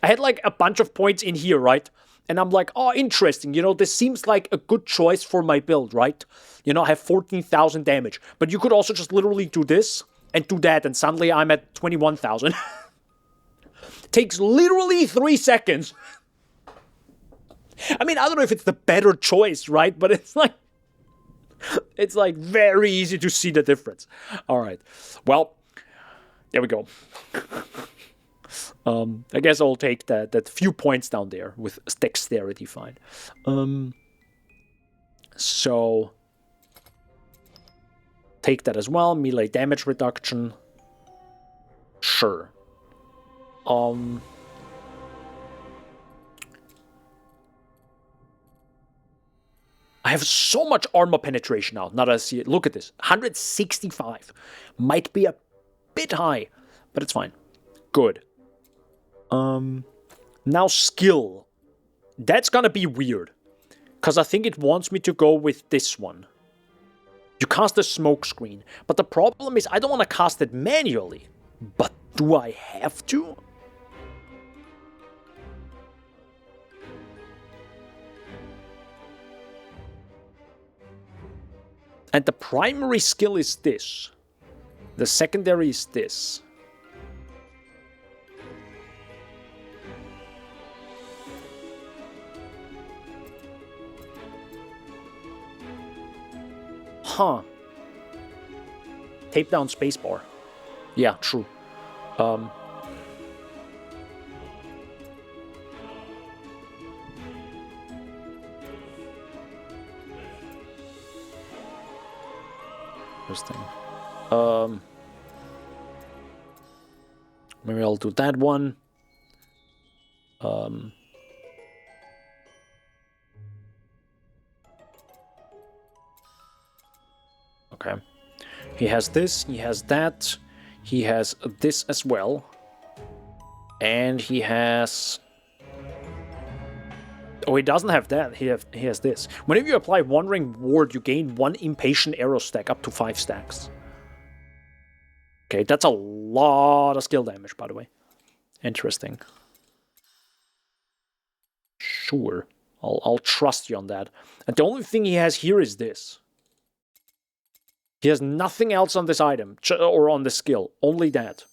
I had, like, a bunch of points in here, right? And I'm like, oh, interesting, you know, this seems like a good choice for my build, right? You know, I have 14,000 damage. But you could also just literally do this and do that, and suddenly I'm at 21,000. Takes literally 3 seconds. I mean, I don't know if it's the better choice, right? But it's like very easy to see the difference. All right. Well, there we go. I guess I'll take that few points down there with dexterity, fine. So take that as well. Melee damage reduction. Sure. I have so much armor penetration now that I see it. Look at this. 165. Might be a bit high, but it's fine. Good. Now skill. That's gonna be weird. Because I think it wants me to go with this one. You cast a smoke screen. But the problem is I don't want to cast it manually. But do I have to? And the primary skill is this. The secondary is this. Huh. Tape down spacebar. Yeah, true. Interesting. Maybe I'll do that one. Okay. He has this, he has that, he has this as well. And he has... Oh, he doesn't have that. He has this. Whenever you apply Wandering Ward, you gain 1 Impatient Arrow stack up to 5 stacks. Okay, that's a lot of skill damage, by the way. Interesting. Sure. I'll trust you on that. And the only thing he has here is this. He has nothing else on this item, or on this skill. Only that.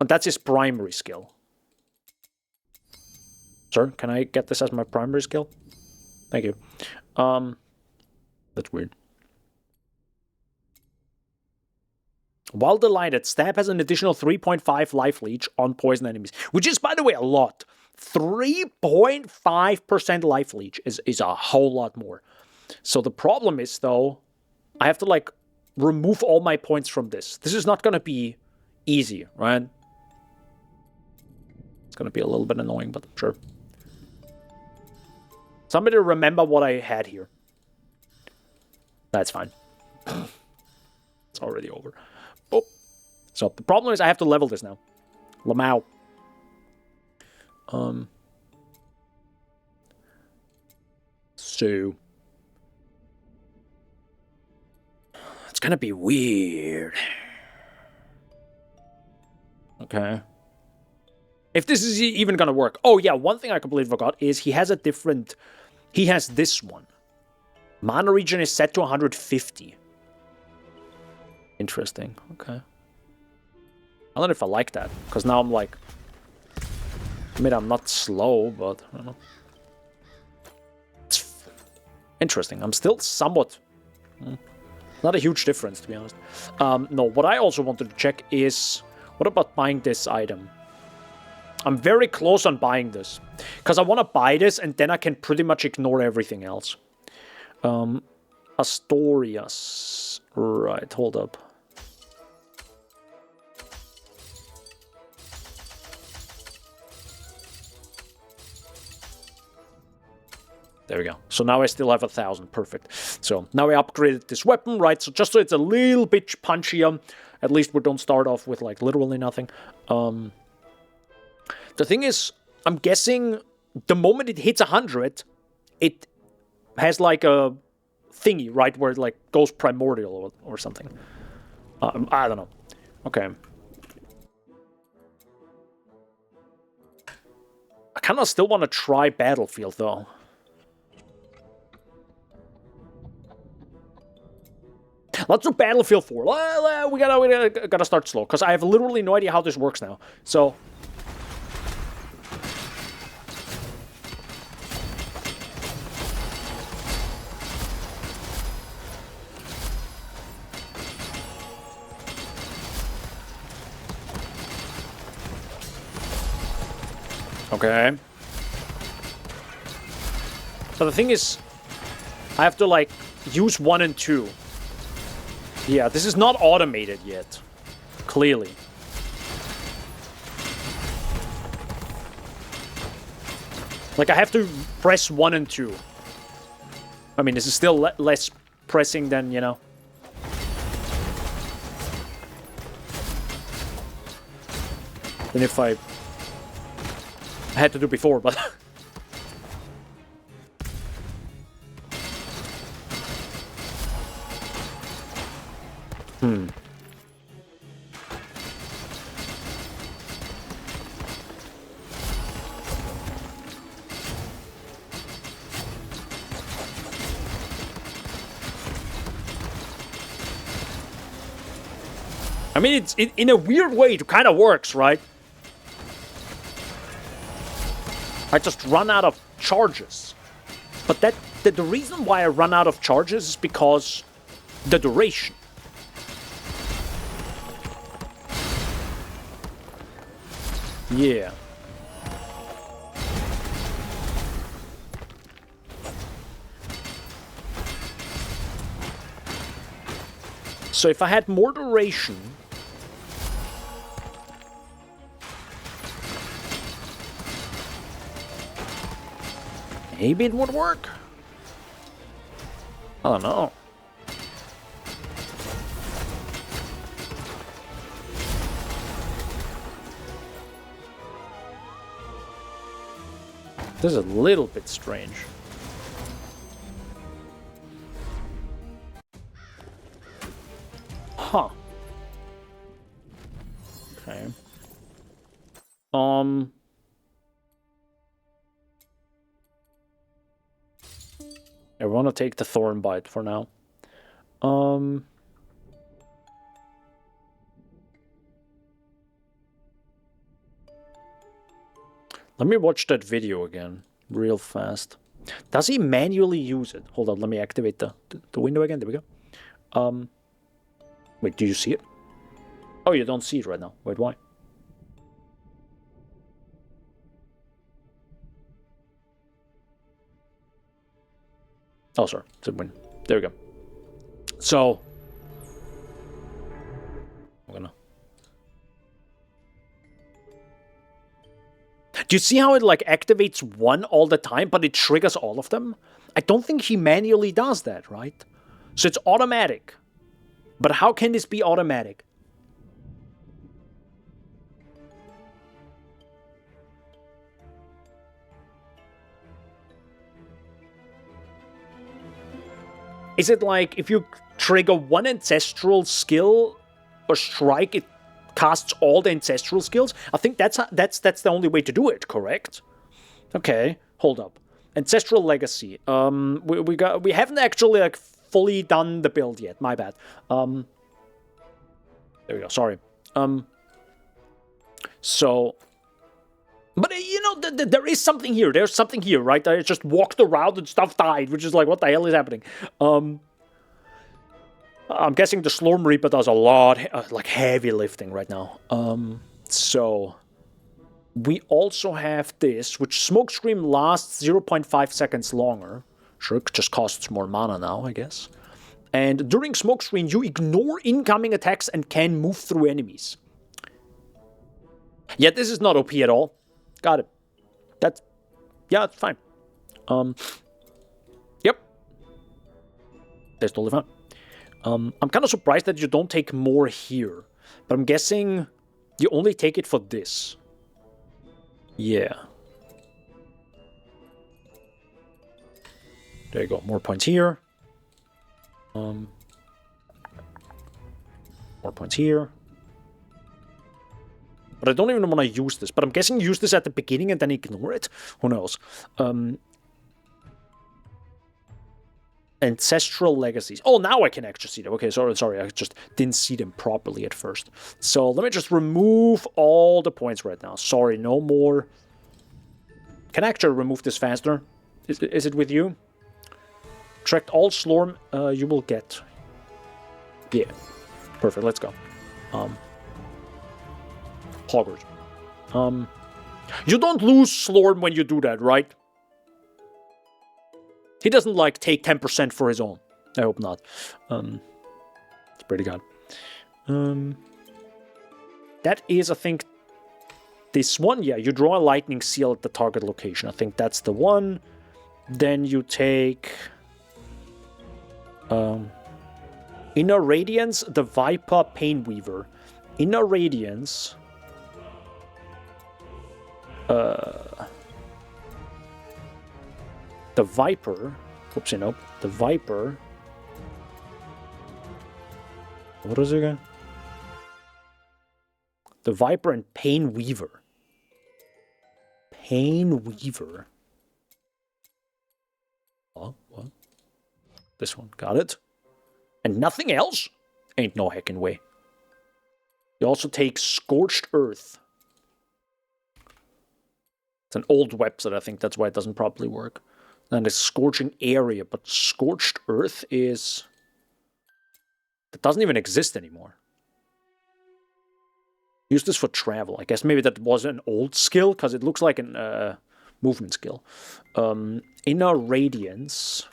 And that's his primary skill. Sir, can I get this as my primary skill? Thank you. That's weird. While delighted, Stab has an additional 3.5 life leech on poison enemies, which is, by the way, a lot. 3.5% life leech is a whole lot more. So the problem is, though, I have to, like, remove all my points from this. This is not going to be easy, right? It's going to be a little bit annoying, but sure. Somebody remember what I had here. That's fine. It's already over. Oh. So the problem is I have to level this now. Lamau. So it's gonna be weird. Okay. If this is even gonna work. Oh yeah, one thing I completely forgot is he has a different... He has this one. Mana regen is set to 150. Interesting. Okay. I don't know if I like that. Because now I'm like... I mean, I'm not slow, but... I don't know. It's interesting. I'm still somewhat... Not a huge difference, to be honest. No, what I also wanted to check is... What about buying this item? I'm very close on buying this. Because I want to buy this, and then I can pretty much ignore everything else. Astorias. Right, hold up. There we go. So now I still have 1,000. Perfect. So now I upgraded this weapon, right? So just so it's a little bit punchier. At least we don't start off with, like, literally nothing. The thing is, I'm guessing the moment it hits 100, it has, like, a thingy, right? Where it, like, goes primordial or something. I don't know. Okay. I kind of still want to try Battlefield, though. Let's do Battlefield 4. We gotta start slow, because I have literally no idea how this works now. So... Okay. So the thing is, I have to, like, use 1 and 2. Yeah, this is not automated yet. Clearly. Like, I have to press 1 and 2. I mean, this is still less pressing than, you know... than if I had to do before, but... I mean, it's in a weird way, it kind of works, right? I just run out of charges. But the reason why I run out of charges is because the duration. Yeah. So if I had more duration... maybe it would work? I don't know. This is a little bit strange. Huh. Okay. I want to take the Thorn Bite for now. Let me watch that video again, real fast. Does he manually use it? Hold on, let me activate the window again. There we go. Wait, do you see it? Oh, you don't see it right now. Wait, why? Oh, sorry. It's a win. There we go. So... I'm gonna... Do you see how it, like, activates one all the time, but it triggers all of them? I don't think he manually does that, right? So it's automatic. But how can this be automatic? Is it like, if you trigger one ancestral skill or strike, it casts all the ancestral skills? I think that's the only way to do it, correct? Okay, hold up. Ancestral Legacy. We haven't actually, like, fully done the build yet. My bad. There we go. Sorry. So... But, you know, there is something here. There's something here, right? I just walked around and stuff died, which is like, what the hell is happening? I'm guessing the Slorm Reaper does a lot, like, heavy lifting right now. So... We also have this, which Smokescream lasts 0.5 seconds longer. Sure, it just costs more mana now, I guess. And during smokescreen, you ignore incoming attacks and can move through enemies. Yeah, this is not OP at all. Got it. Yeah, it's fine. Yep. That's totally fine. I'm kind of surprised that you don't take more here. But I'm guessing you only take it for this. Yeah. There you go. More points here. More points here. But I don't even want to use this. But I'm guessing use this at the beginning and then ignore it. Who knows? Ancestral legacies. Oh, now I can actually see them. Okay, sorry. I just didn't see them properly at first. So let me just remove all the points right now. Sorry, no more. Can I actually remove this faster? Is it with you? Track all Slorm you will get. Yeah. Perfect, let's go. Hoggers. You don't lose Slorm when you do that, right? He doesn't, like, take 10% for his own. I hope not. It's pretty good. That is, I think, this one. Yeah, you draw a lightning seal at the target location. I think that's the one. Then you take... Inner Radiance, the Viper, Painweaver. Inner Radiance... the Viper... Oopsie, nope. The Viper... What is it again? The Viper and Painweaver. Painweaver. Oh, what? This one. Got it. And nothing else? Ain't no heckin' way. You also take Scorched Earth. It's an old website, I think that's why it doesn't properly work. And a Scorching Area, but Scorched Earth is... That doesn't even exist anymore. Use this for travel. I guess maybe that was an old skill, because it looks like an movement skill. Inner Radiance.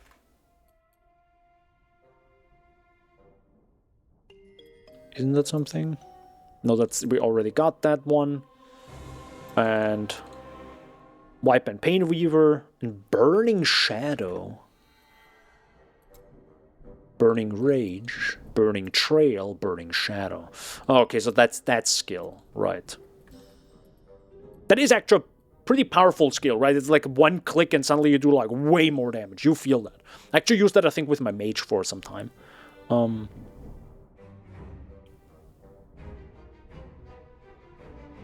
Isn't that something? No, we already got that one. And Wipe and Painweaver. And Burning Shadow. Burning Rage. Burning Trail. Burning Shadow. Okay, so that's that skill. Right. That is actually a pretty powerful skill, right? It's like one click and suddenly you do like way more damage. You feel that. I actually used that, I think, with my mage for some time.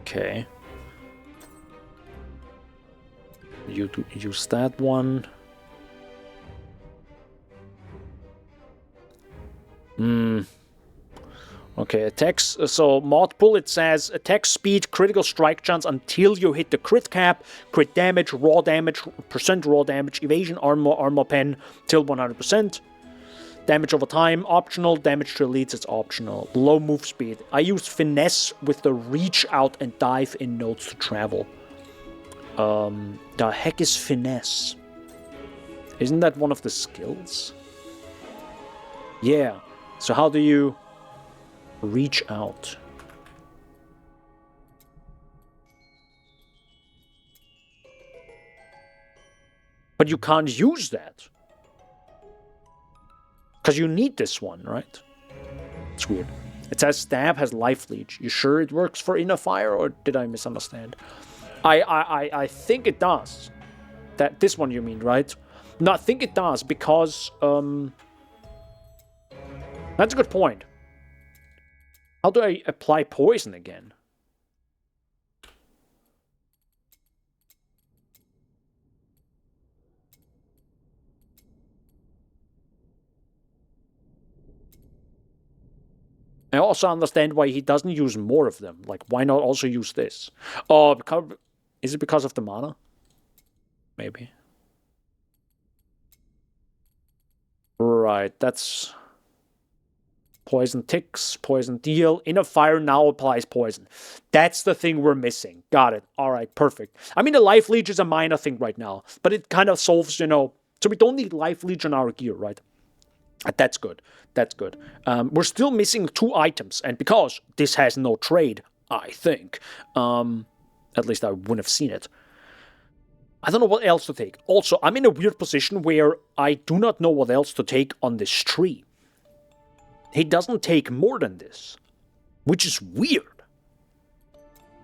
Okay. You use that one. Okay, attacks. So, mod pull, it says attack speed, critical strike chance until you hit the crit cap, crit damage, raw damage, percent raw damage, evasion, armor pen, till 100%. Damage over time, optional. Damage to elites, it's optional. Low move speed. I use finesse with the reach out and dive in nodes to travel. The heck is finesse? Isn't that one of the skills? Yeah. So how do you reach out? But you can't use that. Because you need this one, right? It's weird. It says stab has life leech. You sure it works for inner fire, or did I misunderstand? I think it does. This one you mean, right? No, I think it does, because that's a good point. How do I apply poison again? I also understand why he doesn't use more of them. Like, why not also use this? Oh, is it because of the mana? Maybe. Right, that's... Poison ticks, poison deal. Inner fire now applies poison. That's the thing we're missing. Got it. Alright, perfect. I mean, the life leech is a minor thing right now. But it kind of solves, you know, So we don't need Life Legionnaire gear, right? That's good. That's good. We're still missing 2 items, and because this has no trade, I think, at least I wouldn't have seen it. I don't know what else to take. Also, I'm in a weird position where I do not know what else to take on this tree. He doesn't take more than this, which is weird.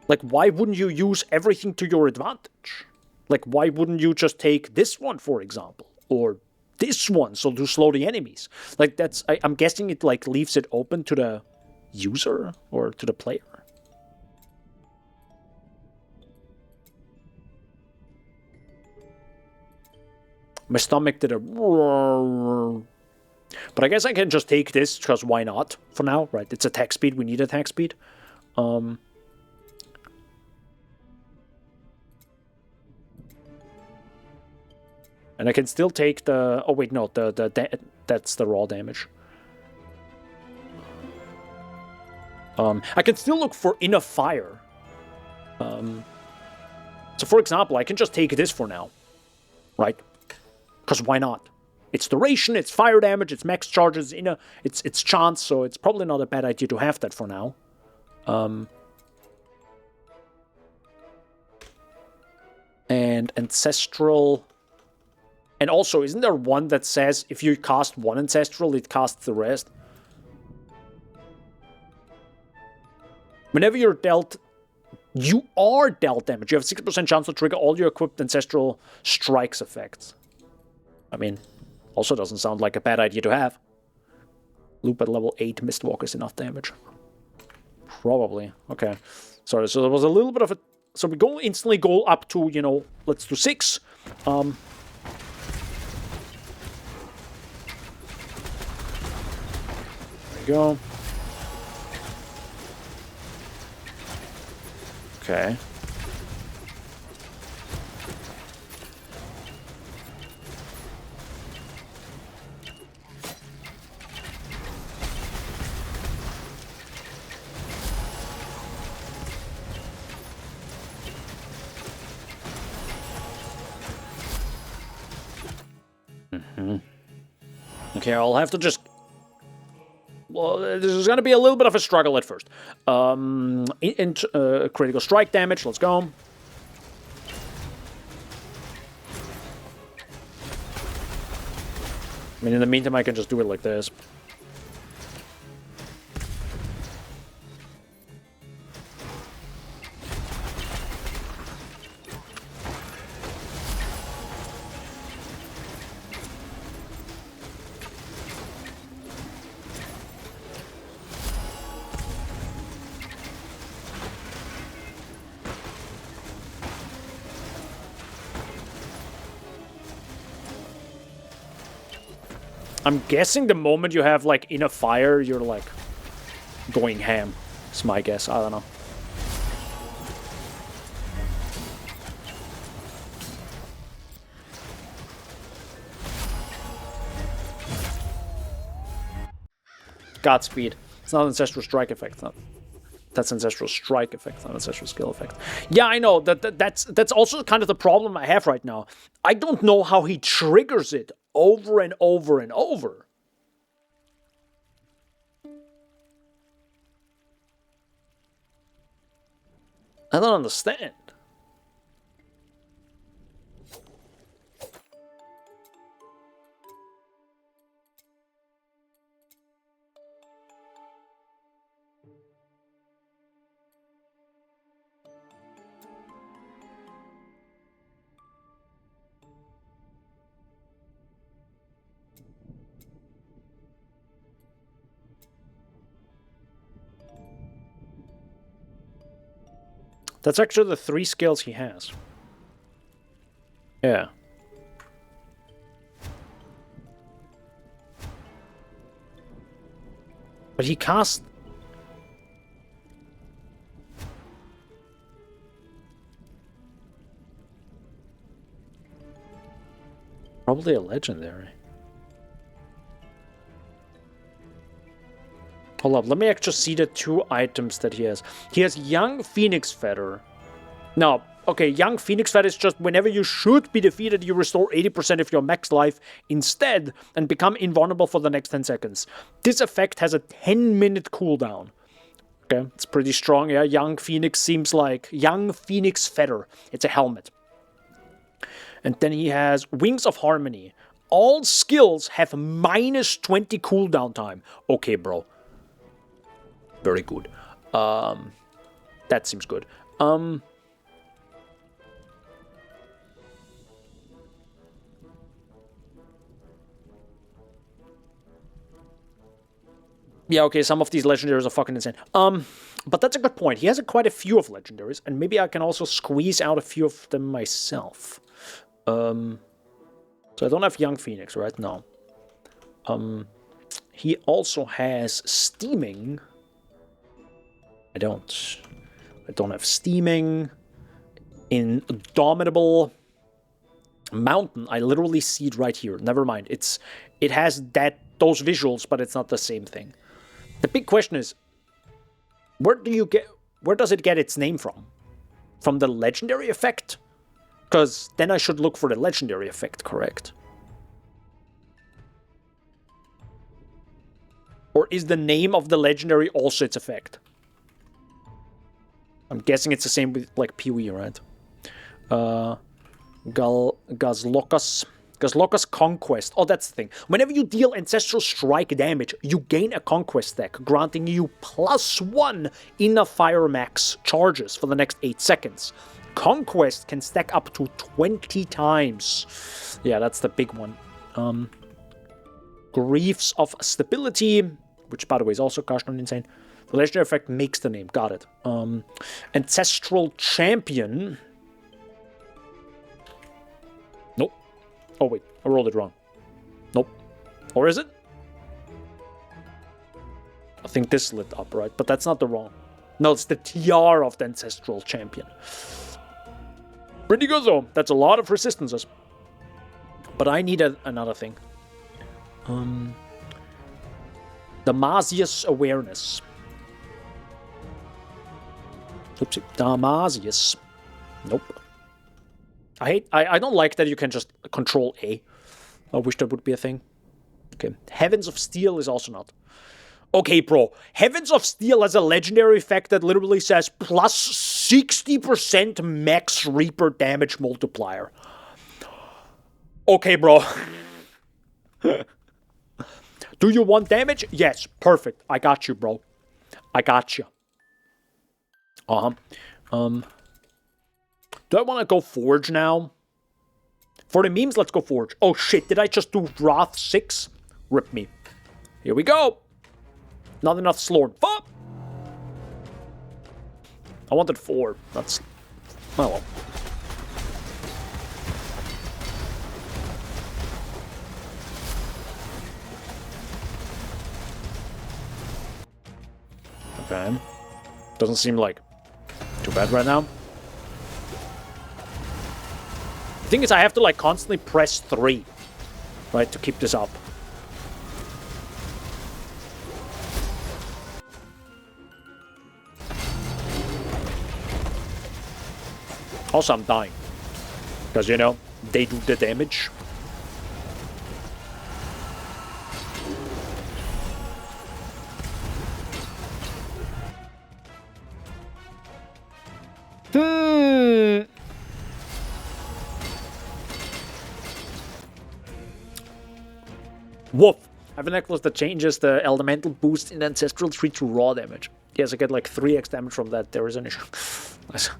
Like, why wouldn't you use everything to your advantage? Like, why wouldn't you just take this one, for example? Or this one, so to slow the enemies? Like, that's... I'm guessing it, like, leaves it open to the user or to the player. My stomach did a... But I guess I can just take this, because why not, for now, right? It's attack speed, we need attack speed. And I can still take the... Oh, wait, no, that's the raw damage. I can still look for Inner Fire. So, for example, I can just take this for now, right? Because why not? It's duration, it's fire damage, it's max charges, it's chance, so it's probably not a bad idea to have that for now. And Ancestral... And also, isn't there one that says if you cast one Ancestral, it casts the rest? Whenever you're dealt... You are dealt damage. You have a 60% chance to trigger all your equipped Ancestral Strikes effects. I mean... Also doesn't sound like a bad idea to have. Loop at level 8, Mistwalk is enough damage. Probably. Okay. Sorry, so there was a little bit of a... So we instantly go up to, you know, let's do 6. There we go. Okay. Okay, I'll have to just... Well, this is going to be a little bit of a struggle at first. Critical strike damage, let's go. I mean, in the meantime, I can just do it like this. I'm guessing the moment you have, like, Inner Fire, you're, like, going ham. It's my guess. I don't know. Godspeed. It's not Ancestral Strike effect. No. That's Ancestral Strike effect, not Ancestral Skill effect. Yeah, I know. That's also kind of the problem I have right now. I don't know how he triggers it over and over and over. I don't understand. That's actually the 3 skills he has. Yeah. But he casts... Probably a legendary. Hold up, let me actually see the 2 items that he has. He has Young Phoenix Feather. No, Okay, Young Phoenix Fat is just whenever you should be defeated, you restore 80% of your max life instead and become invulnerable for the next 10 seconds. This effect has a 10-minute cooldown. Okay, it's pretty strong. Yeah, Young Phoenix seems like Young Phoenix Feather. It's a helmet. And then he has Wings of Harmony. All skills have minus 20 cooldown time. Okay, bro. Very good. That seems good. Yeah, okay, some of these legendaries are fucking insane. But that's a good point. He has quite a few of legendaries, and maybe I can also squeeze out a few of them myself. So I don't have Young Phoenix, right? No. He also has Steaming. I don't have Steaming. Indomitable Mountain. I literally see it right here. Never mind. It has those visuals, but it's not the same thing. The big question is, where does it get its name from? From the legendary effect? Because then I should look for the legendary effect, correct? Or is the name of the legendary also its effect? I'm guessing it's the same with, like, Pee-wee, right? Gazlokas Conquest. Oh, that's the thing. Whenever you deal Ancestral Strike damage, you gain a Conquest stack, granting you +1 inner fire max charges for the next 8 seconds. Conquest can stack up to 20 times. Yeah, that's the big one. Griefs of Stability, which, by the way, is also gosh darn insane. The legendary effect makes the name. Got it. Ancestral Champion. Nope. Oh, wait. I rolled it wrong. Nope. Or is it? I think this lit up, right? But that's not the wrong. No, it's the TR of the Ancestral Champion. Pretty good, though. That's a lot of resistances. But I need another thing. Damasius Awareness. Oopsie. Damasius. Nope. I don't like that you can just control A. I wish that would be a thing. Okay. Heavens of Steel is also not. Okay, bro. Heavens of Steel has a legendary effect that literally says plus 60% max Reaper damage multiplier. Okay, bro. Do you want damage? Yes. Perfect. I got you, bro. I got you. Do I want to go Forge now? For the memes, let's go Forge. Oh, shit. Did I just do Wrath 6? Rip me. Here we go. Not enough Slorm. Fuck! I wanted 4. That's... Oh, well. Okay. Doesn't seem like too bad right now. The thing is, I have to, like, constantly press 3, right, to keep this up. Also, I'm dying. Because, you know, they do the damage. Woof. I have a necklace that changes the elemental boost in Ancestral Tree to raw damage. Yes, I get like 3x damage from that. There is an issue. Nice.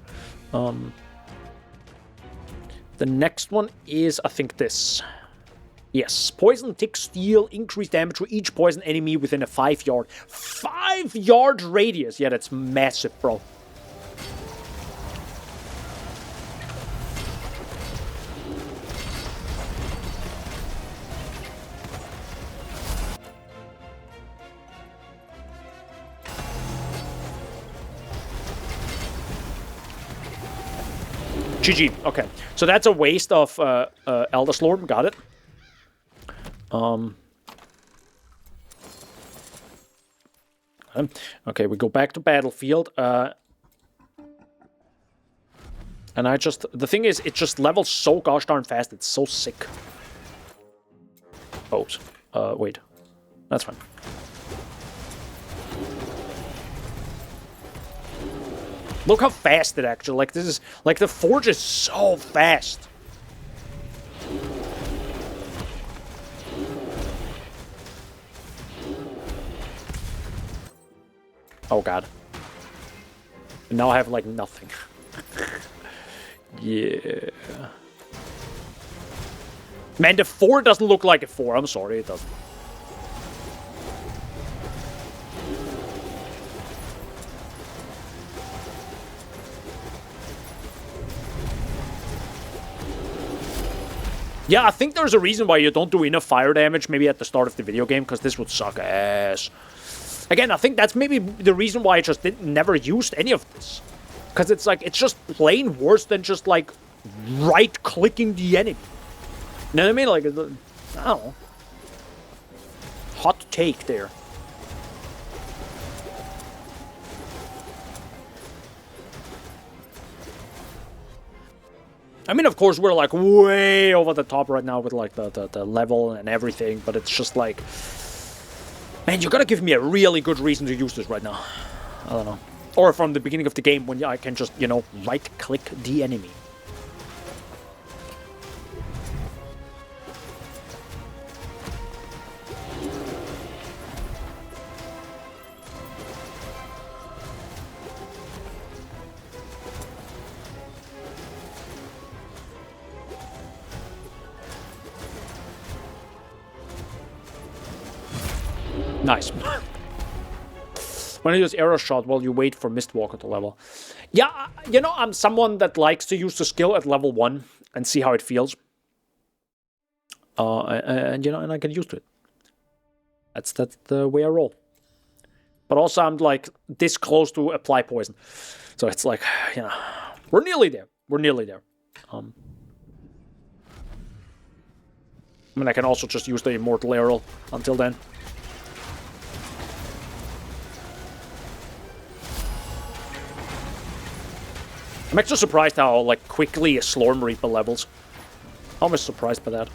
The next one is, I think, this. Yes. Poison Tick Steel. Increase damage for each poison enemy within a 5-yard. 5-yard radius! Yeah, that's massive, bro. GG. Okay. So that's a waste of Elder Slorm. Got it. Okay, we go back to Battlefield. And the thing is, it just levels so gosh darn fast, it's so sick. Oops. Wait. That's fine. Look how fast it actually, like, this is, like, the forge is so fast. Oh god. Now I have, like, nothing. Yeah. Man, the 4 doesn't look like a 4. I'm sorry, it doesn't. Yeah, I think there's a reason why you don't do enough fire damage maybe at the start of the video game, because this would suck ass. Again, I think that's maybe the reason why I just never used any of this. Because it's like, it's just plain worse than just like right-clicking the enemy. You know what I mean? Like, I don't know. Hot take there. I mean, of course, we're like way over the top right now with like the level and everything, but it's just like, man, you gotta give me a really good reason to use this right now. I don't know. Or from the beginning of the game when I can just, you know, right-click the enemy. Nice. When you use arrow shot while you wait for Mistwalker to level. Yeah, you know, I'm someone that likes to use the skill at level 1 and see how it feels. And you know, and I get used to it. That's the way I roll. But also I'm like this close to apply poison. So it's like, you know, we're nearly there. We're nearly there. I mean, I can also just use the Immortal Arrow until then. I'm actually surprised how, like, quickly a Slorm Reaper levels. I'm almost surprised by that.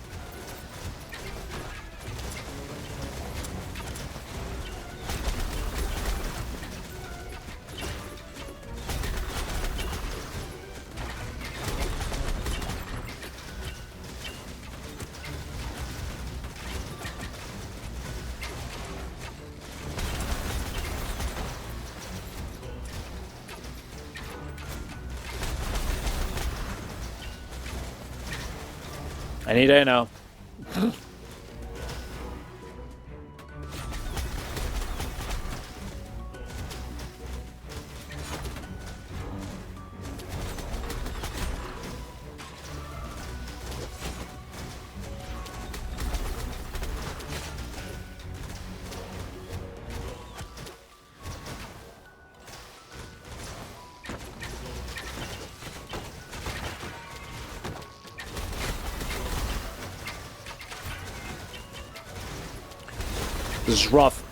Any day now. This is rough.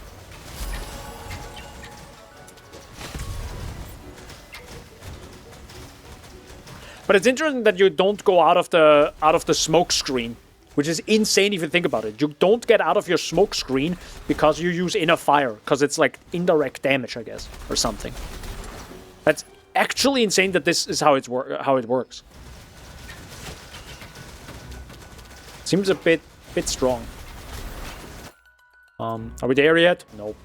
But it's interesting that you don't go out of the smoke screen, which is insane if you think about it. You don't get out of your smoke screen because you use inner fire, because it's like indirect damage, I guess, or something. That's actually insane that this is how it works. Seems a bit strong. Are we there yet? Nope.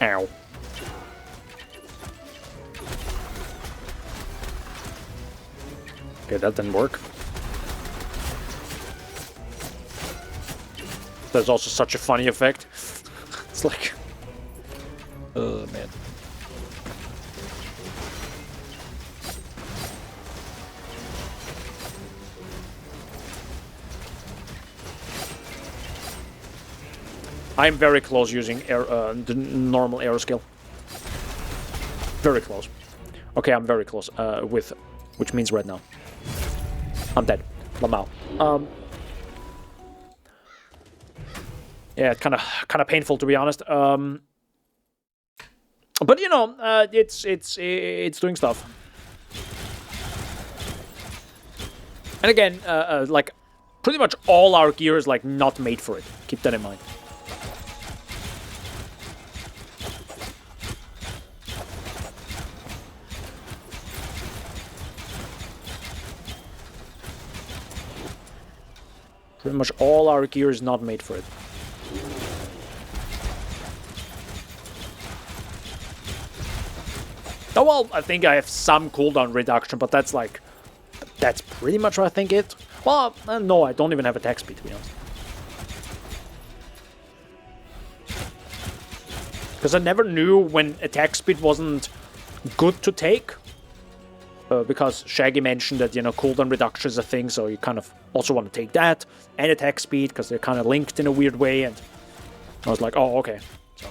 Ow. Okay, that didn't work. There's also such a funny effect. It's like... oh, man. I'm very close using the normal arrow skill. Very close. Okay, I'm very close which means red now. I'm dead. Lamau. Yeah, kind of painful, to be honest. But you know, it's doing stuff. And again, like pretty much all our gear is like not made for it. Keep that in mind. Pretty much all our gear is not made for it. Oh well, I think I have some cooldown reduction, but that's like... That's pretty much what I think it. Well, no, I don't even have attack speed, to be honest. Because I never knew when attack speed wasn't good to take. Because Shaggy mentioned that, you know, cooldown reduction is a thing, so you kind of also want to take that. And attack speed, because they're kind of linked in a weird way, and I was like, oh, okay. So.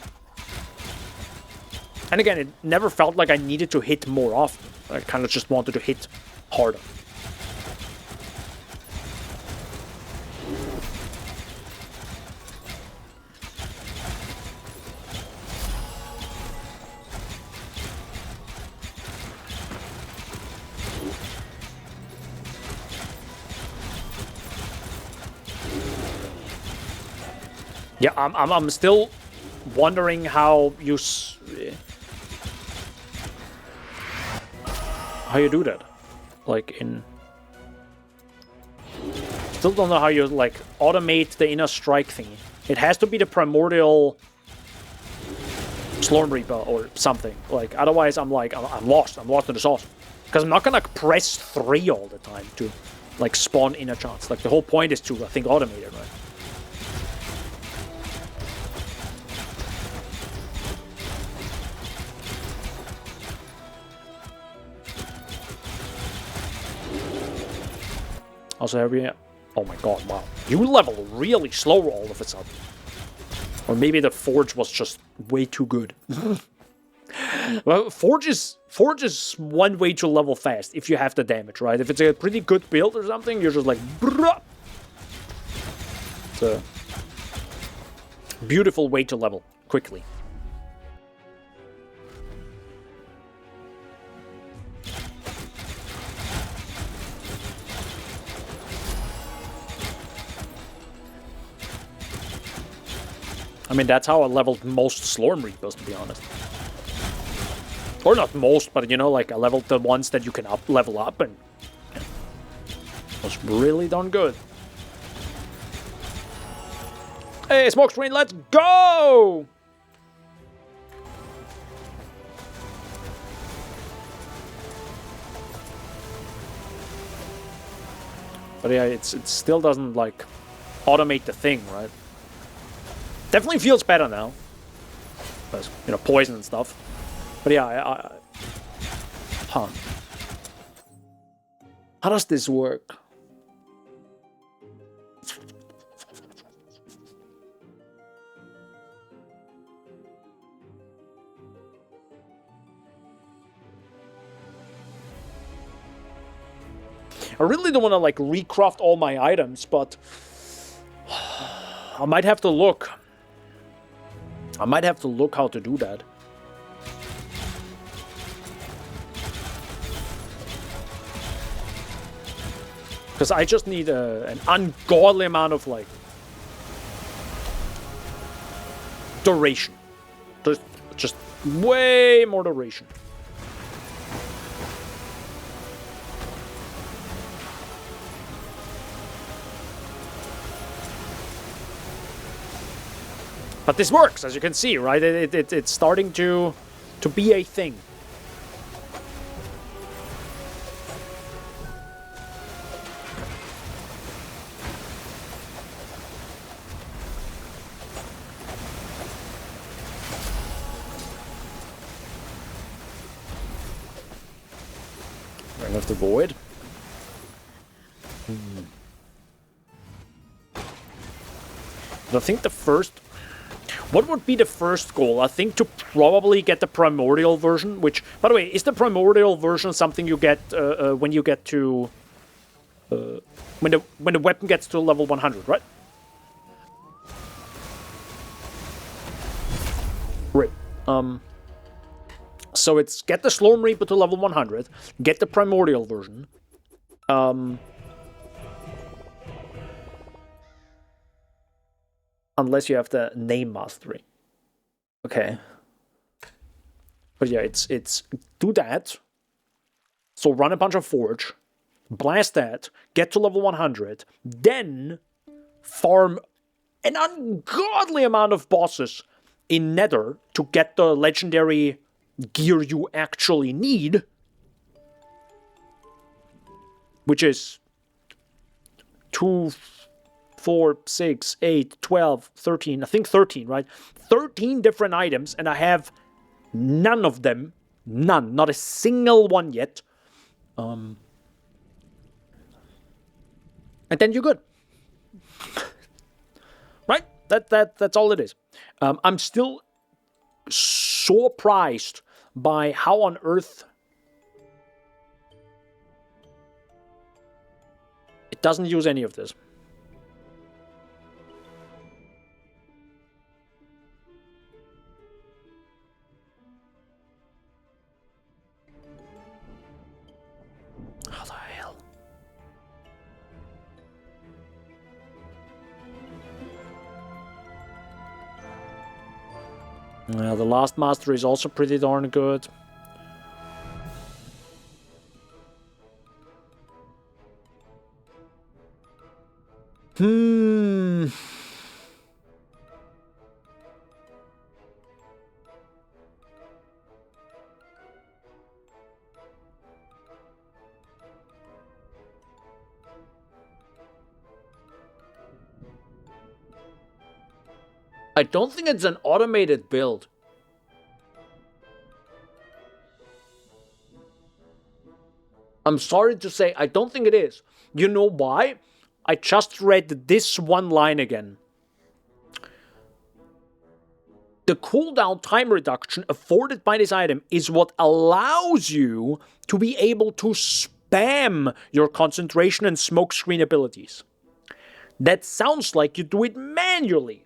And again, it never felt like I needed to hit more often. I kind of just wanted to hit harder. Yeah, I'm still wondering how you do that, like in. Still don't know how you like automate the inner strike thingy. It has to be the primordial Slormancer or something. Like otherwise, I'm lost. I'm lost in the sauce because I'm not gonna press 3 all the time to like spawn inner chance. Like the whole point is to I think automate it, right? Also, oh my god, wow. You level really slow all of a sudden. Or maybe the Forge was just way too good. Well, Forge is one way to level fast if you have the damage, right? If it's a pretty good build or something, you're just like... Bruh! It's a beautiful way to level quickly. I mean, that's how I leveled most Slormancer, to be honest. Or not most, but you know, like I leveled the ones that you can level up, and yeah, it was really darn good. Hey, smoke screen, let's go! But yeah, it still doesn't like automate the thing, right? Definitely feels better now. Because, you know, poison and stuff. But yeah, huh. How does this work? I really don't want to, like, recraft all my items, but I might have to look. I might have to look how to do that. Because I just need an ungodly amount of, like, duration. Just way more duration. But this works, as you can see, right? It's starting to be a thing. Ring of the Void. I think the first... What would be the first goal? I think to probably get the primordial version, which, by the way, is the primordial version something you get when you get to when the weapon gets to level 100, right? Great. So it's get the Slorm Reaper to level 100, get the Primordial version. Unless you have the name mastery. Okay. But yeah, it's do that. So run a bunch of Forge, blast that, get to level 100, then farm an ungodly amount of bosses in Nether to get the legendary gear you actually need, which is 2, 4, 6, 8, 12, 13, I think 13, right? 13 different items, and I have none of them, not a single one yet. And then you're good. Right? That's all it is. I'm still surprised by how on earth it doesn't use any of this. How the hell? Yeah, the last master is also pretty darn good. I don't think it's an automated build. I'm sorry to say, I don't think it is. You know why? I just read this one line again. The cooldown time reduction afforded by this item is what allows you to be able to spam your concentration and smokescreen abilities. That sounds like you do it manually.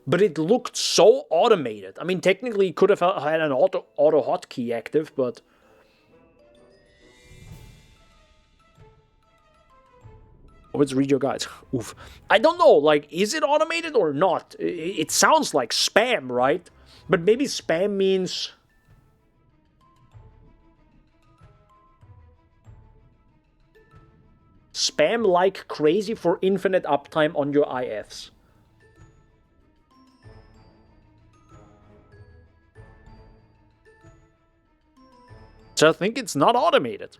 But it looked so automated. I mean, technically, it could have had an auto hotkey active, but... Oh, let's read your guides. Oof. I don't know, like, is it automated or not? It sounds like spam, right? But maybe spam means... spam like crazy for infinite uptime on your IFs. So I think it's not automated.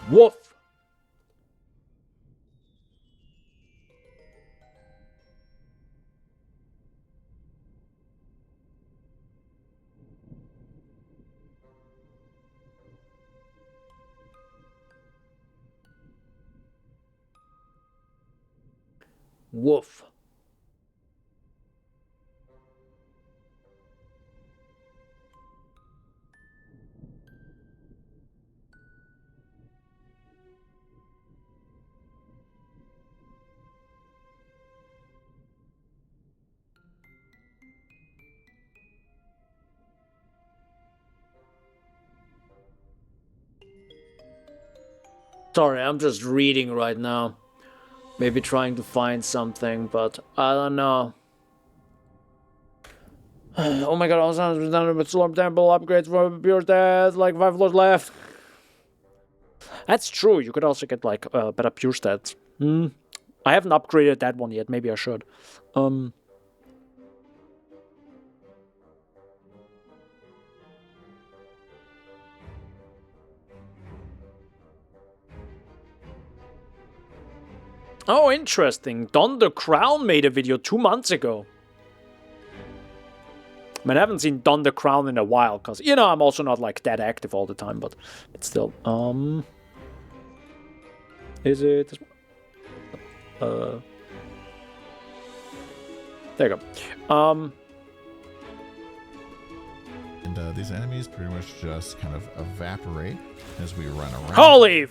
Woof. Woof. Sorry, I'm just reading right now. Maybe trying to find something, but I don't know. Oh my god, all sounds done with Slorm Temple upgrades for pure death, like 5 floors left. That's true. You could also get, like, better pure stats. I haven't upgraded that one yet. Maybe I should. Oh, interesting. Don the Crown made a video 2 months ago. I mean, I haven't seen Don the Crown in a while, because, you know, I'm also not, like, that active all the time, but still. Is it this one? There you go. And these enemies pretty much just kind of evaporate as we run around. Holy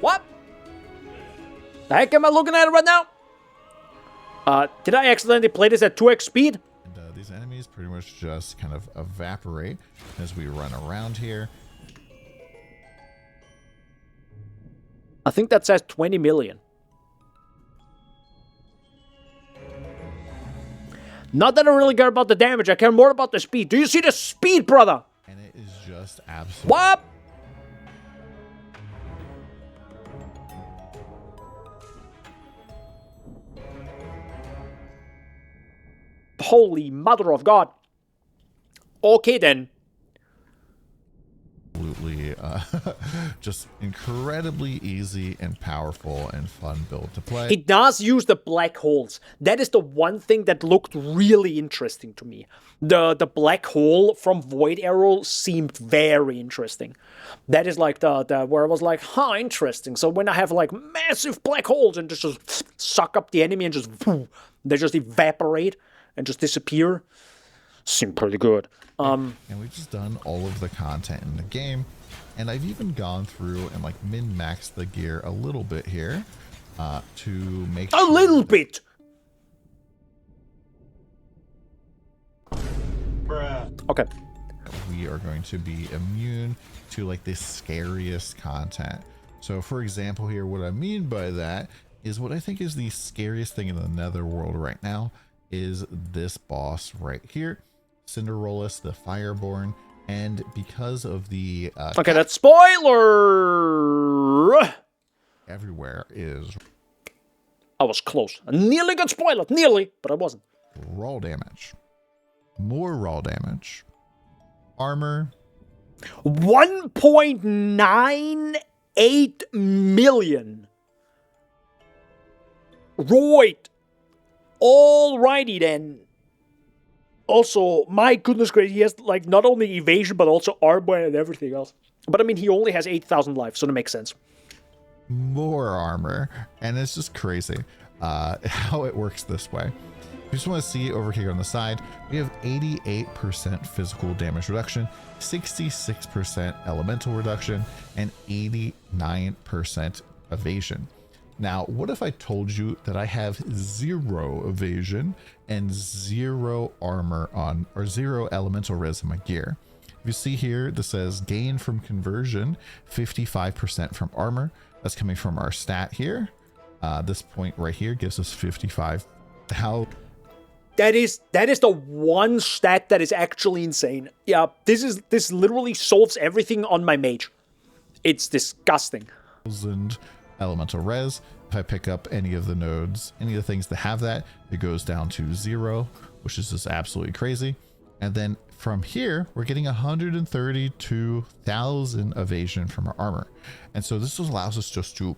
What? The heck am I looking at it right now? Did I accidentally play this at 2x speed? And these enemies pretty much just kind of evaporate as we run around here. I think that says 20 million. Not that I really care about the damage, I care more about the speed. Do you see the speed, brother? And it is just absolutely... What? Holy mother of God. Okay then. Absolutely just incredibly easy and powerful and fun build to play. It does use the black holes. That is the one thing that looked really interesting to me. The black hole from Void Arrow seemed very interesting. That is like the where I was like, huh, interesting. So when I have like massive black holes and just suck up the enemy and just they just evaporate and just disappear, seemed pretty good. And we've just done all of the content in the game, and I've even gone through and like min-maxed the gear a little bit here to make a little bit. Okay. We are going to be immune to like the scariest content. So for example here, what I mean by that is what I think is the scariest thing in the Nether world right now is this boss right here. Cinderolus, the Fireborn, and because of the okay, that's spoiler. Everywhere is. I was close. I nearly got spoiled, nearly, but I wasn't. Raw damage, more raw damage, armor. 1.98 million. Right. Alrighty then. Also, my goodness gracious, he has like not only evasion but also armor and everything else. But I mean, he only has 8,000 life, so that makes sense. More armor, and it's just crazy how it works this way. If you just want to see over here on the side, we have 88% physical damage reduction, 66% elemental reduction, and 89% evasion. Now, what if I told you that I have 0 evasion and 0 armor on, or 0 elemental res in my gear? If you see here, this says gain from conversion, 55% from armor. That's coming from our stat here. This point right here gives us 55. How? That is the one stat that is actually insane. Yeah, this literally solves everything on my mage. It's disgusting. Elemental res. If I pick up any of the nodes, any of the things that have that, it goes down to 0, which is just absolutely crazy. And then from here, we're getting 132,000 evasion from our armor. And so this just allows us just to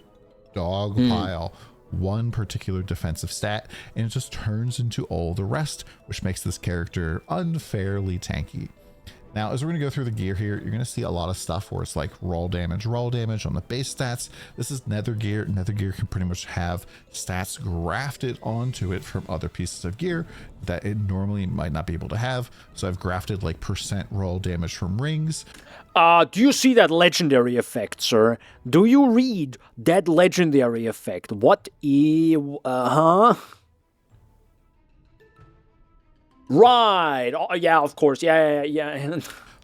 dogpile one particular defensive stat, and it just turns into all the rest, which makes this character unfairly tanky. Now, as we're going to go through the gear here, you're going to see a lot of stuff where it's like raw damage on the base stats. This is Nether gear. Nether gear can pretty much have stats grafted onto it from other pieces of gear that it normally might not be able to have. So I've grafted like % raw damage from rings. Do you see that legendary effect, sir? Do you read that legendary effect? What Right. Oh, yeah, of course. Yeah.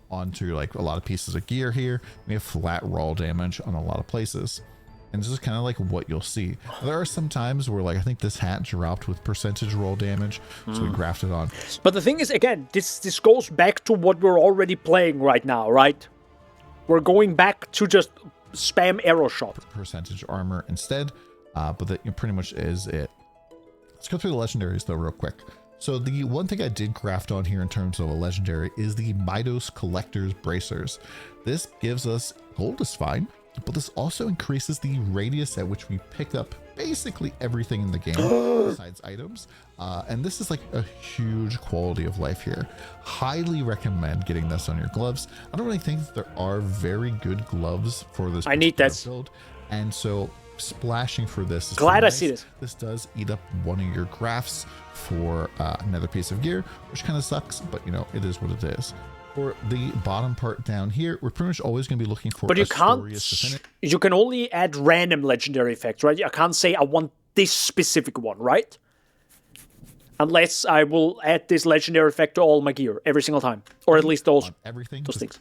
Onto like a lot of pieces of gear here. We have flat raw damage on a lot of places. And this is kind of like what you'll see. There are some times where, like, I think this hat dropped with percentage roll damage, so we grafted on. But the thing is, again, this goes back to what we're already playing right now, right? We're going back to just spam arrow shot. Percentage armor instead, but that pretty much is it. Let's go through the legendaries though real quick. So the one thing I did craft on here in terms of a legendary is the Midos Collector's Bracers. This gives us gold is fine, but this also increases the radius at which we pick up basically everything in the game besides items. And this is like a huge quality of life here. Highly recommend getting this on your gloves. I don't really think that there are very good gloves for this. I need that build. And so splashing for this is glad I nice. see this. This does eat up one of your grafts for another piece of gear, which kind of sucks, but you know, it is what it is. For the bottom part down here, we're pretty much always going to be looking for but you can't, you can only add random legendary effects, right? I can't say I want this specific one, right? Unless I will add this legendary effect to all my gear every single time, or at least those things.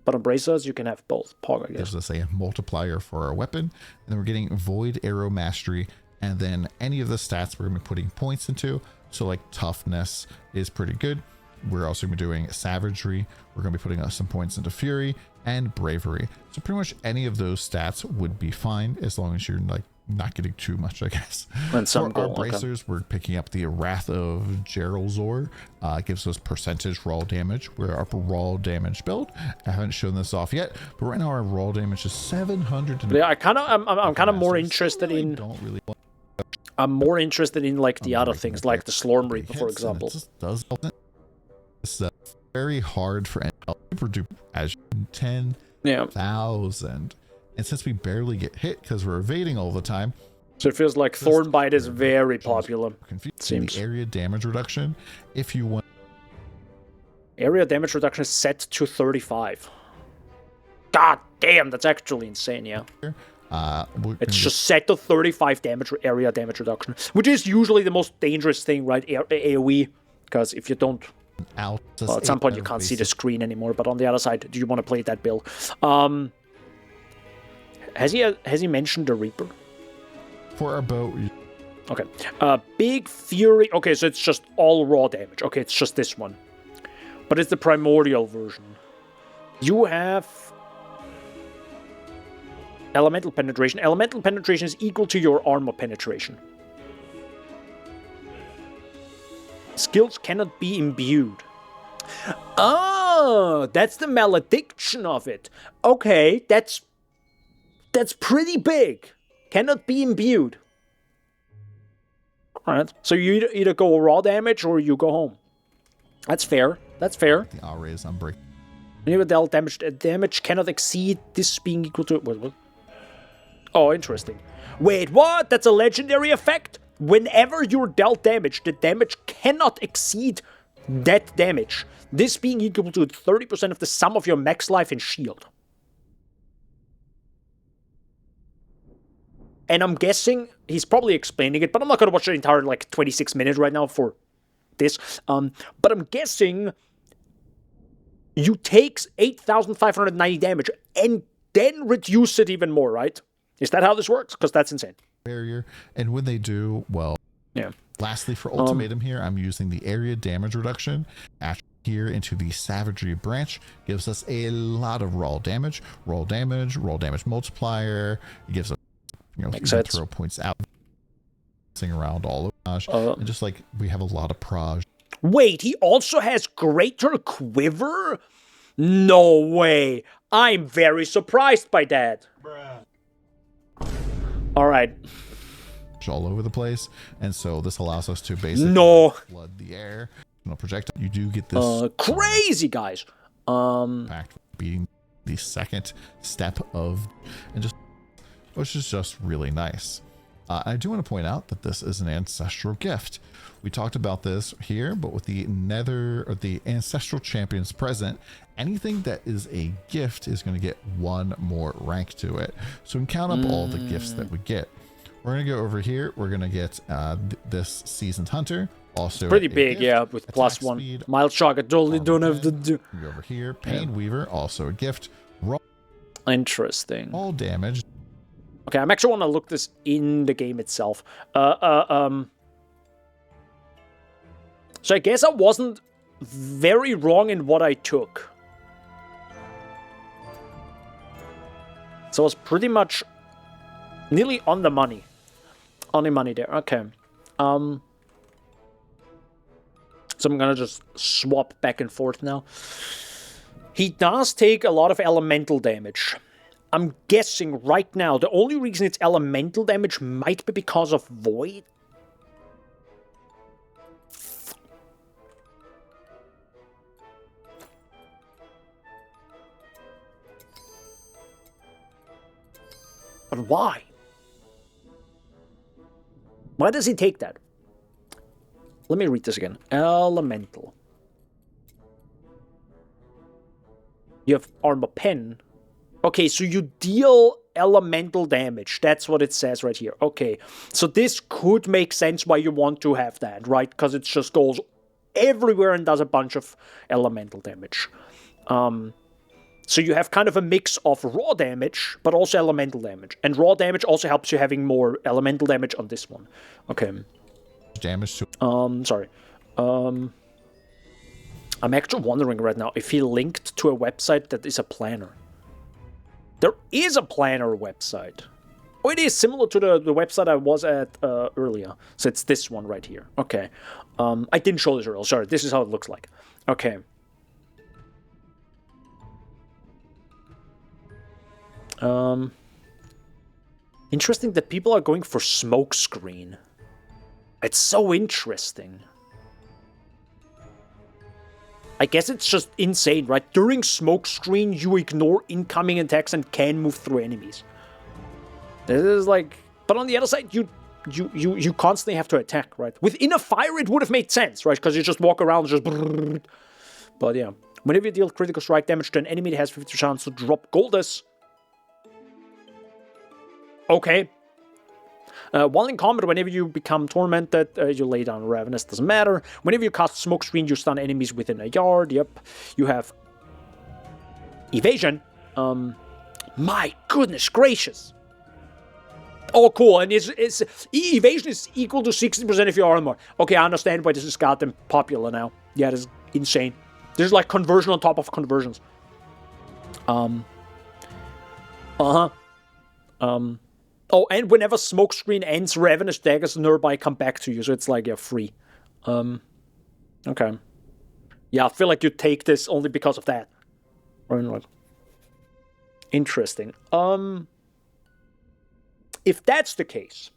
But on bracers, you can have both. Pog, I guess. Gives us a multiplier for our weapon, and then we're getting Void Arrow Mastery, and then any of the stats we're going to be putting points into. So like toughness is pretty good. We're also going to be doing savagery. We're going to be putting some points into fury and bravery. So pretty much any of those stats would be fine as long as you're like not getting too much, I guess. And some for our bracers, we're picking up the Wrath of Geralzor. Gives us percentage raw damage. We're our raw damage build. I haven't shown this off yet, but right now our raw damage is 700. Yeah, I'm kind of more interested in. I'm more interested in like the other things, like the Slormancer, for example. It's very hard for super duper as 10,000. And since we barely get hit because we're evading all the time, so it feels like Thornbite is very popular. Seems. The area damage reduction, if you want. Area damage reduction is set to 35. God damn, that's actually insane, yeah. It's just set to 35 area damage reduction, which is usually the most dangerous thing, right? AoE, because if you don't, well, at some point you can't see the screen anymore. But on the other side, do you want to play that build? Has he mentioned the Reaper? For our boat. Okay. Big Fury. Okay, so it's just all raw damage. Okay, it's just this one. But it's the primordial version. You have elemental penetration. Elemental penetration is equal to your armor penetration. Skills cannot be imbued. Oh, that's the malediction of it. Okay, that's pretty big. Cannot be imbued. Alright, so you either go raw damage or you go home. That's fair. That's fair. The R raise on break. Dealt damage cannot exceed this being equal to... What? Oh, interesting. Wait, what? That's a legendary effect? Whenever you're dealt damage, the damage cannot exceed that damage. This being equal to 30% of the sum of your max life and shield. And I'm guessing, he's probably explaining it, but I'm not going to watch the entire, 26 minutes right now for this. But I'm guessing you take 8,590 damage and then reduce it even more, right? Is that how this works? Because that's insane. Barrier, and when they do, well, yeah. Lastly, for ultimatum here, I'm using the area damage reduction. Here into the savagery branch gives us a lot of raw damage multiplier. It gives us, throw points out, around all over, and just like we have a lot of proj. Wait, he also has greater quiver? No way. I'm very surprised by that. Bruh. All right. All over the place, and so this allows us to basically flood the air. Projectile. You do get this crazy guys. Beating the second step of, and just which is just really nice. I do want to point out that this is an ancestral gift. We talked about this here, but with the Nether or the ancestral champions present, anything that is a gift is going to get one more rank to it. So we can count up all the gifts that we get. We're going to go over here. We're going to get this Seasoned Hunter. Also it's pretty big, yeah, with plus one. Speed, mild shock, I totally don't have to do. Go over here. Pain Weaver, also a gift. Raw. Interesting. All damage. Okay, I'm actually want to look this in the game itself. So I guess I wasn't very wrong in what I took. So I was pretty much nearly on the money. On the money there. Okay. So I'm gonna just swap back and forth now. He does take a lot of elemental damage. I'm guessing right now the only reason it's elemental damage might be because of Void. But why? Why does he take that? Let me read this again. Elemental. You have armor pen. Okay, so you deal elemental damage. That's what it says right here. Okay, so this could make sense why you want to have that, right? Because it just goes everywhere and does a bunch of elemental damage. So you have kind of a mix of raw damage, but also elemental damage. And raw damage also helps you having more elemental damage on this one. Okay. Damage to... Sorry. I'm actually wondering right now if he linked to a website that is a planner. There is a planner website. Oh, it is similar to the website I was at earlier. So it's this one right here. Okay. I didn't show this earlier. Sorry, this is how it looks like. Okay. Interesting that people are going for smoke screen. It's so interesting. I guess it's just insane, right? During smoke screen, you ignore incoming attacks and can move through enemies. This is like, but on the other side, you constantly have to attack, right? Within a fire, it would have made sense, right? Because you just walk around, just. But yeah, whenever you deal critical strike damage to an enemy, it has 50% chance to drop Goldus. Okay. While in combat, whenever you become tormented, you lay down Ravenous, doesn't matter. Whenever you cast Smoke Screen, you stun enemies within a yard, yep. You have Evasion. My goodness gracious. Oh, cool, and Evasion is equal to 60% of your armor. Okay, I understand why this is goddamn popular now. Yeah, this is insane. This is like conversion on top of conversions. Oh, and whenever smoke screen ends, Ravenous daggers nearby come back to you, so it's like, yeah, free. Okay. Yeah, I feel like you take this only because of that. Interesting. If that's the case,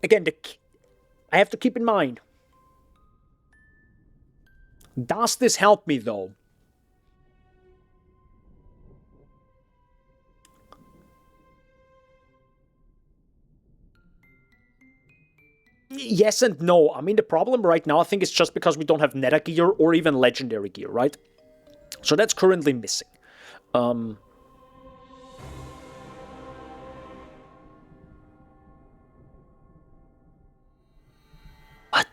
again, I have to keep in mind, does this help me, though? Yes and no. I mean, the problem right now, I think, is just because we don't have Nether gear or even legendary gear, right? So that's currently missing. What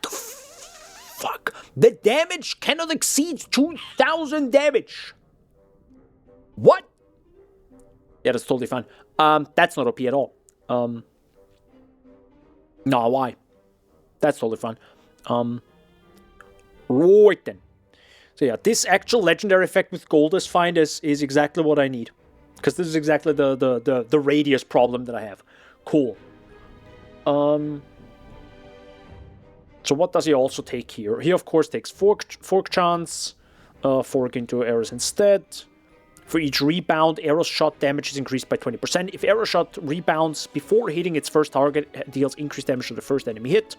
the fuck? The damage cannot exceed 2,000 damage. What? Yeah, that's totally fine. That's not OP at all. No, why? That's totally fine. Right then. So yeah, this actual legendary effect with Goldust Find is exactly what I need. Because this is exactly the radius problem that I have. Cool. So what does he also take here? He of course takes fork chance. Fork into arrows instead. For each rebound, arrow shot damage is increased by 20%. If arrow shot rebounds before hitting its first target, it deals increased damage to the first enemy hit.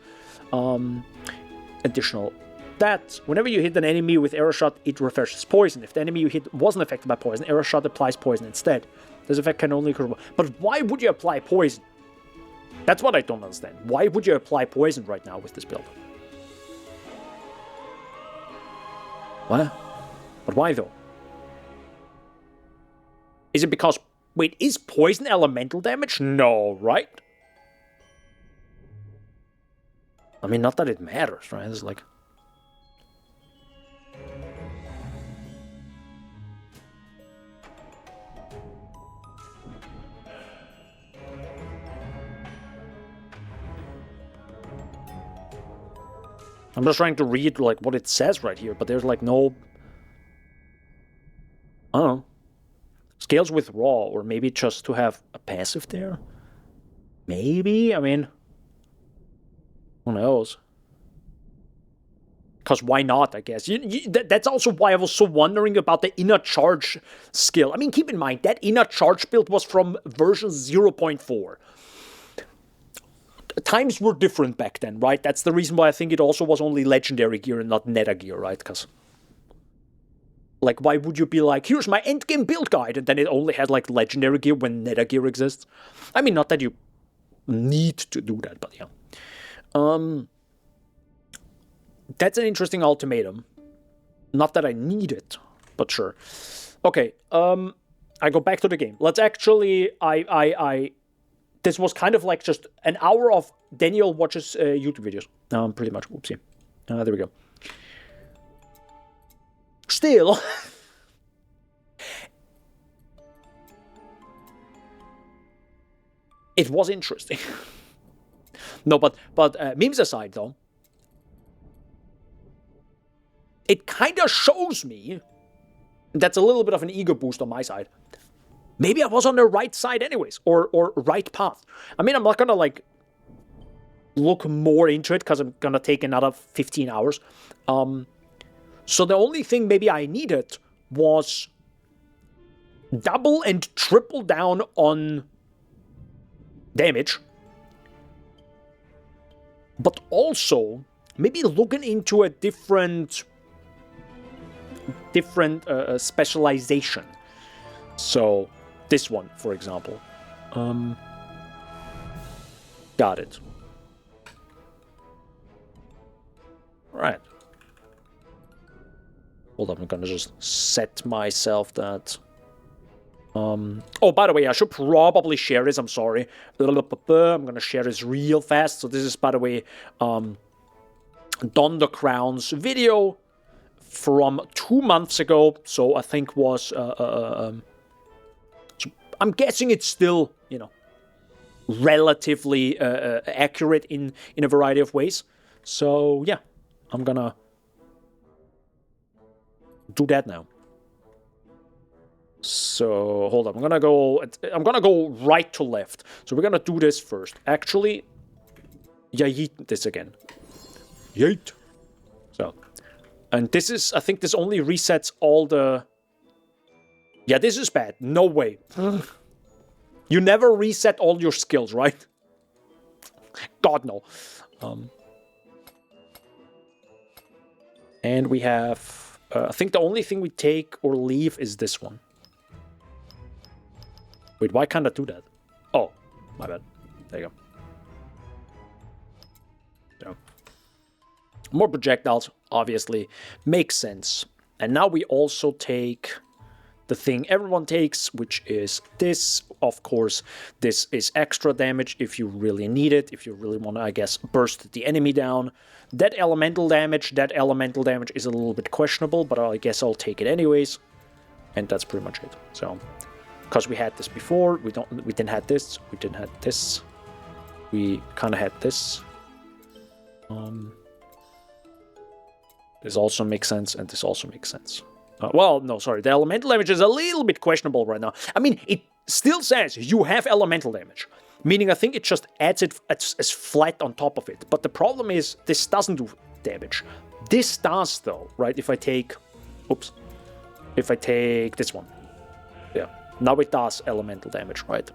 Additional that, whenever you hit an enemy with arrow shot, it refreshes poison. If the enemy you hit wasn't affected by poison, arrow shot applies poison instead. This effect can only occur. But why would you apply poison? That's what I don't understand. Why would you apply poison right now with this build? What? But why though? Is it because... Wait, is poison elemental damage? No, right? I mean, not that it matters, right? It's like... I'm just trying to read, like, what it says right here, but there's, like, no... I don't know. Scales with raw, or maybe just to have a passive there? Maybe? I mean... Who knows? Because why not, I guess. That's also why I was so wondering about the inner charge skill. I mean, keep in mind, that inner charge build was from version 0.4. Times were different back then, right? That's the reason why I think it also was only legendary gear and not Nether gear, right? Because, like, why would you be like, here's my endgame build guide, and then it only had, like, legendary gear when Nether gear exists? I mean, not that you need to do that, but yeah. That's an interesting ultimatum. Not that I need it, but sure. Okay, I go back to the game. Let's actually, this was kind of like just an hour of Daniel watches YouTube videos. Pretty much, whoopsie. There we go. Still. It was interesting. No, but memes aside, though, it kind of shows me, that's a little bit of an ego boost on my side, maybe I was on the right side anyways, or right path. I mean, I'm not gonna, like, look more into it, because I'm gonna take another 15 hours. So the only thing maybe I needed was double and triple down on damage, but also maybe looking into a different specialization. So this one, for example. Got it. Right. Hold up, I'm gonna just set myself that. Oh, by the way, I should probably share this. I'm sorry. I'm gonna share this real fast. So this is, by the way, Don the Crown's video from 2 months ago. So I think was so I'm guessing it's still, you know, relatively accurate in a variety of ways. So yeah, I'm gonna do that now. So hold up, I'm gonna go right to left. So we're gonna do this first. Actually, yeah, yeet this again. Yeet. So, and this is, I think this only resets all the. Yeah, this is bad. No way. You never reset all your skills, right? God no. And we have. I think the only thing we take or leave is this one. Wait, why can't I do that? Oh, my bad. There you go. So. More projectiles, obviously. Makes sense. And now we also take the thing everyone takes, which is this. Of course, this is extra damage if you really need it. If you really want to, I guess, burst the enemy down. That elemental damage is a little bit questionable, but I guess I'll take it anyways. And that's pretty much it. So... because we had this before, we didn't have this, we didn't have this, we kind of had this. This also makes sense, and this also makes sense. Well, no, sorry, the elemental damage is a little bit questionable right now. I mean, it still says you have elemental damage, meaning I think it just adds it as flat on top of it. But the problem is, this doesn't do damage. This does, though, right? If I take this one, yeah. Now it does elemental damage, right?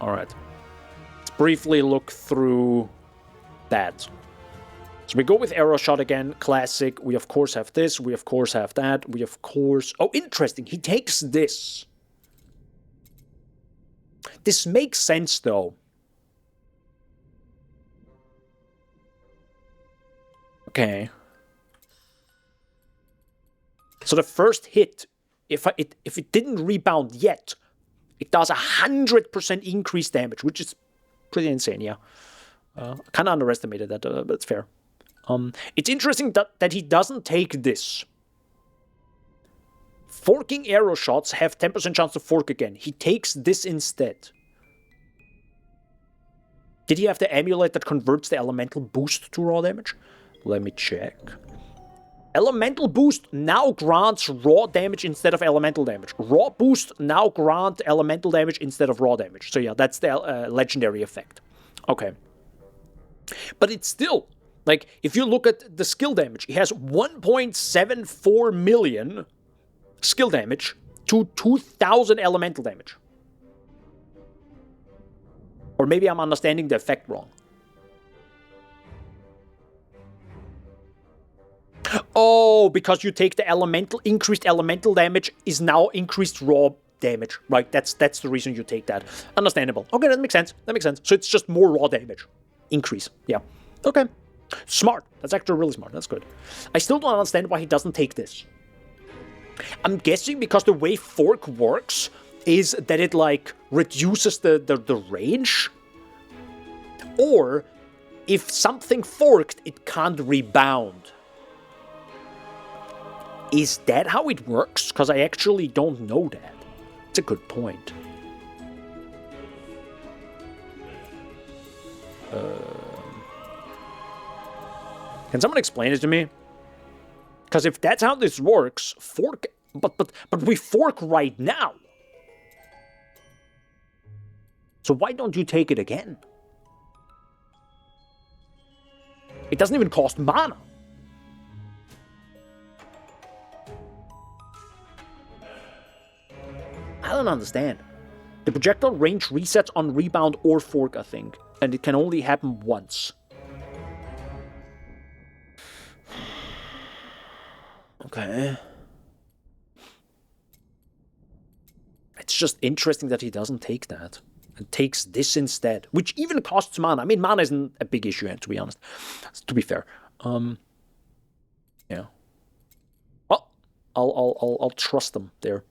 Alright. Let's briefly look through that. So we go with arrow shot again, classic. We of course have this, we of course have that, we of course... Oh, interesting, he takes this. This makes sense, though. Okay. So the first hit, if it didn't rebound yet, it does 100% increased damage, which is pretty insane, yeah. I kind of underestimated that, but it's fair. It's interesting that he doesn't take this. Forking arrow shots have 10% chance to fork again. He takes this instead. Did he have the amulet that converts the elemental boost to raw damage? Let me check. Elemental boost now grants raw damage instead of elemental damage. Raw boost now grant elemental damage instead of raw damage. So yeah, that's the legendary effect. Okay. But it's still, like, if you look at the skill damage, he has 1.74 million skill damage to 2,000 elemental damage. Or maybe I'm understanding the effect wrong. Oh, because you take the elemental, increased elemental damage is now increased raw damage, right? That's the reason you take that. Understandable. Okay, that makes sense. That makes sense. So it's just more raw damage. Increase. Yeah. Okay. Smart. That's actually really smart. That's good. I still don't understand why he doesn't take this. I'm guessing because the way fork works is that it, like, reduces the range. Or, if something forked, it can't rebound. Is that how it works? Because I actually don't know that. It's a good point. Can someone explain it to me? Because if that's how this works, fork... But we fork right now. So why don't you take it again? It doesn't even cost mana. I don't understand. The projectile range resets on rebound or fork, I think. And it can only happen once. Okay. It's just interesting that he doesn't take that. And takes this instead. Which even costs mana. I mean, mana isn't a big issue, to be honest. To be fair. Yeah. Well, I'll trust them there.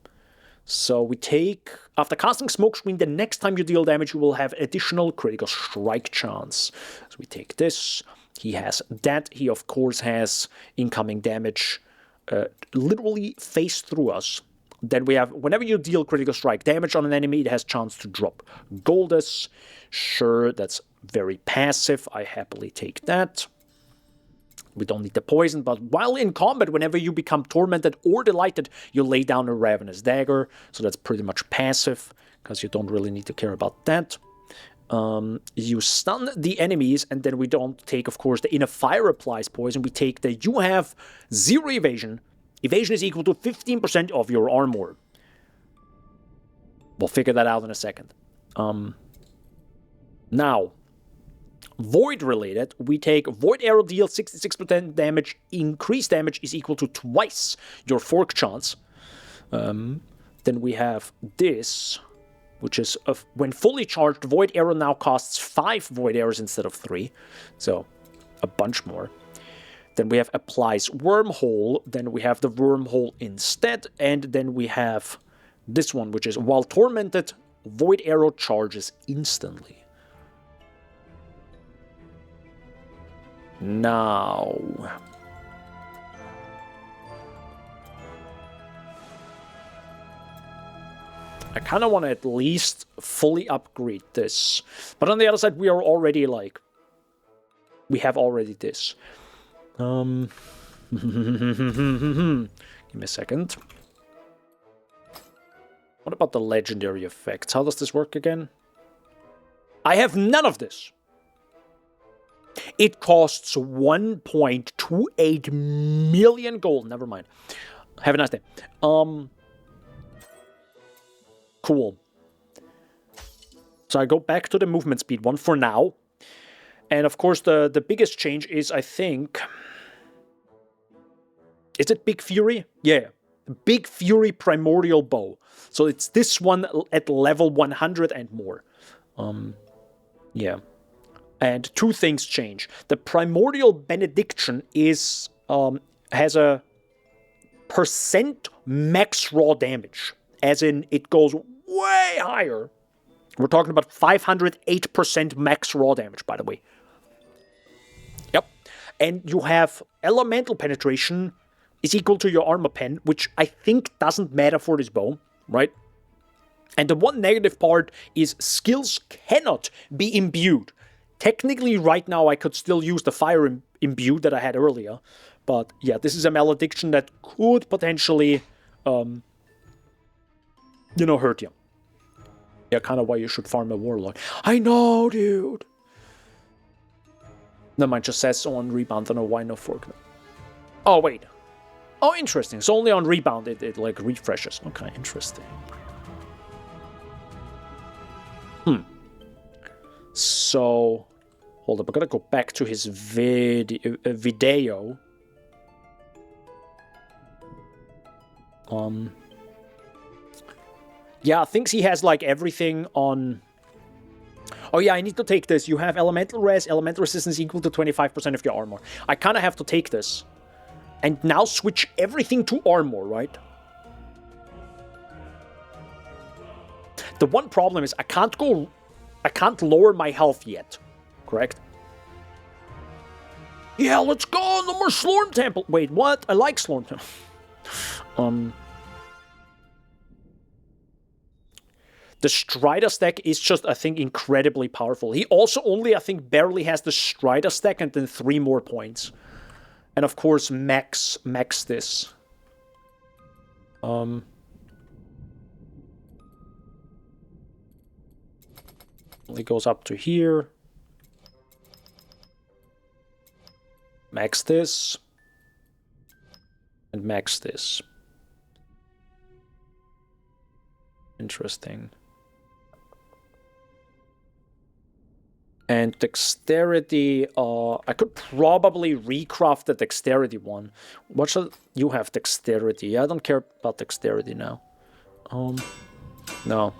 So we take, after casting Smokescreen, the next time you deal damage, you will have additional critical strike chance. So we take this. He has that. He, of course, has incoming damage literally face through us. Then we have, whenever you deal critical strike damage on an enemy, it has chance to drop Goldus. Sure, that's very passive. I happily take that. We don't need the poison, but while in combat, whenever you become tormented or delighted, you lay down a Ravenous Dagger. So that's pretty much passive, because you don't really need to care about that. You stun the enemies, and then we don't take, of course, the Inner Fire applies poison. We take the you have 0 evasion. Evasion is equal to 15% of your armor. We'll figure that out in a second. Now, Void related, we take Void Arrow deals 66% damage. Increased damage is equal to twice your fork chance. Then we have this, which is when fully charged, Void Arrow now costs 5 Void Arrows instead of 3. So, a bunch more. Then we have applies Wormhole. Then we have the Wormhole instead. And then we have this one, which is while tormented, Void Arrow charges instantly. Now, I kind of want to at least fully upgrade this. But on the other side, we are already like, we have already this. Give me a second. What about the legendary effects? How does this work again? I have none of this. It costs 1.28 million gold. Never mind. Have a nice day. Cool. So I go back to the movement speed one for now. And of course, the biggest change is, I think... Is it Big Fury? Yeah. Big Fury Primordial Bow. So it's this one at level 100 and more. Yeah. And 2 things change. The Primordial Benediction is has a percent max raw damage. As in, it goes way higher. We're talking about 508% max raw damage, by the way. Yep. And you have Elemental Penetration, is equal to your armor pen, which I think doesn't matter for this bow, right? And the one negative part is skills cannot be imbued. Technically, right now, I could still use the fire imbue that I had earlier. But yeah, this is a malediction that could potentially, hurt you. Yeah, kind of why you should farm a warlock. I know, dude. Never mind, just says so on rebound. I don't know why no fork. Oh, wait. Oh, interesting. So only on rebound it like refreshes. Okay, interesting. So, hold up. I gotta go back to his video. Yeah, I think he has like everything on. Oh yeah, I need to take this. You have elemental resistance equal to 25% of your armor. I kind of have to take this. And now switch everything to armor, right? The one problem is I can't lower my health yet. Correct? Yeah, let's go! No more Slorm Temple! Wait, what? I like Slorm Temple. The Strider stack is just, I think, incredibly powerful. He also only, I think, barely has the Strider stack and then 3 more points. And of course, max this. It goes up to here. Max this. And max this. Interesting. And dexterity, I could probably recraft the dexterity one. What should you have? Dexterity. I don't care about dexterity now. No.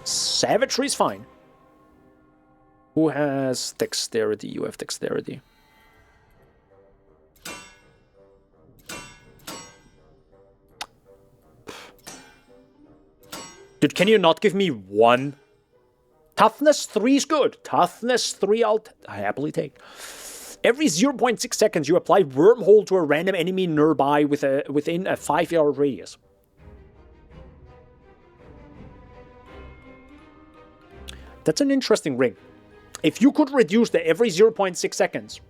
Savagery is fine. Who has dexterity? You have dexterity. Dude, can you not give me one? Toughness 3 is good. Toughness 3 I'll happily take. Every 0.6 seconds you apply Wormhole to a random enemy nearby within a 5-yard radius. That's an interesting ring. If you could reduce the every 0.6 seconds.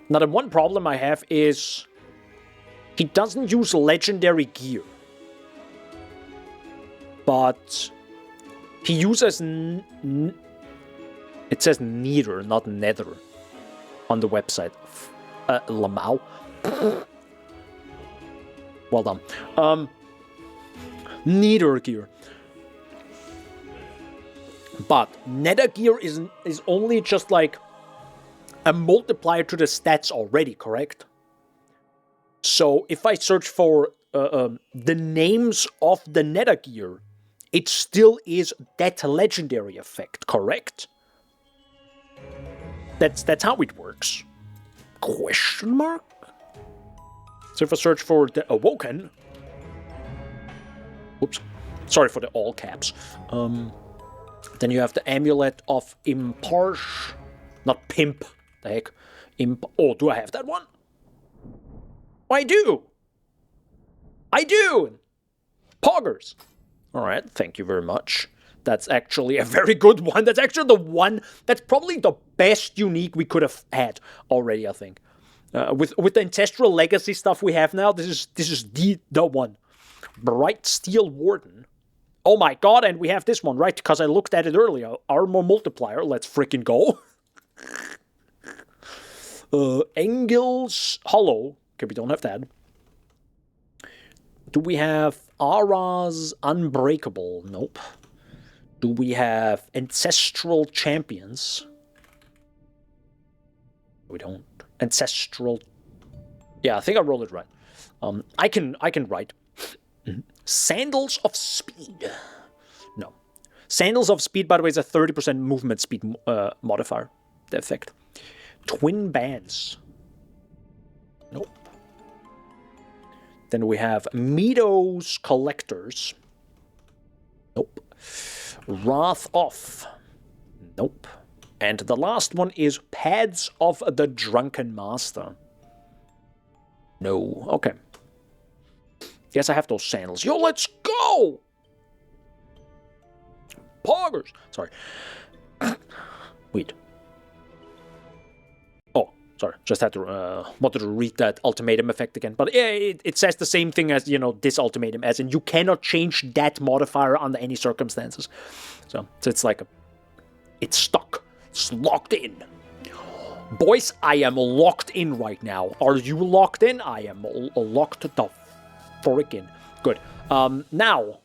Now the one problem I have is he doesn't use legendary gear. But he uses it says Nether, not Nether on the website. Lamau. Well done. Nether gear. But Nether gear is only just like a multiplier to the stats already, correct? So if I search for the names of the Nether gear, it still is that legendary effect, correct? That's how it works. Question mark? So if I search for the Awoken, oops, sorry for the all caps. Then you have the Amulet of Imparsh, not Pimp. The heck, oh, do I have that one? I do. I do. Poggers. All right, thank you very much. That's actually a very good one. That's actually the one. That's probably the best unique we could have had already. I think. With the ancestral legacy stuff we have now, this is the one. Bright Steel Warden. Oh my god, and we have this one, right? Because I looked at it earlier. Armor multiplier. Let's freaking go. Engel's Hollow. Okay, we don't have that. Do we have Ara's Unbreakable? Nope. Do we have Ancestral Champions? We don't. Ancestral. Yeah, I think I rolled it right. I can write. Sandals of Speed. No. Sandals of Speed, by the way, is a 30% movement speed modifier. The effect. Twin Bands. Nope. Then we have Meadows Collectors. Nope. Wrath Off. Nope. And the last one is Pads of the Drunken Master. No. Okay. Yes, I have those sandals. Yo, let's go! Poggers! Sorry. Wait. Oh, sorry. Just had to, wanted to read that ultimatum effect again. But yeah, it says the same thing as, you know, this ultimatum, as in you cannot change that modifier under any circumstances. So it's like it's stuck. It's locked in. Boys, I am locked in right now. Are you locked in? I am locked the frick in. Good. Now,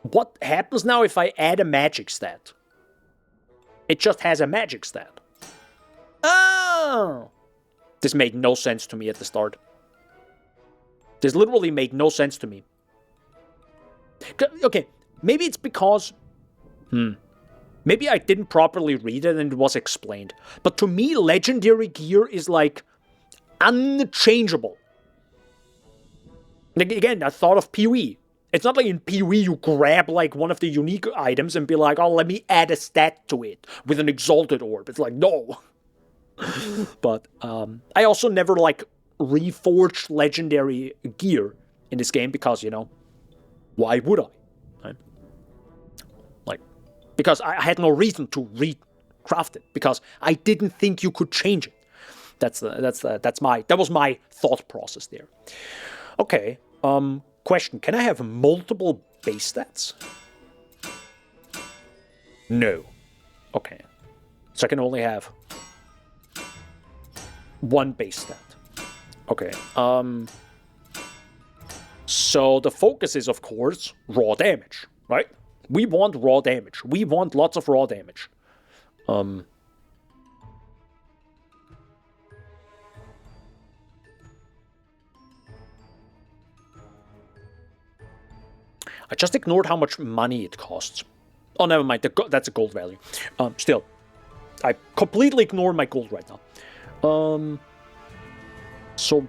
what happens now if I add a magic stat? It just has a magic stat. Oh! This made no sense to me at the start. This literally made no sense to me. Okay, maybe it's because... Maybe I didn't properly read it and it was explained. But to me, legendary gear is like unchangeable. Like, again, I thought of PoE. It's not like in PoE you grab like one of the unique items and be like, oh, let me add a stat to it with an exalted orb. It's like, no. But I also never like reforged legendary gear in this game because, you know, why would I? Right? Like, because I had no reason to recraft it because I didn't think you could change it. That was my thought process there. Okay. Question, can I have multiple base stats? No. Okay. So I can only have one base stat. Okay. So the focus is, of course, raw damage, right? We want raw damage. We want lots of raw damage. I just ignored how much money it costs. Oh, never mind. That's a gold value. Still, I completely ignore my gold right now. So,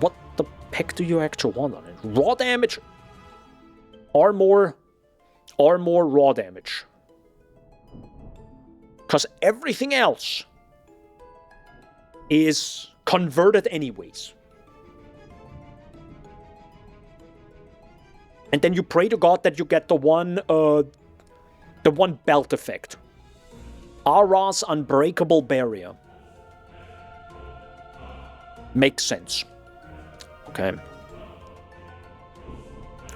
what the heck do you actually want on it? Raw damage? Armor, raw damage. Because everything else is converted anyways. And then you pray to God that you get the one belt effect. Ara's Unbreakable Barrier. Makes sense. Okay.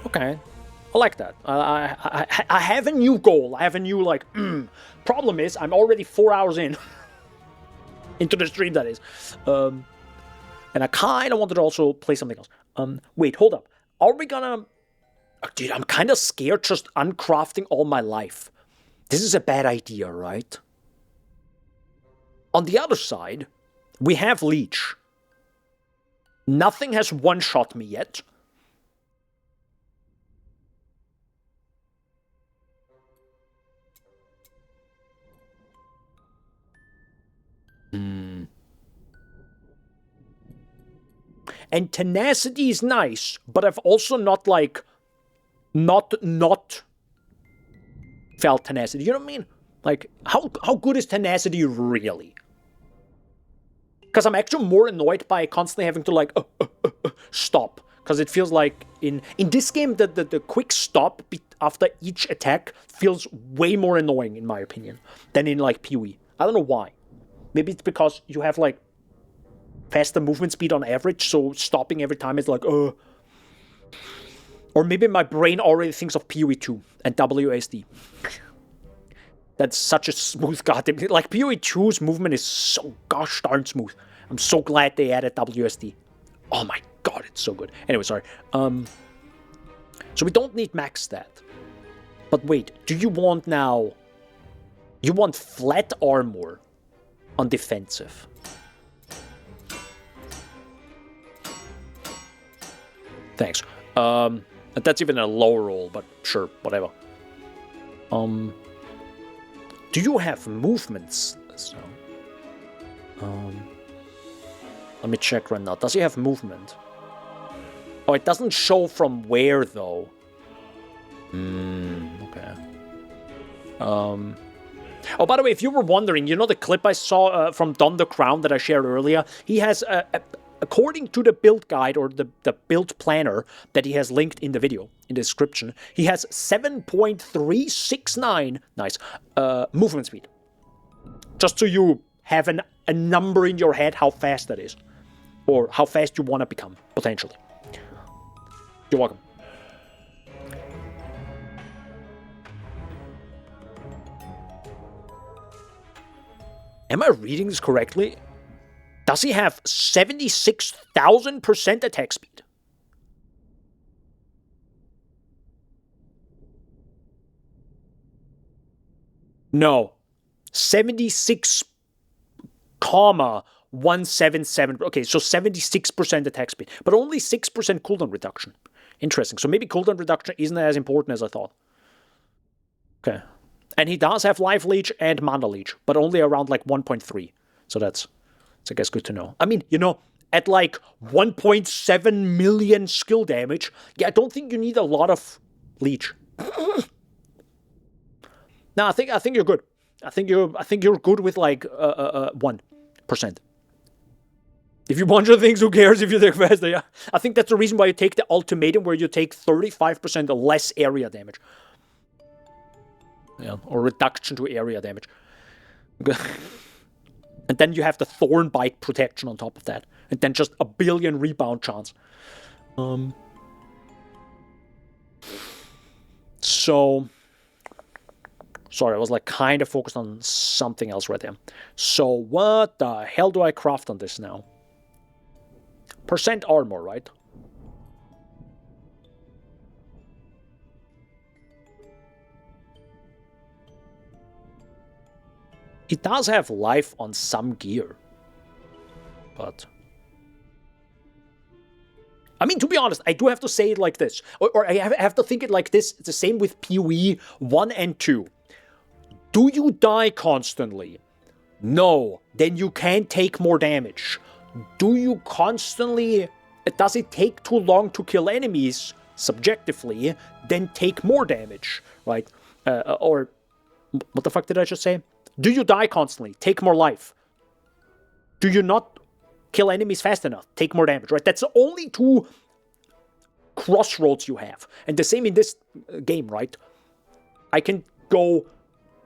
Okay. I like that. I have a new goal. I have a new, like, problem is, I'm already 4 hours in. Into the stream, that is. And I kind of wanted to also play something else. Wait, hold up. Are we gonna... Dude, I'm kind of scared just uncrafting all my life. This is a bad idea, right? On the other side, we have Leech. Nothing has one-shot me yet. And Tenacity is nice, but I've also not, like... Not felt Tenacity. You know what I mean? Like, how good is Tenacity really? Because I'm actually more annoyed by constantly having to, like, stop. Because it feels like in this game, the quick stop after each attack feels way more annoying, in my opinion, than in, like, PoE. I don't know why. Maybe it's because you have, like, faster movement speed on average, so stopping every time is like, Or maybe my brain already thinks of PoE 2 and WSD. That's such a smooth goddamn... Like, PoE 2's movement is so gosh darn smooth. I'm so glad they added WSD. Oh my god, it's so good. Anyway, sorry. So we don't need max stat. But wait, do you want now... You want flat armor on defensive. Thanks. That's even a lower roll, but sure, whatever. Do you have movements? So, let me check right now. Does he have movement? Oh, it doesn't show from where, though. Okay. Oh, by the way, if you were wondering, you know the clip I saw from Don the Crown that I shared earlier? He has, according to the build guide or the build planner that he has linked in the video, in the description, he has 7.369, nice, movement speed. Just so you have a number in your head how fast that is. Or how fast you want to become, potentially. You're welcome. Am I reading this correctly? Does he have 76,000% attack speed? No. 76,177. Okay, so 76% attack speed. But only 6% cooldown reduction. Interesting. So maybe cooldown reduction isn't as important as I thought. Okay. And he does have Life Leech and Mana Leech, but only around like 1.3. So that's I guess good to know. I mean, you know, at like 1.7 million skill damage, yeah, I don't think you need a lot of Leech. No, I think you're good. I think you're good with like 1%. If you bunch of things, who cares if you take faster? Yeah. I think that's the reason why you take the ultimatum, where you take 35% less area damage. Yeah, or reduction to area damage. And then you have the Thorn Bite protection on top of that. And then just a billion rebound chance. So... Sorry, I was like kind of focused on something else right there. So what the hell do I craft on this now? Percent armor, right? It does have life on some gear. But... I mean, to be honest, I do have to say it like this. Or I have to think it like this. It's the same with PoE 1 and 2. Do you die constantly? No. Then you can't take more damage. Do you constantly... Does it take too long to kill enemies, subjectively, then take more damage, right? Or... What the fuck did I just say? Do you die constantly? Take more life. Do you not kill enemies fast enough? Take more damage, right? That's the only two crossroads you have. And the same in this game, right? I can go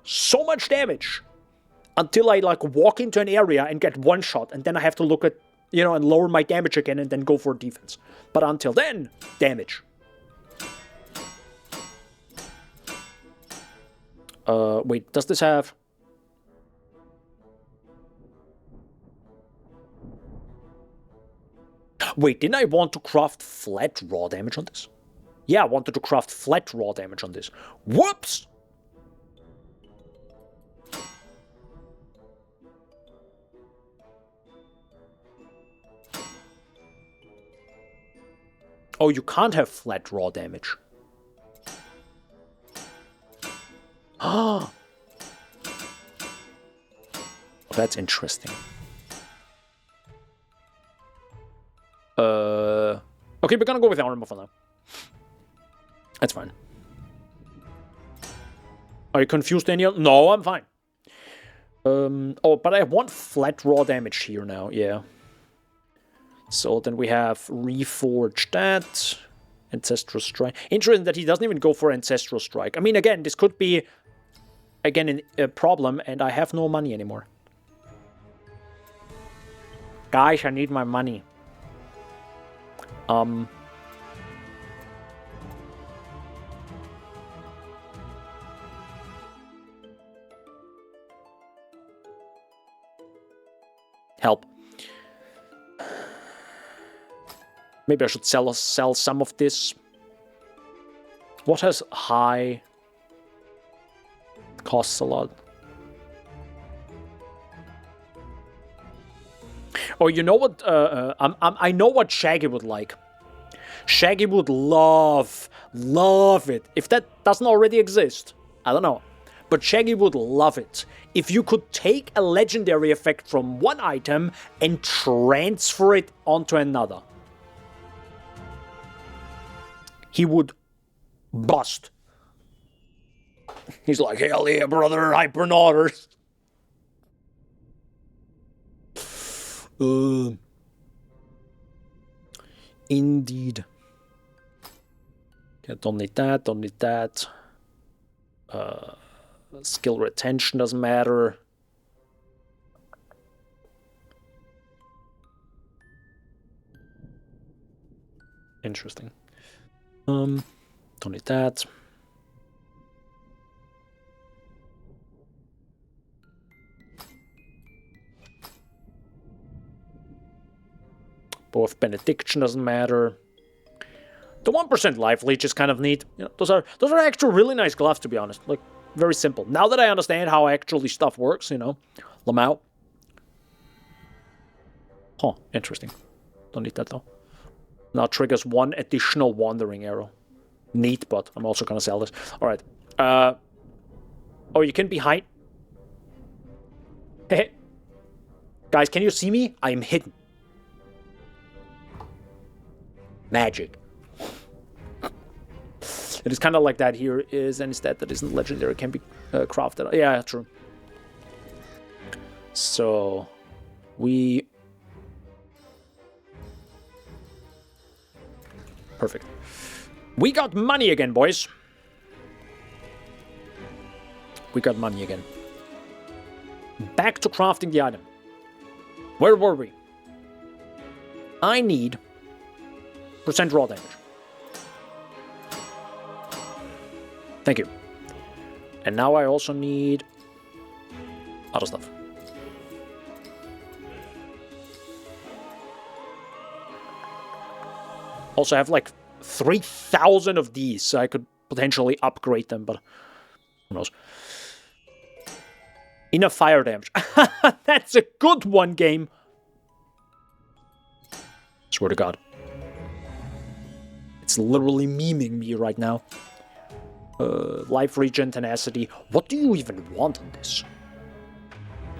so much damage until I, like, walk into an area and get one shot, and then I have to look at, you know, and lower my damage again and then go for defense. But until then, damage. Wait, does this have... Wait, didn't I want to craft flat raw damage on this? Yeah, I wanted to craft flat raw damage on this. Whoops! Oh, you can't have flat raw damage. Ah, that's interesting. Okay, we're gonna go with armor for now. That's fine. Are you confused, Daniel? No, I'm fine. Oh, but I want flat raw damage here now, yeah. So then we have Reforge that. Ancestral Strike. Interesting that he doesn't even go for Ancestral Strike. I mean, again, this could be, again, a problem, and I have no money anymore. Guys, I need my money. Help. Maybe I should sell some of this. What has high? Costs a lot. Oh, you know what? I know what Shaggy would like. Shaggy would love it. If that doesn't already exist, I don't know. But Shaggy would love it if you could take a legendary effect from one item and transfer it onto another. He would bust. He's like, hell yeah, brother, Hypernauters. Indeed. Yeah, don't need that, don't need that. Skill retention doesn't matter. Interesting. Don't need that. Both benediction doesn't matter. The 1% life leech is kind of neat. You know, those are actually really nice gloves, to be honest. Like, very simple. Now that I understand how actually stuff works, you know, Lamau. Huh, interesting. Don't need that though. Now triggers one additional wandering arrow. Neat, but I'm also gonna sell this. Alright. Oh, you can be hide. Hey. Guys, can you see me? I am hidden. Magic. It is kind of like that here is any stat that isn't legendary can be crafted. Yeah, true. So, we... Perfect. We got money again, boys. We got money again. Back to crafting the item. Where were we? I need % raw damage. Thank you. And now I also need other stuff. Also, I have like 3,000 of these, so I could potentially upgrade them, but who knows. Enough fire damage. That's a good one, game. Swear to God. It's literally memeing me right now. Life regen, tenacity. What do you even want on this?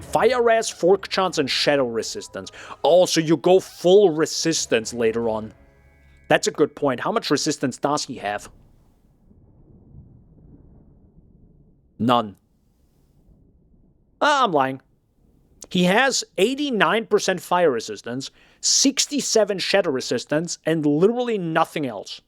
Fire Raz, fork chance, and shadow resistance. Oh, so you go full resistance later on. That's a good point. How much resistance does he have? None. I'm lying. He has 89% fire resistance, 67 shadow resistance, and literally nothing else.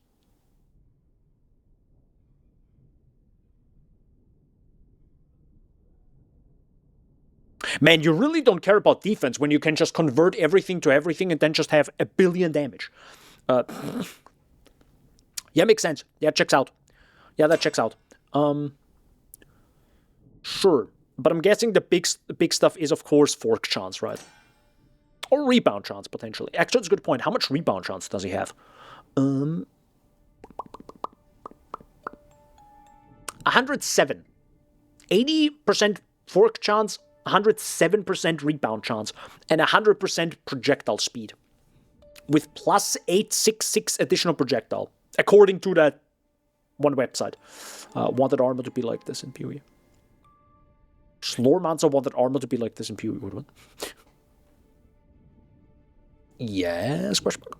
Man, you really don't care about defense when you can just convert everything to everything and then just have a billion damage. Yeah, makes sense. Yeah, checks out. Yeah, that checks out. Sure. But I'm guessing the big stuff is, of course, fork chance, right? Or rebound chance, potentially. Actually, that's a good point. How much rebound chance does he have? 107. 80% fork chance, 107% rebound chance, and 100% projectile speed. With plus 866 additional projectile, according to that one website. Wanted armor to be like this in PoE. Slormancer wanted armor to be like this in PoE, would one? Yes, question mark.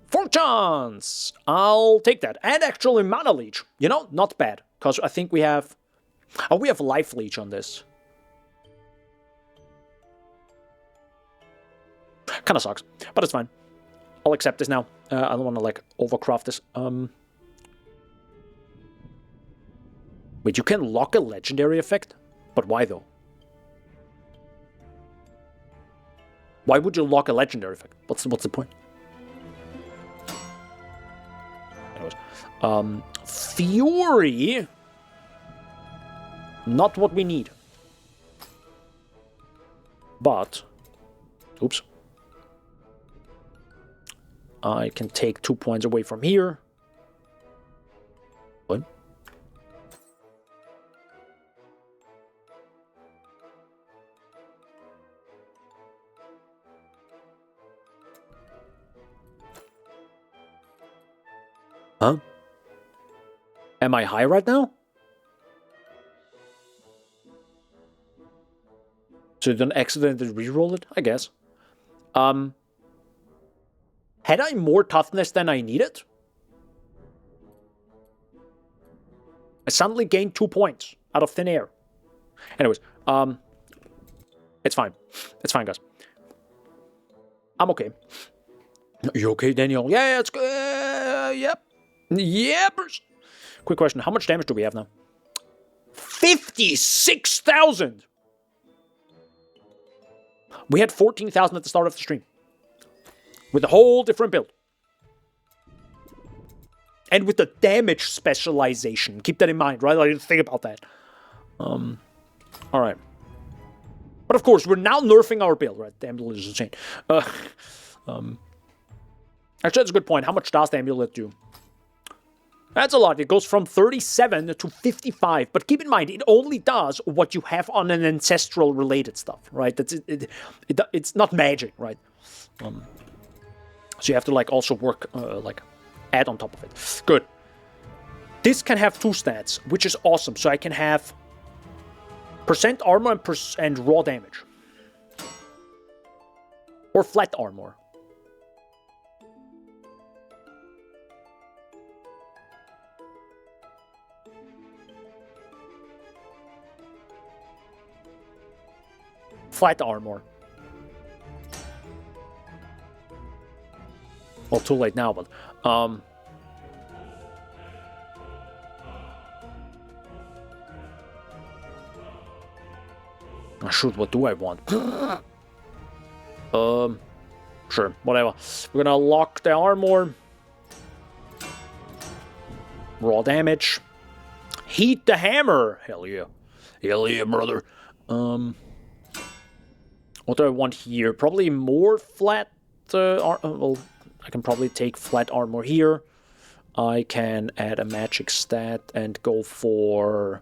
Fork chance! I'll take that. And actually mana leech. You know, not bad. Because I think we have... Oh, we have life leech on this. Kind of sucks, but it's fine. I'll accept this now. I don't want to, like, overcraft this. Wait, you can lock a legendary effect? But why, though? Why would you lock a legendary effect? What's the point? Anyways. Fury... Not what we need. But... Oops. I can take 2 points away from here. What? Huh? Am I high right now? So you don't accidentally reroll it? I guess. Had I more toughness than I needed? I suddenly gained 2 points out of thin air. Anyways, it's fine. It's fine, guys. I'm okay. You okay, Daniel? Yeah, it's good. Yep. Yepers. Quick question. How much damage do we have now? 56,000! We had 14,000 at the start of the stream. With a whole different build. And with the damage specialization. Keep that in mind, right? I didn't think about that. Alright. But of course, we're now nerfing our build, right? The amulet is insane. Actually, that's a good point. How much does the amulet do? That's a lot. It goes from 37 to 55. But keep in mind, it only does what you have on an ancestral related stuff, right? That's it's not magic, right? So you have to like also work, like add on top of it. Good. This can have 2 stats, which is awesome. So I can have percent armor and raw damage. Or flat armor. Flat armor. Well, too late now, but shoot, what do I want? Sure, whatever. We're gonna lock the armor. Raw damage. Heat the hammer. Hell yeah. Hell yeah, brother. What do I want here? Probably more flat well, I can probably take flat armor here. I can add a magic stat and go for...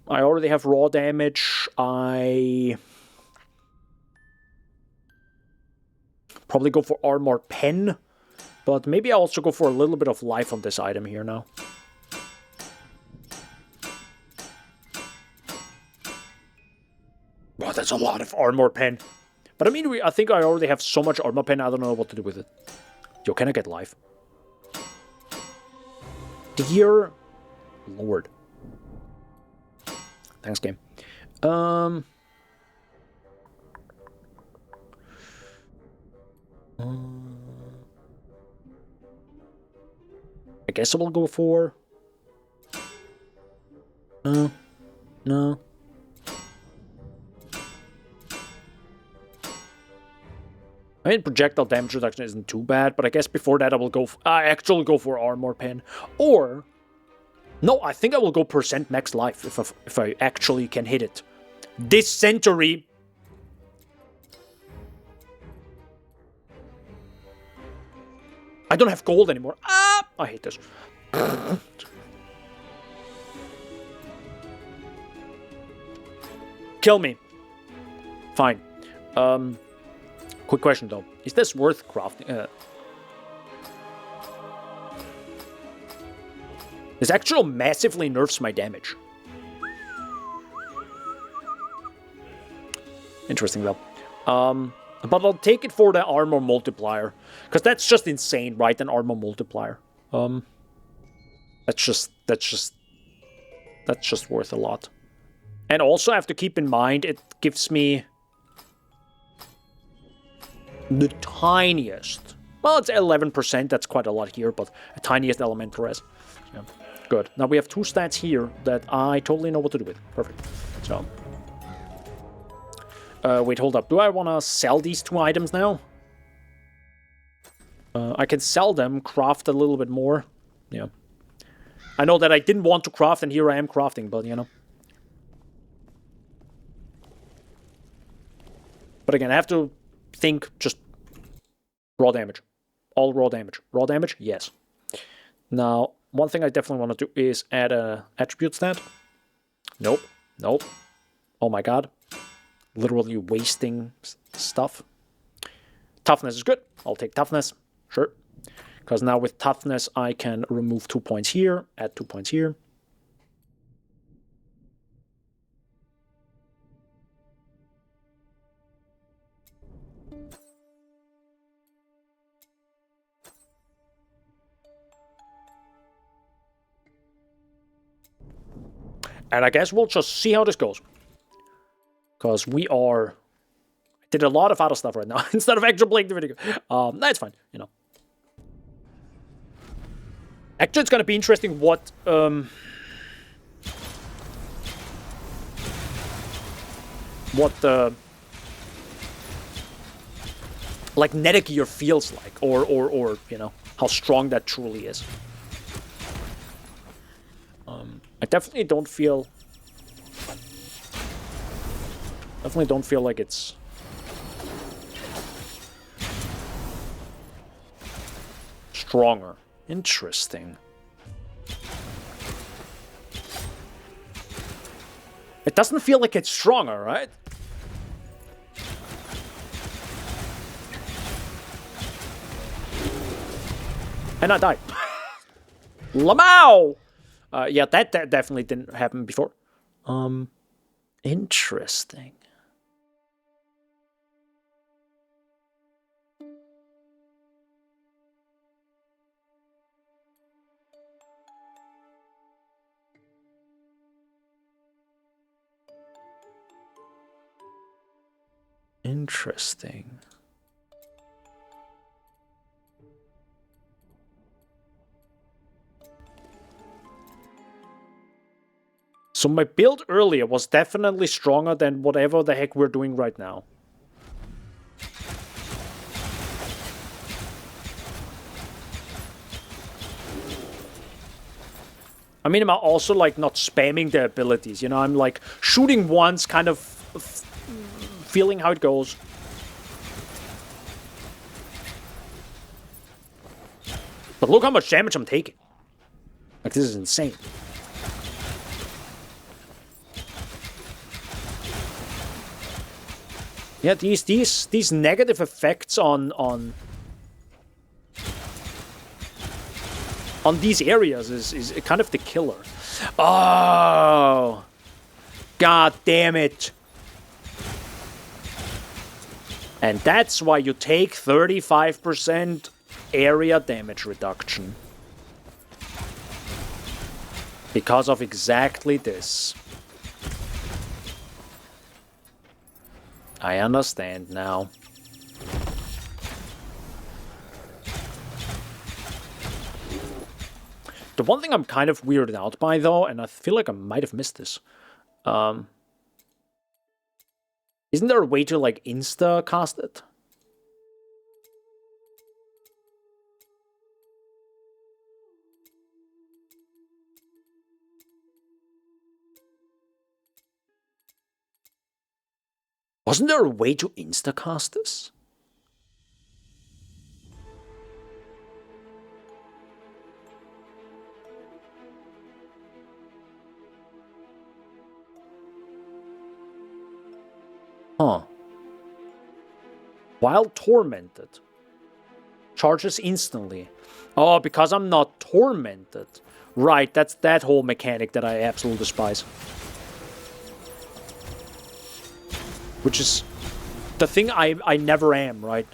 I already have raw damage. I probably go for armor pen. But maybe I also go for a little bit of life on this item here now. Wow, that's a lot of armor pen. But I mean, I think I already have so much armor pen, I don't know what to do with it. Yo, can I get life? Dear Lord. Thanks, game. I guess I will go for... No. I mean, projectile damage reduction isn't too bad, but I guess before that I will go... I actually go for armor pen. Or... No, I think I will go percent max life if I actually can hit it. Dysentery. I don't have gold anymore. Ah! I hate this. Kill me. Fine. Quick question though. Is this worth crafting? This actually massively nerfs my damage. Interesting though. But I'll take it for the armor multiplier. Because that's just insane, right? An armor multiplier. That's just worth a lot. And also I have to keep in mind it gives me the tiniest. Well, it's 11%, that's quite a lot here, but the tiniest elemental res. Yeah. Good. Now we have 2 stats here that I totally know what to do with. Perfect. So. Wait, hold up. Do I want to sell these 2 items now? I can sell them, craft a little bit more. Yeah. I know that I didn't want to craft, and here I am crafting, but you know. But again, I have to think just raw damage. All raw damage. Raw damage? Yes. Now, one thing I definitely want to do is add a attribute stat. Nope. Nope. Oh my god. Literally wasting stuff. Toughness is good. I'll take toughness. Sure. Because now with toughness, I can remove 2 points here, add 2 points here. And I guess we'll just see how this goes. Because we are... I did a lot of other stuff right now instead of actually playing the video. That's fine, you know. Actually, it's going to be interesting what... what the... like, Nether gear feels like. Or, you know, how strong that truly is. I definitely don't feel... Definitely don't feel like it's... stronger. Interesting. It doesn't feel like it's stronger, right? And I died. Lamau! Yeah, that definitely didn't happen before. Interesting. Interesting. So my build earlier was definitely stronger than whatever the heck we're doing right now. I mean, I'm also like not spamming the abilities, you know, I'm like shooting once, kind of feeling how it goes. But look how much damage I'm taking. Like, this is insane. Yeah, these negative effects on these areas is kind of the killer. Oh, god damn it. And that's why you take 35% area damage reduction. Because of exactly this. I understand now. The one thing I'm kind of weirded out by, though, and I feel like I might have missed this. Isn't there a way to, like, insta-cast it? Wasn't there a way to insta-cast this? Huh. While tormented. Charges instantly. Oh, because I'm not tormented. Right, that's that whole mechanic that I absolutely despise. Which is the thing I never am, right?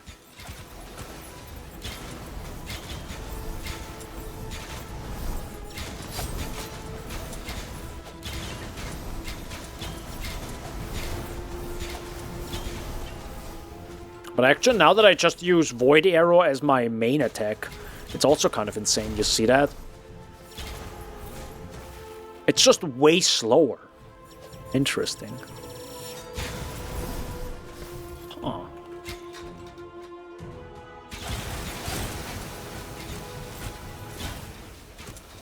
But actually, now that I just use Void Arrow as my main attack, it's also kind of insane. You see that? It's just way slower. Interesting. Huh.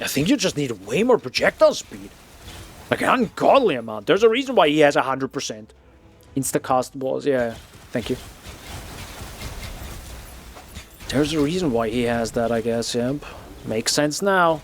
I think you just need way more projectile speed. Like an ungodly amount. There's a reason why he has 100%. Insta-cast balls, yeah. Thank you. There's a reason why he has that, I guess, yep. Makes sense now.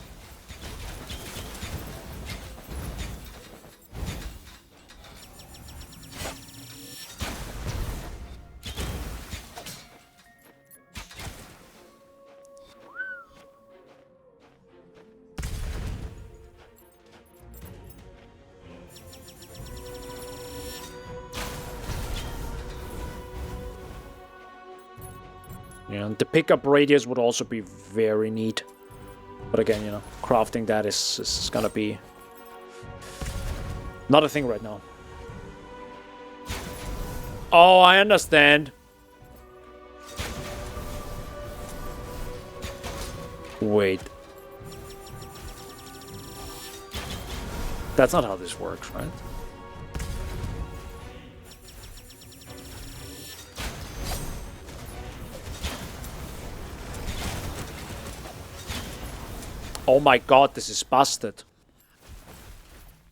Yeah, the pickup radius would also be very neat. But again, you know, crafting that is gonna be Not a thing right now. Oh, I understand. Wait. That's not how this works, right? Oh my god, this is busted.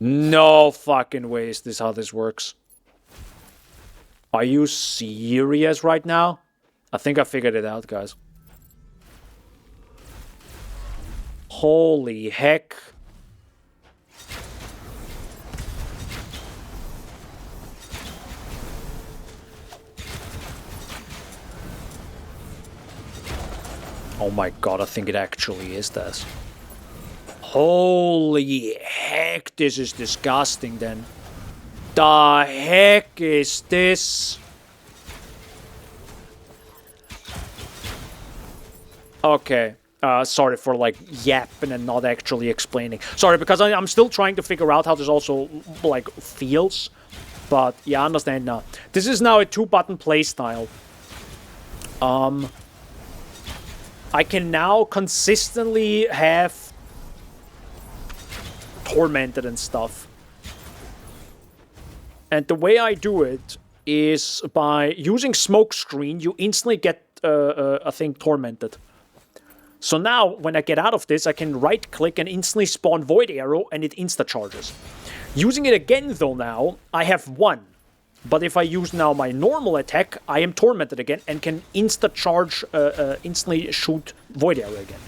No fucking way is this how this works. Are you serious right now? I think I figured it out, guys. Holy heck. Oh my god, I think it actually is this. Holy heck, this is disgusting then. The heck is this? Okay. Sorry for like yapping and not actually explaining. Sorry, because I'm still trying to figure out how this also like feels. But yeah, I understand now. This is now a 2-button playstyle. I can now consistently have Tormented and stuff. And the way I do it is by using Smokescreen, you instantly get a thing Tormented. So now, when I get out of this, I can right-click and instantly spawn Void Arrow, and it insta-charges. Using it again, though, now, I have 1. But if I use now my normal attack, I am Tormented again, and can insta-charge, instantly shoot Void Arrow again.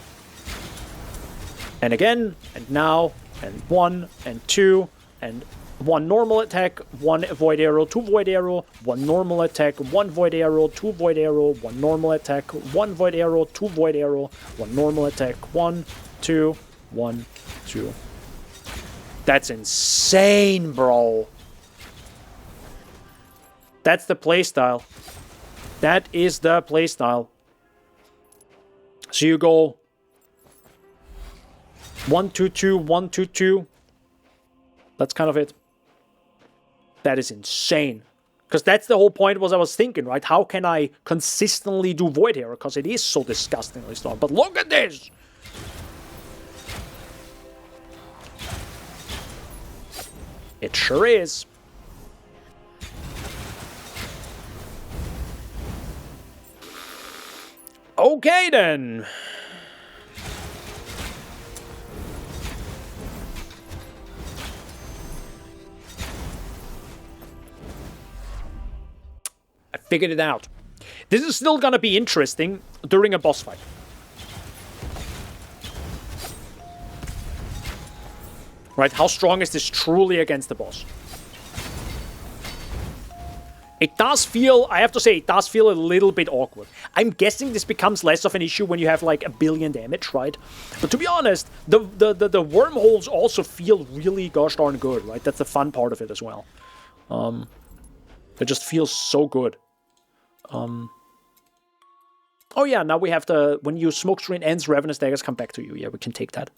And again, and now, and 1, and 2, and 1 normal attack, 1 Void Arrow, 2 Void Arrow, 1 normal attack, 1 Void Arrow, 2 Void Arrow, 1 normal attack, 1 Void Arrow, 2 Void Arrow, 1 normal attack, 1, 2, 1, 2. That's insane, bro. That's the playstyle. That is the playstyle. So you go 1, 2, 2, 1, 2, 2. That's kind of it. That is insane. Because that's the whole point was I was thinking, right? How can I consistently do Void Arrow? Because it is so disgustingly strong. But look at this! It sure is. Okay then. I figured it out. This is still gonna be interesting during a boss fight. Right? How strong is this truly against the boss? It does feel, I have to say, it does feel a little bit awkward. I'm guessing this becomes less of an issue when you have like 1 billion damage, right? But to be honest, the wormholes also feel really gosh darn good, right? That's the fun part of it as well. It just feels so good. Oh yeah, now we have the, when you Smokescreen ends, Ravenous Daggers come back to you. Yeah, we can take that.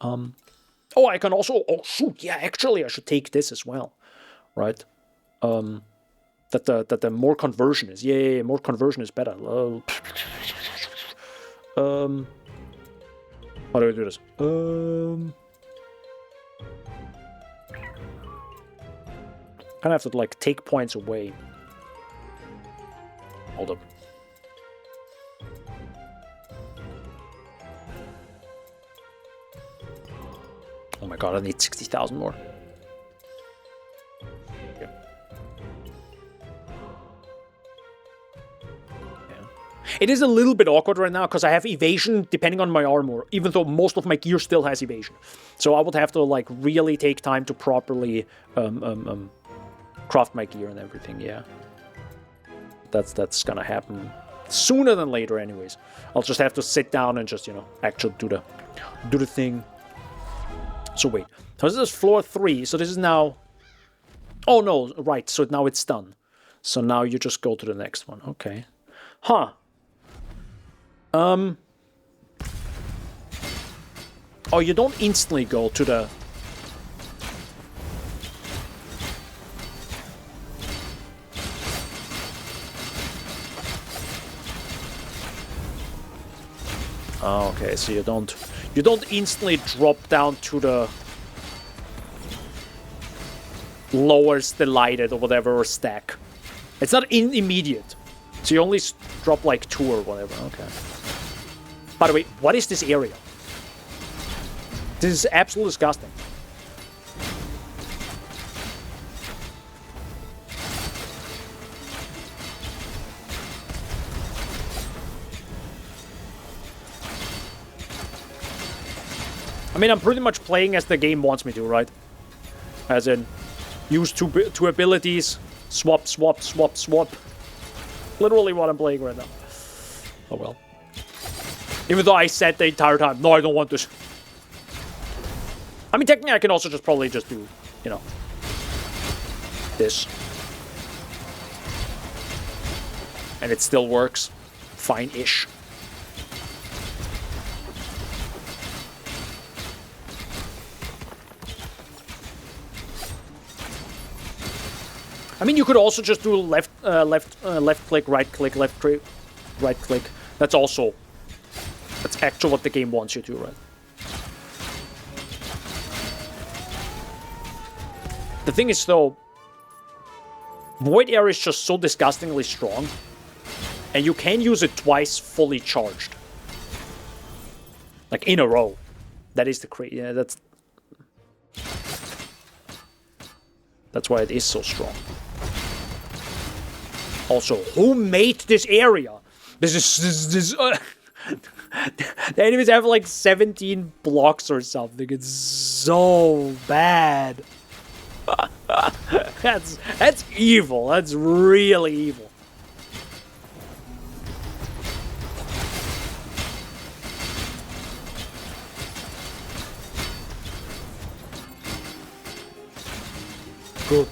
Oh, I can also, oh shoot, yeah, actually I should take this as well, right? That the more conversion is. Yeah, more conversion is better. How do I do this? Kind of have to like take points away. Hold up. Oh my god, I need 60,000 more. It is a little bit awkward right now because I have evasion depending on my armor, even though most of my gear still has evasion. So I would have to like really take time to properly craft my gear and everything. Yeah, that's gonna happen sooner than later, anyways. I'll just have to sit down and just actually do the thing. So wait, so this is floor 3. So this is now. Oh no, right. So now it's done. So now you just go to the next one. Okay. Huh. Oh, you don't instantly go to the... Oh, okay, so you don't instantly drop down to the lowest delighted or whatever, or stack. It's not immediate. So you only drop like 2 or whatever. Okay. By the way, what is this area? This is absolutely disgusting. I mean, I'm pretty much playing as the game wants me to, right? As in, use two abilities, swap, swap, swap, swap. Literally what I'm playing right now. Oh well. Even though I said the entire time, no, I don't want this. I mean, technically I can also just probably just do, you know, this. And it still works. Fine-ish. I mean, you could also just do left click, right click, left click, right click. That's actually what the game wants you to, right? The thing is, though, Void Air is just so disgustingly strong, and you can use it twice fully charged, like in a row. That is the crazy. Yeah, that's why it is so strong. Also, who made this area? This the enemies have like 17 blocks or something. It's so bad. That's evil. That's really evil. Goodness.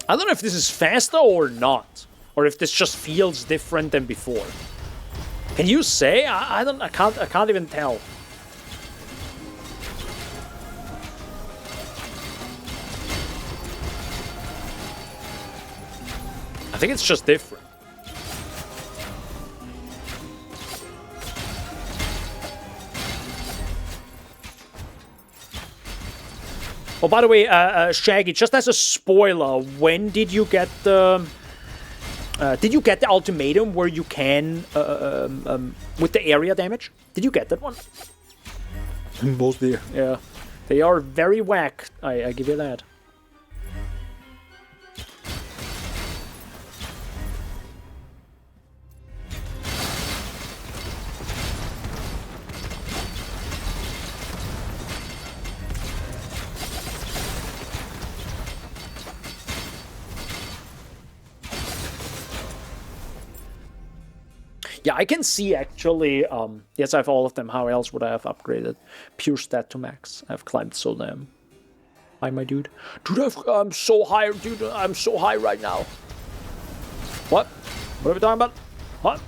I don't know if this is faster or not, or if this just feels different than before. Can you say? I can't even tell. I think it's just different. Oh, by the way, Shaggy, just as a spoiler, when did you get the... did you get the ultimatum where you can... with the area damage? Did you get that one? Mostly, yeah. They are very whack, I give you that. Yeah, I can see actually, yes, I have all of them. How else would I have upgraded pure stat to max? I've climbed so damn high, my dude. Dude, I'm so high, dude. I'm so high right now. What? What are we talking about? What?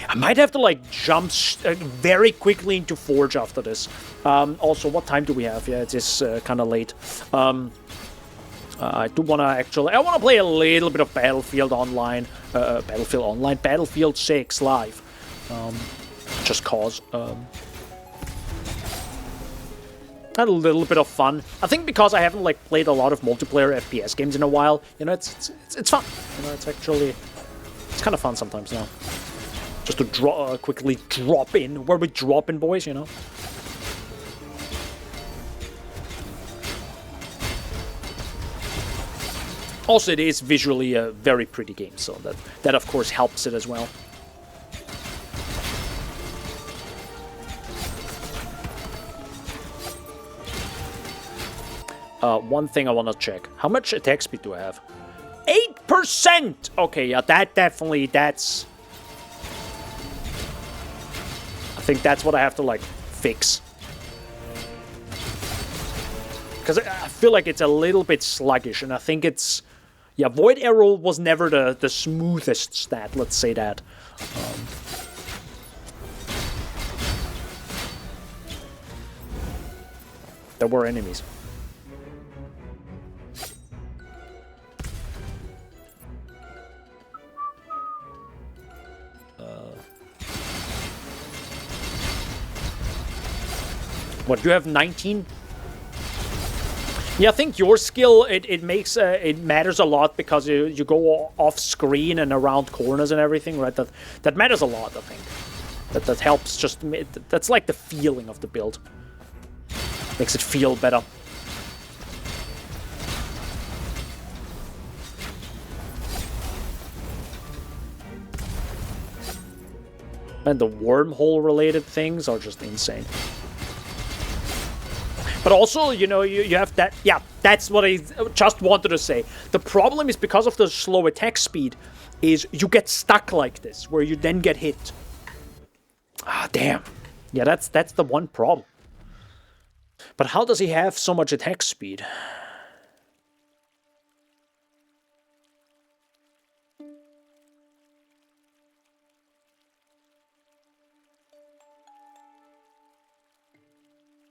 I might have to like jump very quickly into Forge after this. Also, what time do we have? Yeah, it is kind of late. I do want to actually... I want to play a little bit of Battlefield Online. Battlefield 6 live. Just cause. Had a little bit of fun. I think because I haven't like played a lot of multiplayer FPS games in a while, you know, it's fun. You know, it's actually... It's kind of fun sometimes now. Just to quickly drop in. Where we dropping, boys, you know? Also, it is visually a very pretty game, so that of course helps it as well. One thing I want to check. How much attack speed do I have? 8%! Okay, yeah, that's... I think that's what I have to, like, fix. Because I feel like it's a little bit sluggish, and I think it's... Yeah, Void Arrow was never the smoothest stat, let's say that. There were enemies. What, you have 19? Yeah, I think your skill, it makes, it matters a lot because you go off screen and around corners and everything, right? That matters a lot, I think. That helps just, that's like the feeling of the build. Makes it feel better. And the wormhole-related things are just insane. But also, you know, you have that... Yeah, that's what I just wanted to say. The problem is because of the slow attack speed, is you get stuck like this, where you then get hit. Ah, damn. Yeah, that's the one problem. But how does he have so much attack speed?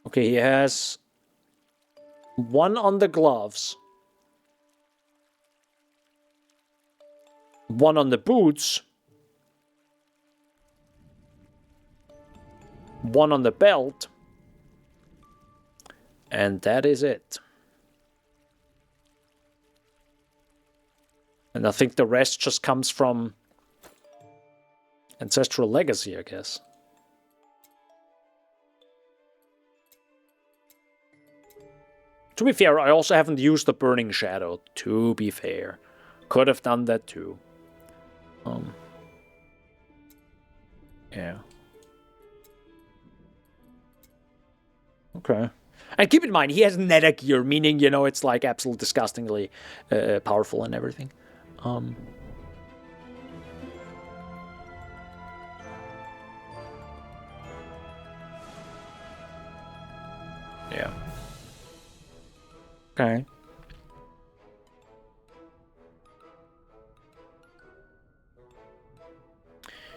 Okay, he has 1 on the gloves, 1 on the boots, 1 on the belt, and that is it. And I think the rest just comes from Ancestral Legacy, I guess. To be fair, I also haven't used the Burning Shadow, to be fair. Could have done that too. Yeah. Okay. And keep in mind, he has Nether gear, meaning, you know, it's like absolutely disgustingly powerful and everything. Yeah. Okay.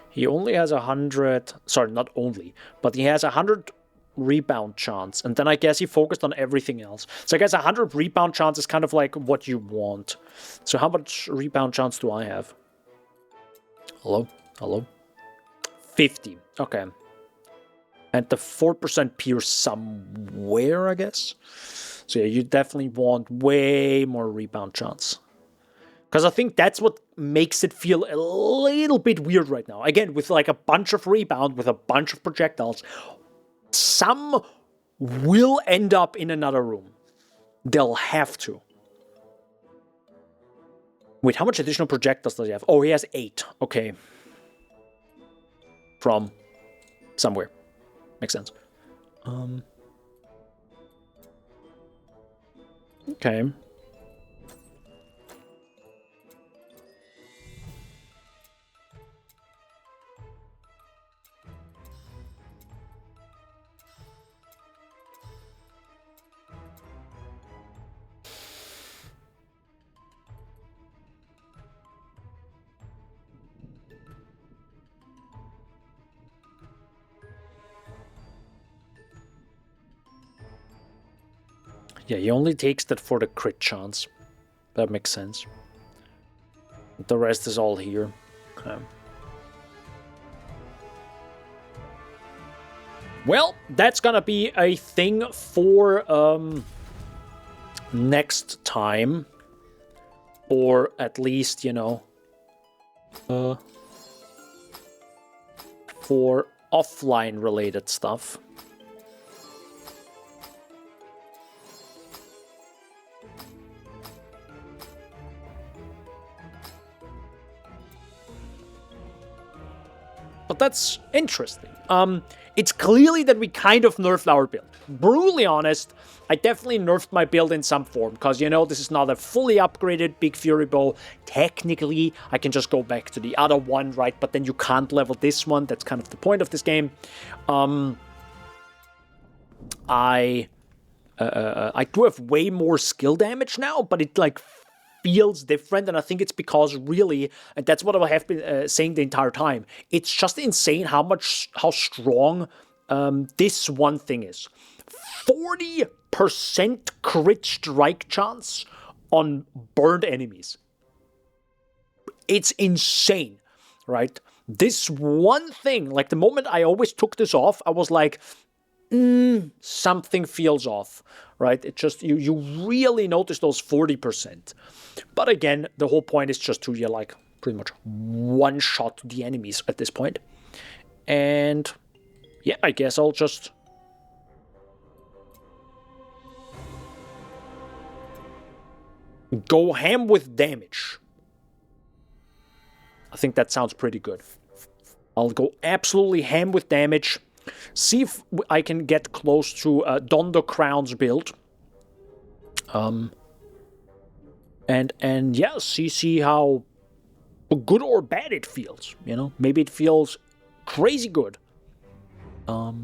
He only has 100... Sorry, not only. But he has 100 rebound chance. And then I guess he focused on everything else. So I guess 100 rebound chance is kind of like what you want. So how much rebound chance do I have? Hello? Hello? 50. Okay. And the 4% pierce somewhere, I guess? So yeah, you definitely want way more rebound chance. Because I think that's what makes it feel a little bit weird right now. Again, with like a bunch of rebound, with a bunch of projectiles, some will end up in another room. They'll have to. Wait, how much additional projectiles does he have? Oh, he has 8. Okay. From somewhere. Makes sense. Okay. Yeah, he only takes that for the crit chance. That makes sense. The rest is all here. Okay. Well, that's gonna be a thing for next time. Or at least, you know... for offline related stuff. But that's interesting. It's clearly that we kind of nerfed our build. Brutally honest, I definitely nerfed my build in some form, because, you know, this is not a fully upgraded Big Fury Bow. Technically, I can just go back to the other one, right? But then you can't level this one. That's kind of the point of this game. I do have way more skill damage now, but it, like, feels different, and I think it's because really, and that's what I have been saying the entire time, it's just insane how strong this one thing is. 40% crit strike chance on burned enemies. It's insane, right? This one thing, like the moment I always took this off, I was like, something feels off, right? It just, you really notice those 40%. But again, the whole point is just to, like, pretty much one-shot the enemies at this point. And yeah, I guess I'll just go ham with damage. I think that sounds pretty good. I'll go absolutely ham with damage. See if I can get close to Danbo Crown's build. And yeah, see how good or bad it feels, you know? Maybe it feels crazy good. Or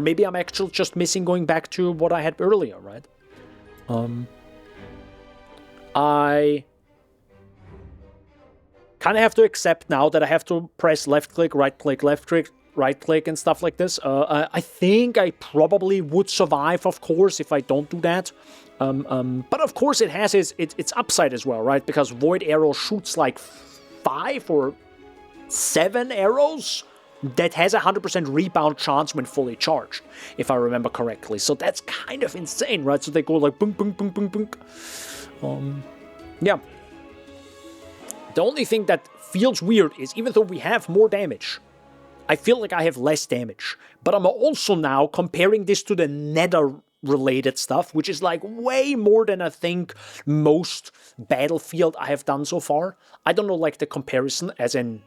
maybe I'm actually just missing going back to what I had earlier, right? I kind of have to accept now that I have to press left click, right click, and stuff like this. I think I probably would survive, of course, if I don't do that. But of course it has its upside as well, right? Because Void Arrow shoots like 5 or 7 arrows that has a 100% rebound chance when fully charged, if I remember correctly. So that's kind of insane, right? So they go like boom, boom, boom, boom, boom. Yeah. The only thing that feels weird is, even though we have more damage, I feel like I have less damage. But I'm also now comparing this to the Nether related stuff, which is like way more than I think most Battlefield I have done so far. I don't know, like, the comparison as in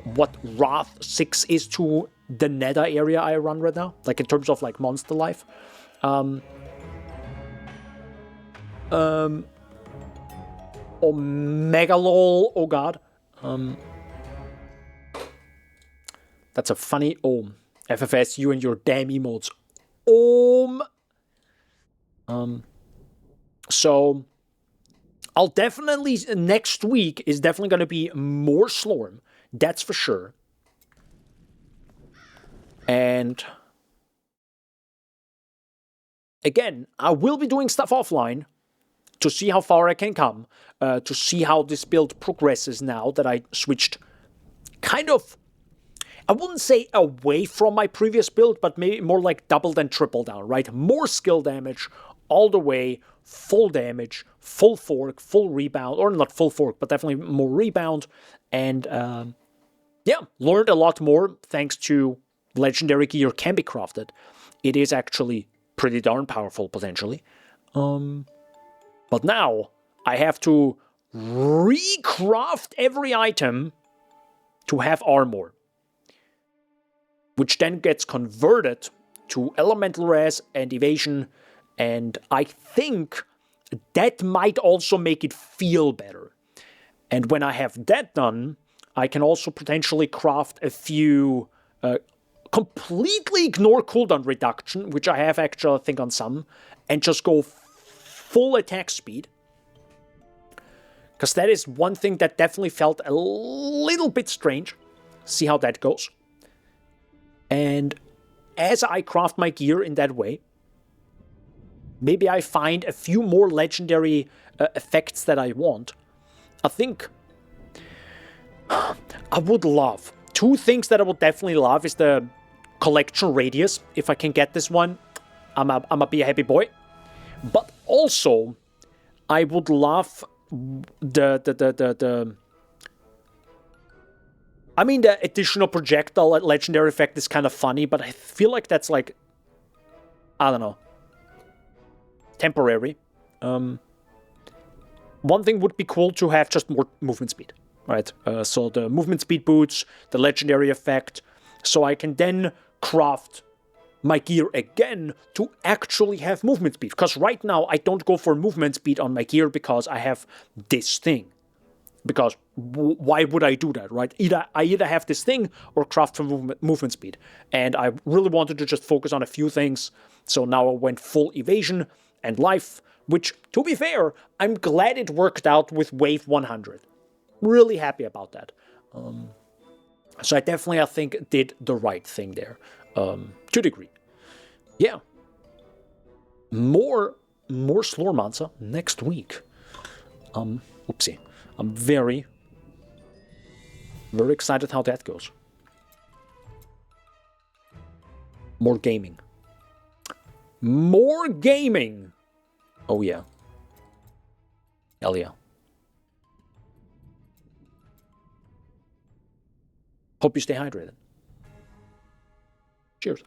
what Wrath 6 is to the Nether area I run right now, like in terms of like monster life. Megalol, oh god. That's a funny ohm. FFS, you and your damn emotes. So I'll definitely, next week is definitely going to be more Slorm. That's for sure. And again, I will be doing stuff offline to see how far I can come, to see how this build progresses now that I switched kind of, I wouldn't say away from my previous build, but maybe more like doubled and tripled down, right? More skill damage all the way, full damage, full fork, full rebound, or not full fork, but definitely more rebound. And yeah, learned a lot more thanks to legendary gear can be crafted. It is actually pretty darn powerful potentially. But now I have to recraft every item to have armor, which then gets converted to elemental res and evasion, and I think that might also make it feel better. And when I have that done, I can also potentially craft a few completely ignore cooldown reduction, which I have actually, I think, on some, and just go full attack speed. Because that is one thing that definitely felt a little bit strange. See how that goes. And as I craft my gear in that way, maybe I find a few more legendary effects that I want. I think I would love, 2 things that I would definitely love is the collection radius. If I can get this one, I'm a be a happy boy. But also, I would love the I mean, the additional projectile legendary effect is kind of funny, but I feel like that's like, I don't know, temporary. One thing would be cool to have just more movement speed, right? So the movement speed boots, the legendary effect, so I can then craft my gear again to actually have movement speed. Because right now I don't go for movement speed on my gear because I have this thing. Because why would I do that, right? I either have this thing or craft for movement speed. And I really wanted to just focus on a few things. So now I went full evasion and life, which, to be fair, I'm glad it worked out with wave 100. Really happy about that. So I definitely, I think, did the right thing there. To a degree. Yeah. More Slormancer next week. Oopsie. I'm very, very excited how that goes. More gaming. More gaming! Oh yeah. Hell yeah. Hope you stay hydrated. Cheers.